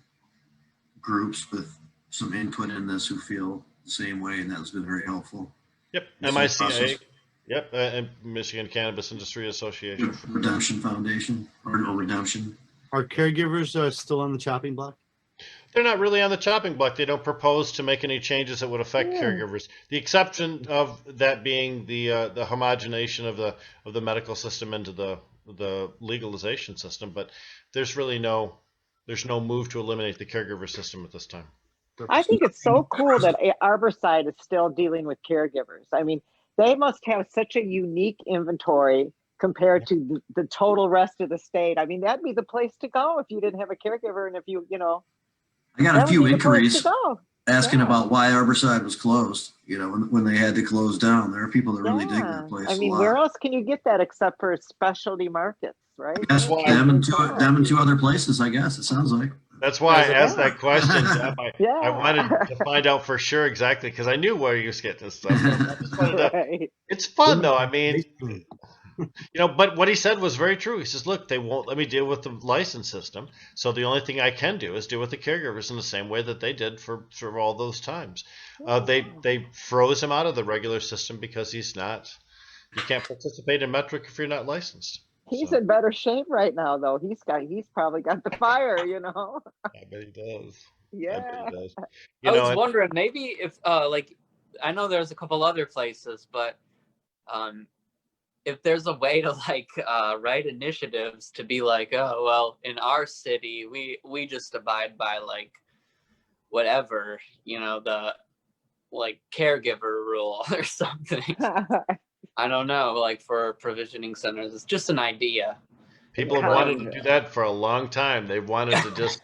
Speaker 1: groups with some input in this who feel the same way, and that has been very helpful.
Speaker 3: Yep, MICA, yep, and Michigan Cannabis Industry Association.
Speaker 1: Redemption Foundation, or Redemption.
Speaker 5: Are caregivers still on the chopping block?
Speaker 3: They're not really on the chopping block. They don't propose to make any changes that would affect caregivers. The exception of that being the homogenization of the medical system into the legalization system. But there's really no move to eliminate the caregiver system at this time.
Speaker 2: I think it's so cool that Arborside is still dealing with caregivers. I mean, they must have such a unique inventory compared to the total rest of the state. I mean, that'd be the place to go if you didn't have a caregiver, and if
Speaker 1: I got a few inquiries asking about why Arborside was closed. When they had to close down, there are people that really dig that place.
Speaker 2: I mean, where else can you get that except for specialty markets, right?
Speaker 1: That's why them and two other places, I guess. It sounds like.
Speaker 3: That's why I asked that question, Deb. I wanted to find out for sure exactly, because I knew where you was getting this stuff. It's fun, though. I mean, but what he said was very true. He says, look, they won't let me deal with the license system. So the only thing I can do is deal with the caregivers in the same way that they did for all those times. They froze him out of the regular system because you can't participate in Metric if you're not licensed.
Speaker 2: He's in better shape right now, though. He's probably got the fire,
Speaker 3: I bet he does.
Speaker 2: Yeah.
Speaker 4: I was wondering, maybe if I know there's a couple other places, but if there's a way to write initiatives to be like, oh well, in our city we just abide by whatever, the caregiver rule or something. I don't know, for provisioning centers. It's just an idea.
Speaker 3: People have wanted to do that for a long time. They've wanted to just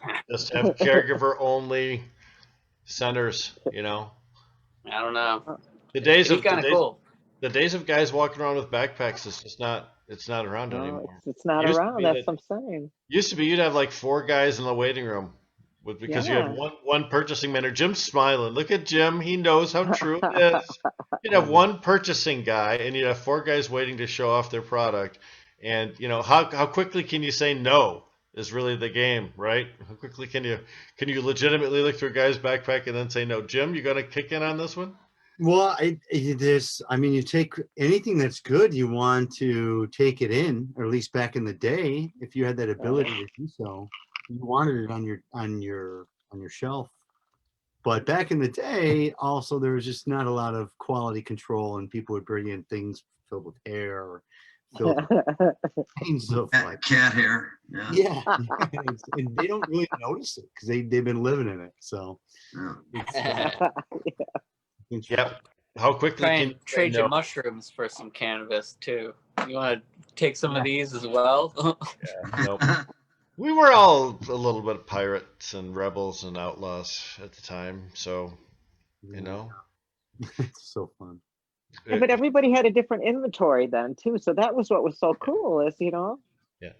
Speaker 3: have caregiver only centers,
Speaker 4: I don't know.
Speaker 3: The days
Speaker 4: It'd be kind of cool.
Speaker 3: The days of guys walking around with backpacks is just not It's not around
Speaker 2: No,
Speaker 3: anymore.
Speaker 2: it's not
Speaker 3: Used to
Speaker 2: around.
Speaker 3: be
Speaker 2: That's
Speaker 3: that
Speaker 2: what I'm saying.
Speaker 3: used to be you'd have like 4 guys in the waiting room because you had
Speaker 2: Yeah.
Speaker 3: one purchasing manager. Jim's smiling. Look at Jim. He knows how true it is. You'd have one purchasing guy and you'd have 4 guys waiting to show off their product. And how quickly can you say no is really the game, right? How quickly can you legitimately look through a guy's backpack and then say no? Jim, you gonna kick in on this one?
Speaker 5: Well, you take anything that's good, you want to take it in, or at least back in the day, if you had that ability to do so, you wanted it on your shelf. But back in the day, also there was just not a lot of quality control, and people would bring in things filled with hair or filled with things of like
Speaker 1: Cat hair. Yeah.
Speaker 5: yeah, and they don't really notice it because they've been living in it. So
Speaker 1: Yeah.
Speaker 5: it's,
Speaker 3: Yep. How quickly
Speaker 4: Try
Speaker 3: can
Speaker 4: and
Speaker 3: you say
Speaker 4: trade your
Speaker 3: no?
Speaker 4: mushrooms for some cannabis too. You want to take some of these as well?
Speaker 3: Nope. We were all a little bit pirates and rebels and outlaws at the time, so
Speaker 5: it's so fun.
Speaker 2: Yeah, but everybody had a different inventory then too. So that was what was so cool is,
Speaker 3: Yeah.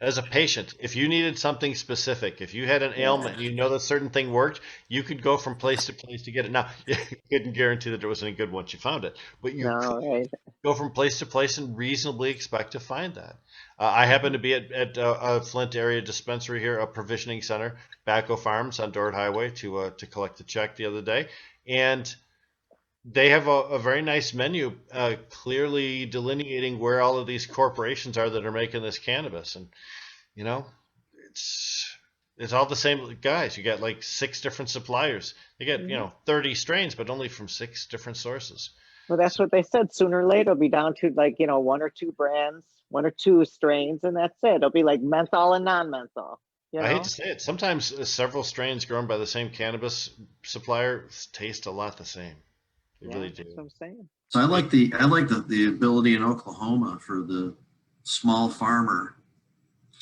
Speaker 3: As a patient, if you needed something specific, if you had an ailment, and you know that certain thing worked, you could go from place to place to get it. Now, you couldn't guarantee that it was any good once you found it, but you
Speaker 2: no,
Speaker 3: could
Speaker 2: right.
Speaker 3: go from place to place and reasonably expect to find that. I happen to be at a Flint area dispensary here, a provisioning center, Bacco Farms on Dorrit Highway, to collect a check the other day, and they have a very nice menu, clearly delineating where all of these corporations are that are making this cannabis, and it's all the same guys. You got like 6 different suppliers. They get 30 strains, but only from 6 different sources.
Speaker 2: Well, that's what they said. Sooner or later, it'll be down to like, 1 or 2 brands, 1 or 2 strains, and that's it. It'll be like menthol and non-menthol.
Speaker 3: I hate to say it. Sometimes several strains grown by the same cannabis supplier taste a lot the same. They really do.
Speaker 2: That's what I'm saying.
Speaker 1: So I like the ability in Oklahoma for the small farmer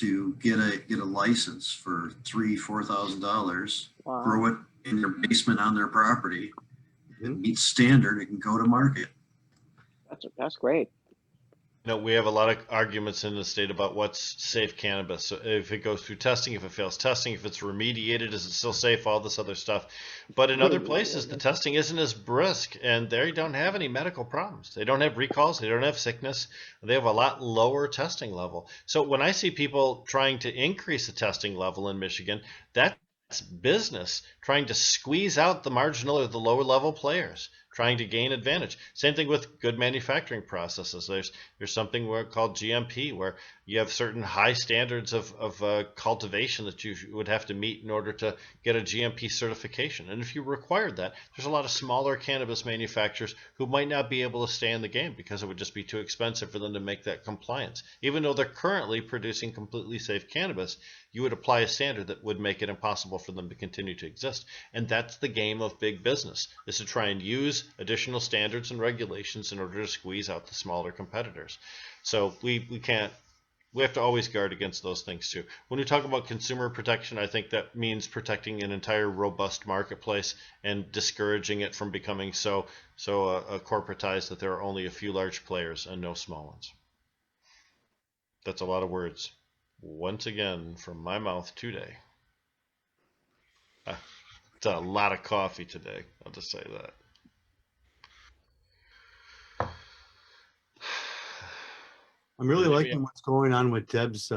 Speaker 1: to get a license for $3,000-$4,000,
Speaker 2: Wow.
Speaker 1: grow it in their basement on their property. If it
Speaker 5: Mhm.
Speaker 1: meets standard, it can go to market.
Speaker 2: That's great.
Speaker 3: We have a lot of arguments in the state about what's safe cannabis. So if it goes through testing, if it fails testing, if it's remediated, is it still safe? All this other stuff. But in other places, the testing isn't as brisk, and they don't have any medical problems. They don't have recalls. They don't have sickness. They have a lot lower testing level. So when I see people trying to increase the testing level in Michigan, that's business trying to squeeze out the marginal or the lower level players, trying to gain advantage. Same thing with good manufacturing processes. There's something called GMP, where you have certain high standards of cultivation that you would have to meet in order to get a GMP certification. And if you required that, there's a lot of smaller cannabis manufacturers who might not be able to stay in the game because it would just be too expensive for them to make that compliance. Even though they're currently producing completely safe cannabis, you would apply a standard that would make it impossible for them to continue to exist. And that's the game of big business, is to try and use additional standards and regulations in order to squeeze out the smaller competitors. So we have to always guard against those things too. When we talk about consumer protection, I think that means protecting an entire robust marketplace and discouraging it from becoming so corporatized that there are only a few large players and no small ones. That's a lot of words. Once again, from my mouth today. It's a lot of coffee today. I'll just say that.
Speaker 5: I'm really liking what's going on with Deb's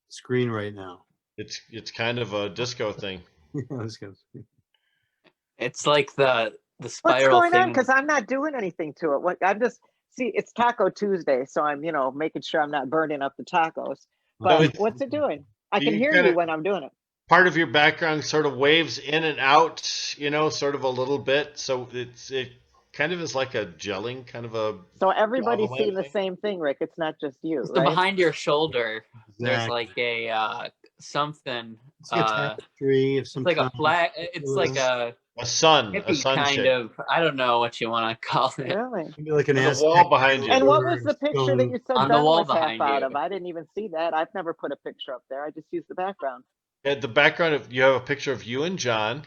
Speaker 5: screen right now.
Speaker 3: It's kind of a disco thing.
Speaker 4: It's like the
Speaker 2: What's
Speaker 4: spiral
Speaker 2: going on?
Speaker 4: thing.
Speaker 2: Because I'm not doing anything to it. I'm just it's Taco Tuesday, so I'm making sure I'm not burning up the tacos. But what's it doing? I can hear you when I'm doing it.
Speaker 3: Part of your background sort of waves in and out, sort of a little bit. So it kind of is like a gelling kind of a.
Speaker 2: So everybody's seeing the same thing, Rick. It's not just you,
Speaker 4: So
Speaker 2: right?
Speaker 4: behind your shoulder, there's
Speaker 5: Exactly.
Speaker 4: like a something.
Speaker 5: It's like a tapestry of some
Speaker 4: It's like
Speaker 5: kind.
Speaker 4: a flag. It's like a
Speaker 3: sun
Speaker 4: kind
Speaker 3: shape.
Speaker 4: of. I don't know what you want to call it.
Speaker 2: Really?
Speaker 5: Maybe like an
Speaker 3: The
Speaker 5: Aztec
Speaker 3: wall behind you.
Speaker 2: And what was the picture that you said
Speaker 4: On the
Speaker 2: Ben
Speaker 4: wall
Speaker 2: was half
Speaker 4: behind
Speaker 2: out
Speaker 4: you.
Speaker 2: of? I didn't even see that. I've never put a picture up there. I just used the background.
Speaker 3: At the background you have a picture of you and John.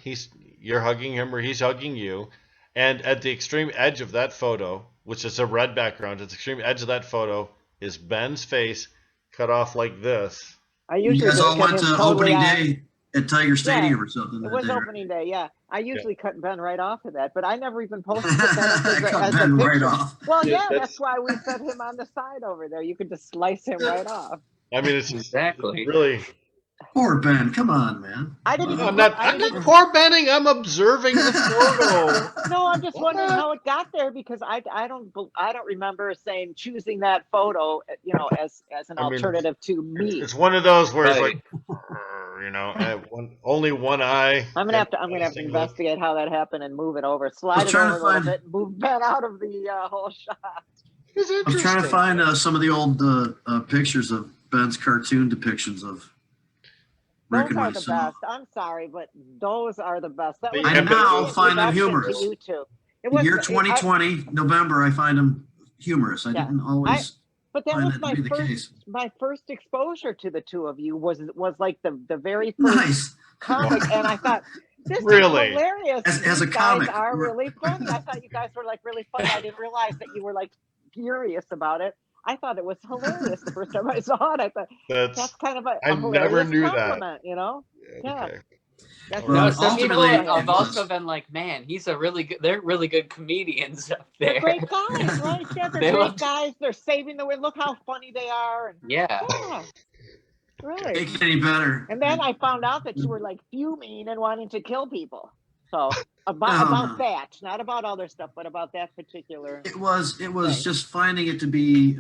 Speaker 3: You're hugging him or he's hugging you, and at the extreme edge of that photo, which is a red background, at the extreme edge of that photo, is Ben's face cut off like this.
Speaker 2: I
Speaker 1: You
Speaker 2: usually
Speaker 1: guys
Speaker 2: just
Speaker 1: all
Speaker 2: cut
Speaker 1: went
Speaker 2: him
Speaker 1: to
Speaker 2: totally
Speaker 1: opening
Speaker 2: out.
Speaker 1: day at Tiger Stadium or something.
Speaker 2: It
Speaker 1: that
Speaker 2: was
Speaker 1: day, right?
Speaker 2: opening day, yeah. I usually cut Ben right off of that, but I never even posted the Ben
Speaker 1: Cut
Speaker 2: as a
Speaker 1: Ben right
Speaker 2: picture.
Speaker 1: off.
Speaker 2: Well,
Speaker 4: Dude,
Speaker 2: yeah,
Speaker 4: that's-
Speaker 2: that's why we set him on the side over there. You could just slice him right off.
Speaker 3: I mean, it's
Speaker 4: Exactly.
Speaker 3: really.
Speaker 1: Poor Ben. Come on, man.
Speaker 2: I didn't even
Speaker 3: I'm
Speaker 2: put-
Speaker 3: not.
Speaker 2: I
Speaker 3: I'm
Speaker 2: didn't
Speaker 3: not
Speaker 2: even-
Speaker 3: poor Benning. I'm observing the photo.
Speaker 2: No, I'm just wondering
Speaker 3: What?
Speaker 2: how it got there because I don't remember saying choosing that photo, as an
Speaker 3: I mean,
Speaker 2: alternative to me.
Speaker 3: It's one of those where it's
Speaker 4: Right.
Speaker 3: like, only one eye.
Speaker 2: I'm gonna have to investigate how that happened and move it over, slide it
Speaker 1: trying
Speaker 2: over
Speaker 1: to
Speaker 2: a little
Speaker 1: find-
Speaker 2: bit, and move Ben out of the whole shot.
Speaker 3: It's
Speaker 1: I was trying to
Speaker 3: interesting.
Speaker 1: find some of the old pictures of Ben's cartoon depictions of Rick
Speaker 2: Those
Speaker 1: and
Speaker 2: are the
Speaker 1: myself.
Speaker 2: best. I'm sorry, but those are the best. That
Speaker 3: But
Speaker 2: was
Speaker 3: I
Speaker 2: a
Speaker 3: now
Speaker 2: great
Speaker 1: find them
Speaker 2: introduction
Speaker 1: humorous.
Speaker 2: to YouTube. It
Speaker 1: The
Speaker 2: was
Speaker 1: year 2020, November, I find them humorous. I
Speaker 2: Yeah.
Speaker 1: didn't always
Speaker 2: but that
Speaker 1: find
Speaker 2: was
Speaker 1: that to be the case.
Speaker 2: my first exposure to the two of you was like the very first
Speaker 1: Nice.
Speaker 2: comic, and I thought this
Speaker 3: Really?
Speaker 2: is hilarious.
Speaker 1: As a
Speaker 2: These
Speaker 1: comic,
Speaker 2: guys are
Speaker 1: you were-
Speaker 2: really funny. I thought you guys were like really funny. I didn't realize that you were like furious about it. I thought it was hilarious the first time I saw it. I thought that's
Speaker 3: That's.
Speaker 2: kind of a
Speaker 3: I
Speaker 2: hilarious
Speaker 3: never knew that.
Speaker 2: compliment, Yeah.
Speaker 3: Okay.
Speaker 2: That's
Speaker 1: Well,
Speaker 4: No, some people
Speaker 1: ultimately,
Speaker 4: have
Speaker 1: it
Speaker 4: also
Speaker 1: was.
Speaker 4: been like, man, they're really good comedians up
Speaker 2: They're
Speaker 4: there.
Speaker 2: great guys, right? Yeah, they're
Speaker 4: They
Speaker 2: great
Speaker 4: look-
Speaker 2: guys. They're saving the way. Look how funny they are. And
Speaker 4: Yeah.
Speaker 2: yeah, right.
Speaker 1: Can't get any better.
Speaker 2: And then I found out that you were like fuming and wanting to kill people. So
Speaker 1: No.
Speaker 2: about that, not about other stuff, but about that particular.
Speaker 1: It was
Speaker 2: Right.
Speaker 1: just finding it to be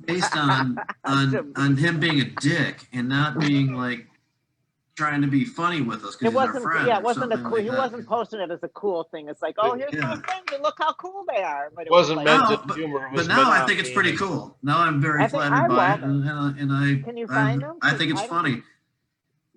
Speaker 1: based on him being a dick and not being like trying to be funny with us. 'Cause
Speaker 2: It
Speaker 1: he's our
Speaker 2: wasn't.
Speaker 1: friend
Speaker 2: Yeah,
Speaker 1: or
Speaker 2: it wasn't a
Speaker 1: something
Speaker 2: cool.
Speaker 1: like
Speaker 2: He
Speaker 1: that.
Speaker 2: wasn't posting it as a cool thing. It's like, oh, here's my
Speaker 1: Yeah.
Speaker 2: friends and look how cool they are. But
Speaker 3: It wasn't
Speaker 2: was
Speaker 3: meant
Speaker 2: like,
Speaker 1: No,
Speaker 3: to
Speaker 1: but-
Speaker 3: humor. It
Speaker 1: But
Speaker 3: was
Speaker 1: now
Speaker 3: meant
Speaker 1: I
Speaker 3: to
Speaker 1: think it's
Speaker 3: be-
Speaker 1: pretty cool. Now I'm very
Speaker 2: I think
Speaker 1: flattered
Speaker 2: I
Speaker 1: by
Speaker 2: love
Speaker 1: it, and I
Speaker 2: Can you
Speaker 1: I'm-
Speaker 2: find them?
Speaker 1: I think it's
Speaker 2: I don't
Speaker 1: funny.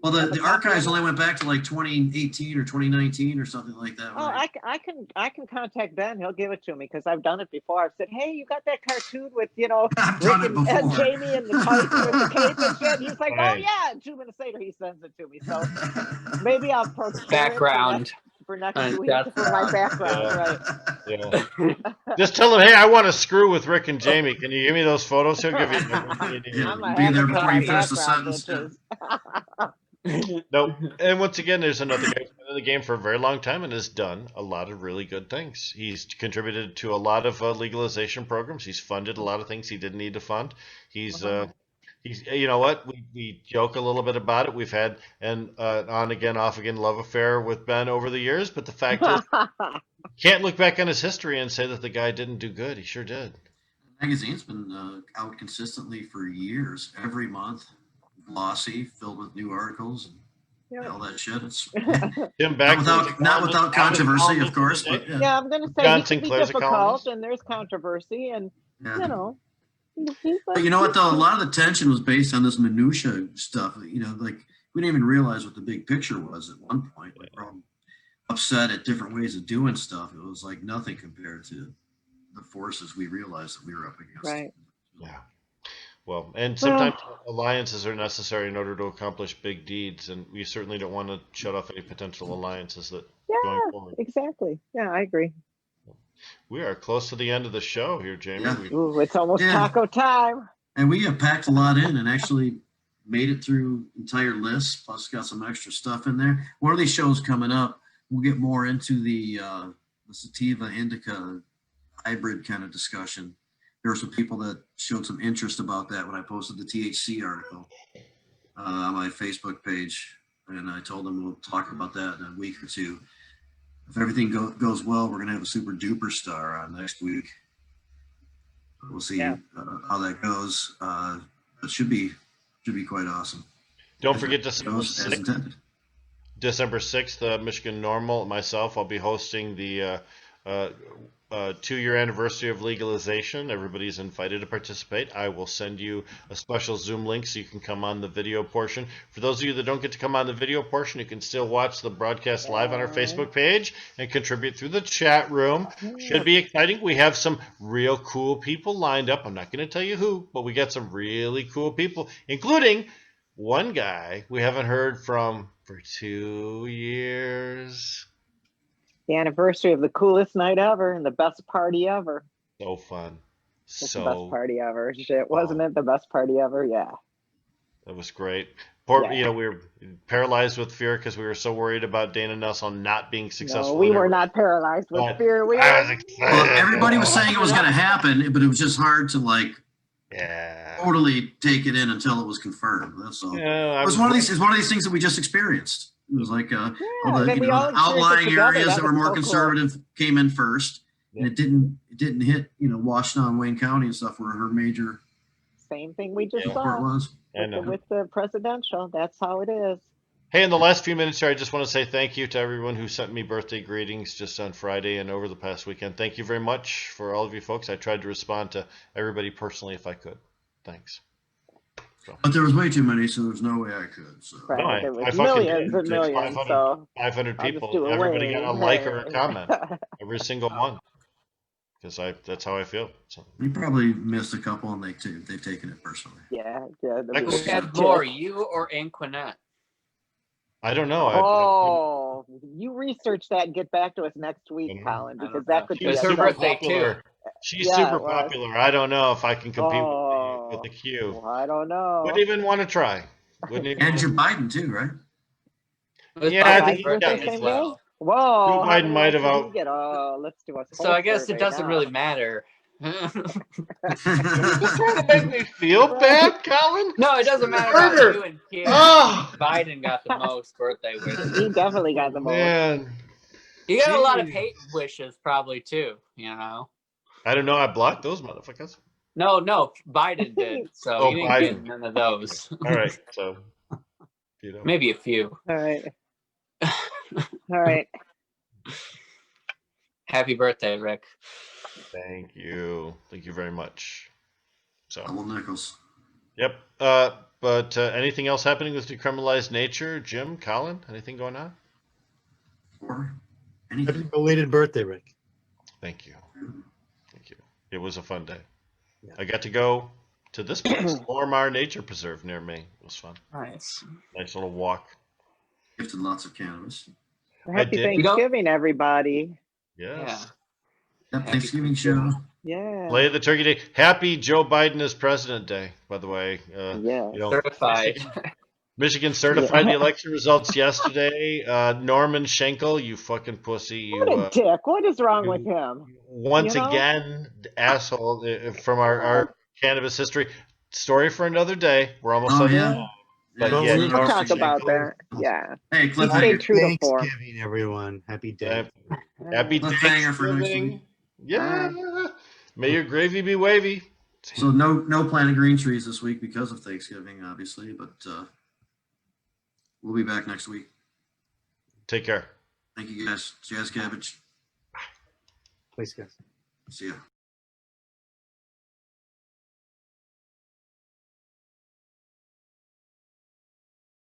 Speaker 1: Well,
Speaker 2: Yeah,
Speaker 1: the
Speaker 2: the copy
Speaker 1: archives
Speaker 2: of it?
Speaker 1: only went back to like 2018 or 2019 or something like that.
Speaker 2: Oh, I can contact Ben. He'll give it to me because I've done it before. I've said, hey, you got that cartoon with
Speaker 1: I've
Speaker 2: Rick
Speaker 1: done it
Speaker 2: and
Speaker 1: before.
Speaker 2: Jamie and the Tyson with the cape and shit. He's like, oh
Speaker 3: Right.
Speaker 2: yeah. And 2 minutes later, he sends it to me. So maybe I'll procure
Speaker 4: Background.
Speaker 2: it for next
Speaker 4: And
Speaker 2: week
Speaker 4: that's-
Speaker 2: for my background.
Speaker 3: Yeah.
Speaker 2: Right.
Speaker 3: Yeah. Just tell him, hey, I want to screw with Rick and Jamie. Can you give me those photos? He'll give you everything you need.
Speaker 1: Yeah.
Speaker 2: I'm gonna
Speaker 1: Be
Speaker 2: have
Speaker 1: there
Speaker 2: it for
Speaker 1: before
Speaker 2: my
Speaker 1: you finish the
Speaker 2: background,
Speaker 1: sentence.
Speaker 2: bitches.
Speaker 3: Nope. And once again, there's another guy who's been in the game for a very long time and has done a lot of really good things. He's contributed to a lot of legalization programs. He's funded a lot of things he didn't need to fund. He's you know what? We joke a little bit about it. We've had an on again, off again love affair with Ben over the years, but the fact is, can't look back on his history and say that the guy didn't do good. He sure did.
Speaker 1: The magazine's been out consistently for years, every month, glossy, filled with new articles and all that shit. It's
Speaker 3: Tim Back
Speaker 1: not without controversy, of course, but yeah.
Speaker 2: Yeah, I'm gonna say
Speaker 3: John
Speaker 2: he can be
Speaker 3: Sinclair's a
Speaker 2: difficult,
Speaker 3: columnist.
Speaker 2: and there's controversy, and
Speaker 1: Yeah.
Speaker 2: you know.
Speaker 1: But you know what though? A lot of the tension was based on this minutia stuff. You know, like we didn't even realize what the big picture was at one point. Like we're all upset at different ways of doing stuff. It was like nothing compared to the forces we realized that we were up against.
Speaker 2: Right.
Speaker 3: Yeah. Well, and sometimes alliances are necessary in order to accomplish big deeds, and we certainly don't want to shut off any potential alliances that going
Speaker 2: Yeah,
Speaker 3: forward.
Speaker 2: exactly. Yeah, I agree.
Speaker 3: We are close to the end of the show here, Jamie.
Speaker 1: Yeah.
Speaker 2: Ooh, it's almost
Speaker 1: Yeah.
Speaker 2: taco time.
Speaker 1: And we have packed a lot in and actually made it through entire lists, plus got some extra stuff in there. One of these shows coming up, we'll get more into the sativa indica hybrid kind of discussion. There were some people that showed some interest about that when I posted the THC article on my Facebook page. And I told them we'll talk about that in a week or two. If everything goes well, we're going to have a super duper star on next week. We'll see how that goes. It should be quite awesome.
Speaker 3: Don't forget
Speaker 1: Goes
Speaker 3: December
Speaker 1: as
Speaker 3: 6th.
Speaker 1: intended.
Speaker 3: December 6th, Michigan Normal. Myself, I'll be hosting the 2-year anniversary of legalization. Everybody's invited to participate. I will send you a special Zoom link so you can come on the video portion. For those of you that don't get to come on the video portion, you can still watch the broadcast live on our Facebook page and contribute through the chat room. Should be exciting. We have some real cool people lined up. I'm not going to tell you who, but we got some really cool people, including one guy we haven't heard from for 2 years.
Speaker 2: The anniversary of the coolest night ever and the best party ever.
Speaker 3: So fun.
Speaker 2: It's the
Speaker 3: So
Speaker 2: best party ever. Shit, wasn't it the best party ever? Yeah.
Speaker 3: that was great. Poor,
Speaker 2: Yeah.
Speaker 3: we were paralyzed with fear because we were so worried about Dana Nelson not being successful.
Speaker 2: No, we
Speaker 3: in
Speaker 2: were
Speaker 3: every-
Speaker 2: not paralyzed with
Speaker 3: But
Speaker 2: fear. We
Speaker 3: I was
Speaker 2: were.
Speaker 3: excited.
Speaker 1: Well, everybody was saying it was going to happen, but it was just hard to like
Speaker 3: Yeah.
Speaker 1: totally take it in until it was confirmed. That's all.
Speaker 3: Yeah,
Speaker 1: It was one of these. It's one of these things that we just experienced. It was like all the,
Speaker 2: then we all experienced it
Speaker 1: outlying
Speaker 2: together.
Speaker 1: areas
Speaker 2: That
Speaker 1: that were
Speaker 2: was
Speaker 1: more
Speaker 2: so cool.
Speaker 1: conservative came in first, and
Speaker 3: Yeah.
Speaker 1: it didn't hit Washington, Wayne County and stuff where her major
Speaker 2: Same thing we just
Speaker 1: support
Speaker 2: saw
Speaker 1: was.
Speaker 3: I know.
Speaker 2: with the presidential. That's how it is.
Speaker 3: Hey, in the last few minutes here, I just want to say thank you to everyone who sent me birthday greetings just on Friday and over the past weekend. Thank you very much for all of you folks. I tried to respond to everybody personally if I could. Thanks.
Speaker 1: But there was way too many, so there's no way I could. So
Speaker 2: Right.
Speaker 3: No,
Speaker 2: there
Speaker 3: I
Speaker 2: was
Speaker 3: fucking
Speaker 2: millions
Speaker 3: did.
Speaker 2: and millions.
Speaker 3: 500,
Speaker 2: So
Speaker 3: 500
Speaker 2: I'll just
Speaker 3: people.
Speaker 2: do a
Speaker 3: Everybody got a
Speaker 2: wave.
Speaker 3: like or a comment. Every single one. Because that's how I feel. So.
Speaker 1: you probably missed a couple, and they've taken it personally.
Speaker 2: yeah.
Speaker 3: Who
Speaker 4: Who had more, you or Anquinette?
Speaker 3: I don't know.
Speaker 2: Oh, you research that and get back to us next week,
Speaker 3: Mhm.
Speaker 2: Colin,
Speaker 4: I
Speaker 2: because
Speaker 4: don't
Speaker 2: that
Speaker 4: know.
Speaker 2: could
Speaker 4: It
Speaker 2: be
Speaker 4: was
Speaker 2: a
Speaker 4: her
Speaker 2: segment.
Speaker 4: birthday, too.
Speaker 3: She's
Speaker 2: Yeah,
Speaker 3: super
Speaker 2: it was.
Speaker 3: popular. I don't know if I can compete
Speaker 2: Oh,
Speaker 3: with the Q.
Speaker 2: well, I don't know.
Speaker 3: Wouldn't even want to try. Wouldn't even.
Speaker 1: And Joe Biden too, right?
Speaker 4: It was
Speaker 3: Yeah, I
Speaker 4: Biden's
Speaker 3: think he
Speaker 4: birthday
Speaker 3: got
Speaker 2: the
Speaker 3: it.
Speaker 4: as
Speaker 2: same
Speaker 4: well.
Speaker 2: day. Whoa,
Speaker 3: Joe
Speaker 2: how
Speaker 3: Biden
Speaker 2: many
Speaker 3: might
Speaker 2: likes
Speaker 3: have
Speaker 2: did he
Speaker 3: out.
Speaker 2: get? Oh, let's do a
Speaker 4: So I guess it
Speaker 2: survey
Speaker 4: doesn't
Speaker 2: now.
Speaker 4: really matter.
Speaker 3: Just trying to make me feel bad, Colin.
Speaker 4: No, it doesn't matter about
Speaker 3: Murder.
Speaker 4: you and Q.
Speaker 3: Oh,
Speaker 4: Biden got the most birthday wishes.
Speaker 2: He definitely got the most.
Speaker 3: man.
Speaker 4: He got a lot of
Speaker 3: Jeez.
Speaker 4: hate wishes, probably too.
Speaker 3: I don't know. I blocked those motherfuckers.
Speaker 4: No, Biden did. So
Speaker 3: Oh,
Speaker 4: you didn't
Speaker 3: Biden.
Speaker 4: get none of those.
Speaker 3: All right. So,
Speaker 4: Maybe a few.
Speaker 2: All right. All right.
Speaker 4: Happy birthday, Rick.
Speaker 3: Thank you. Thank you very much. So,
Speaker 1: Double nickels.
Speaker 3: yep. But anything else happening with decriminalized nature? Jim, Colin, anything going on?
Speaker 1: Or
Speaker 5: Happy
Speaker 1: anything.
Speaker 5: belated birthday, Rick.
Speaker 3: Thank you. Thank you. It was a fun day.
Speaker 5: Yeah.
Speaker 3: I got to go to this place, Ormar Nature Preserve near me. It was fun.
Speaker 4: Nice.
Speaker 3: Nice little walk.
Speaker 1: Gifted lots of cannabis.
Speaker 2: Happy
Speaker 3: did.
Speaker 2: Thanksgiving, everybody.
Speaker 3: Yes.
Speaker 1: That Thanksgiving show.
Speaker 2: Yeah.
Speaker 3: Play the Turkey Day. Happy Joe Biden is President Day, by the way.
Speaker 2: Yeah.
Speaker 4: Certified.
Speaker 3: Michigan certified
Speaker 2: Yeah.
Speaker 3: the election results yesterday. Norman Schenkel, you fucking pussy.
Speaker 2: What a dick. What is wrong with him?
Speaker 3: Once
Speaker 2: You know?
Speaker 3: again, asshole from our cannabis history. Story for another day. We're almost
Speaker 1: Oh
Speaker 3: out of
Speaker 1: yeah.
Speaker 3: time. But
Speaker 1: Yeah,
Speaker 3: yeah,
Speaker 2: We'll
Speaker 3: Norman
Speaker 2: talk about
Speaker 3: Schenkel.
Speaker 2: that. Yeah.
Speaker 1: Hey,
Speaker 2: He stayed
Speaker 1: cliffhanger.
Speaker 2: true to form.
Speaker 5: Thanksgiving, everyone. Happy day.
Speaker 3: Happy
Speaker 1: Cliffhanger for next
Speaker 3: Thanksgiving.
Speaker 1: week.
Speaker 3: Yeah. May your gravy be wavy.
Speaker 1: So no planting green trees this week because of Thanksgiving, obviously, but we'll be back next week.
Speaker 3: Take care.
Speaker 1: Thank you guys. See you guys, Cabbage.
Speaker 5: Please, guys.
Speaker 1: See ya.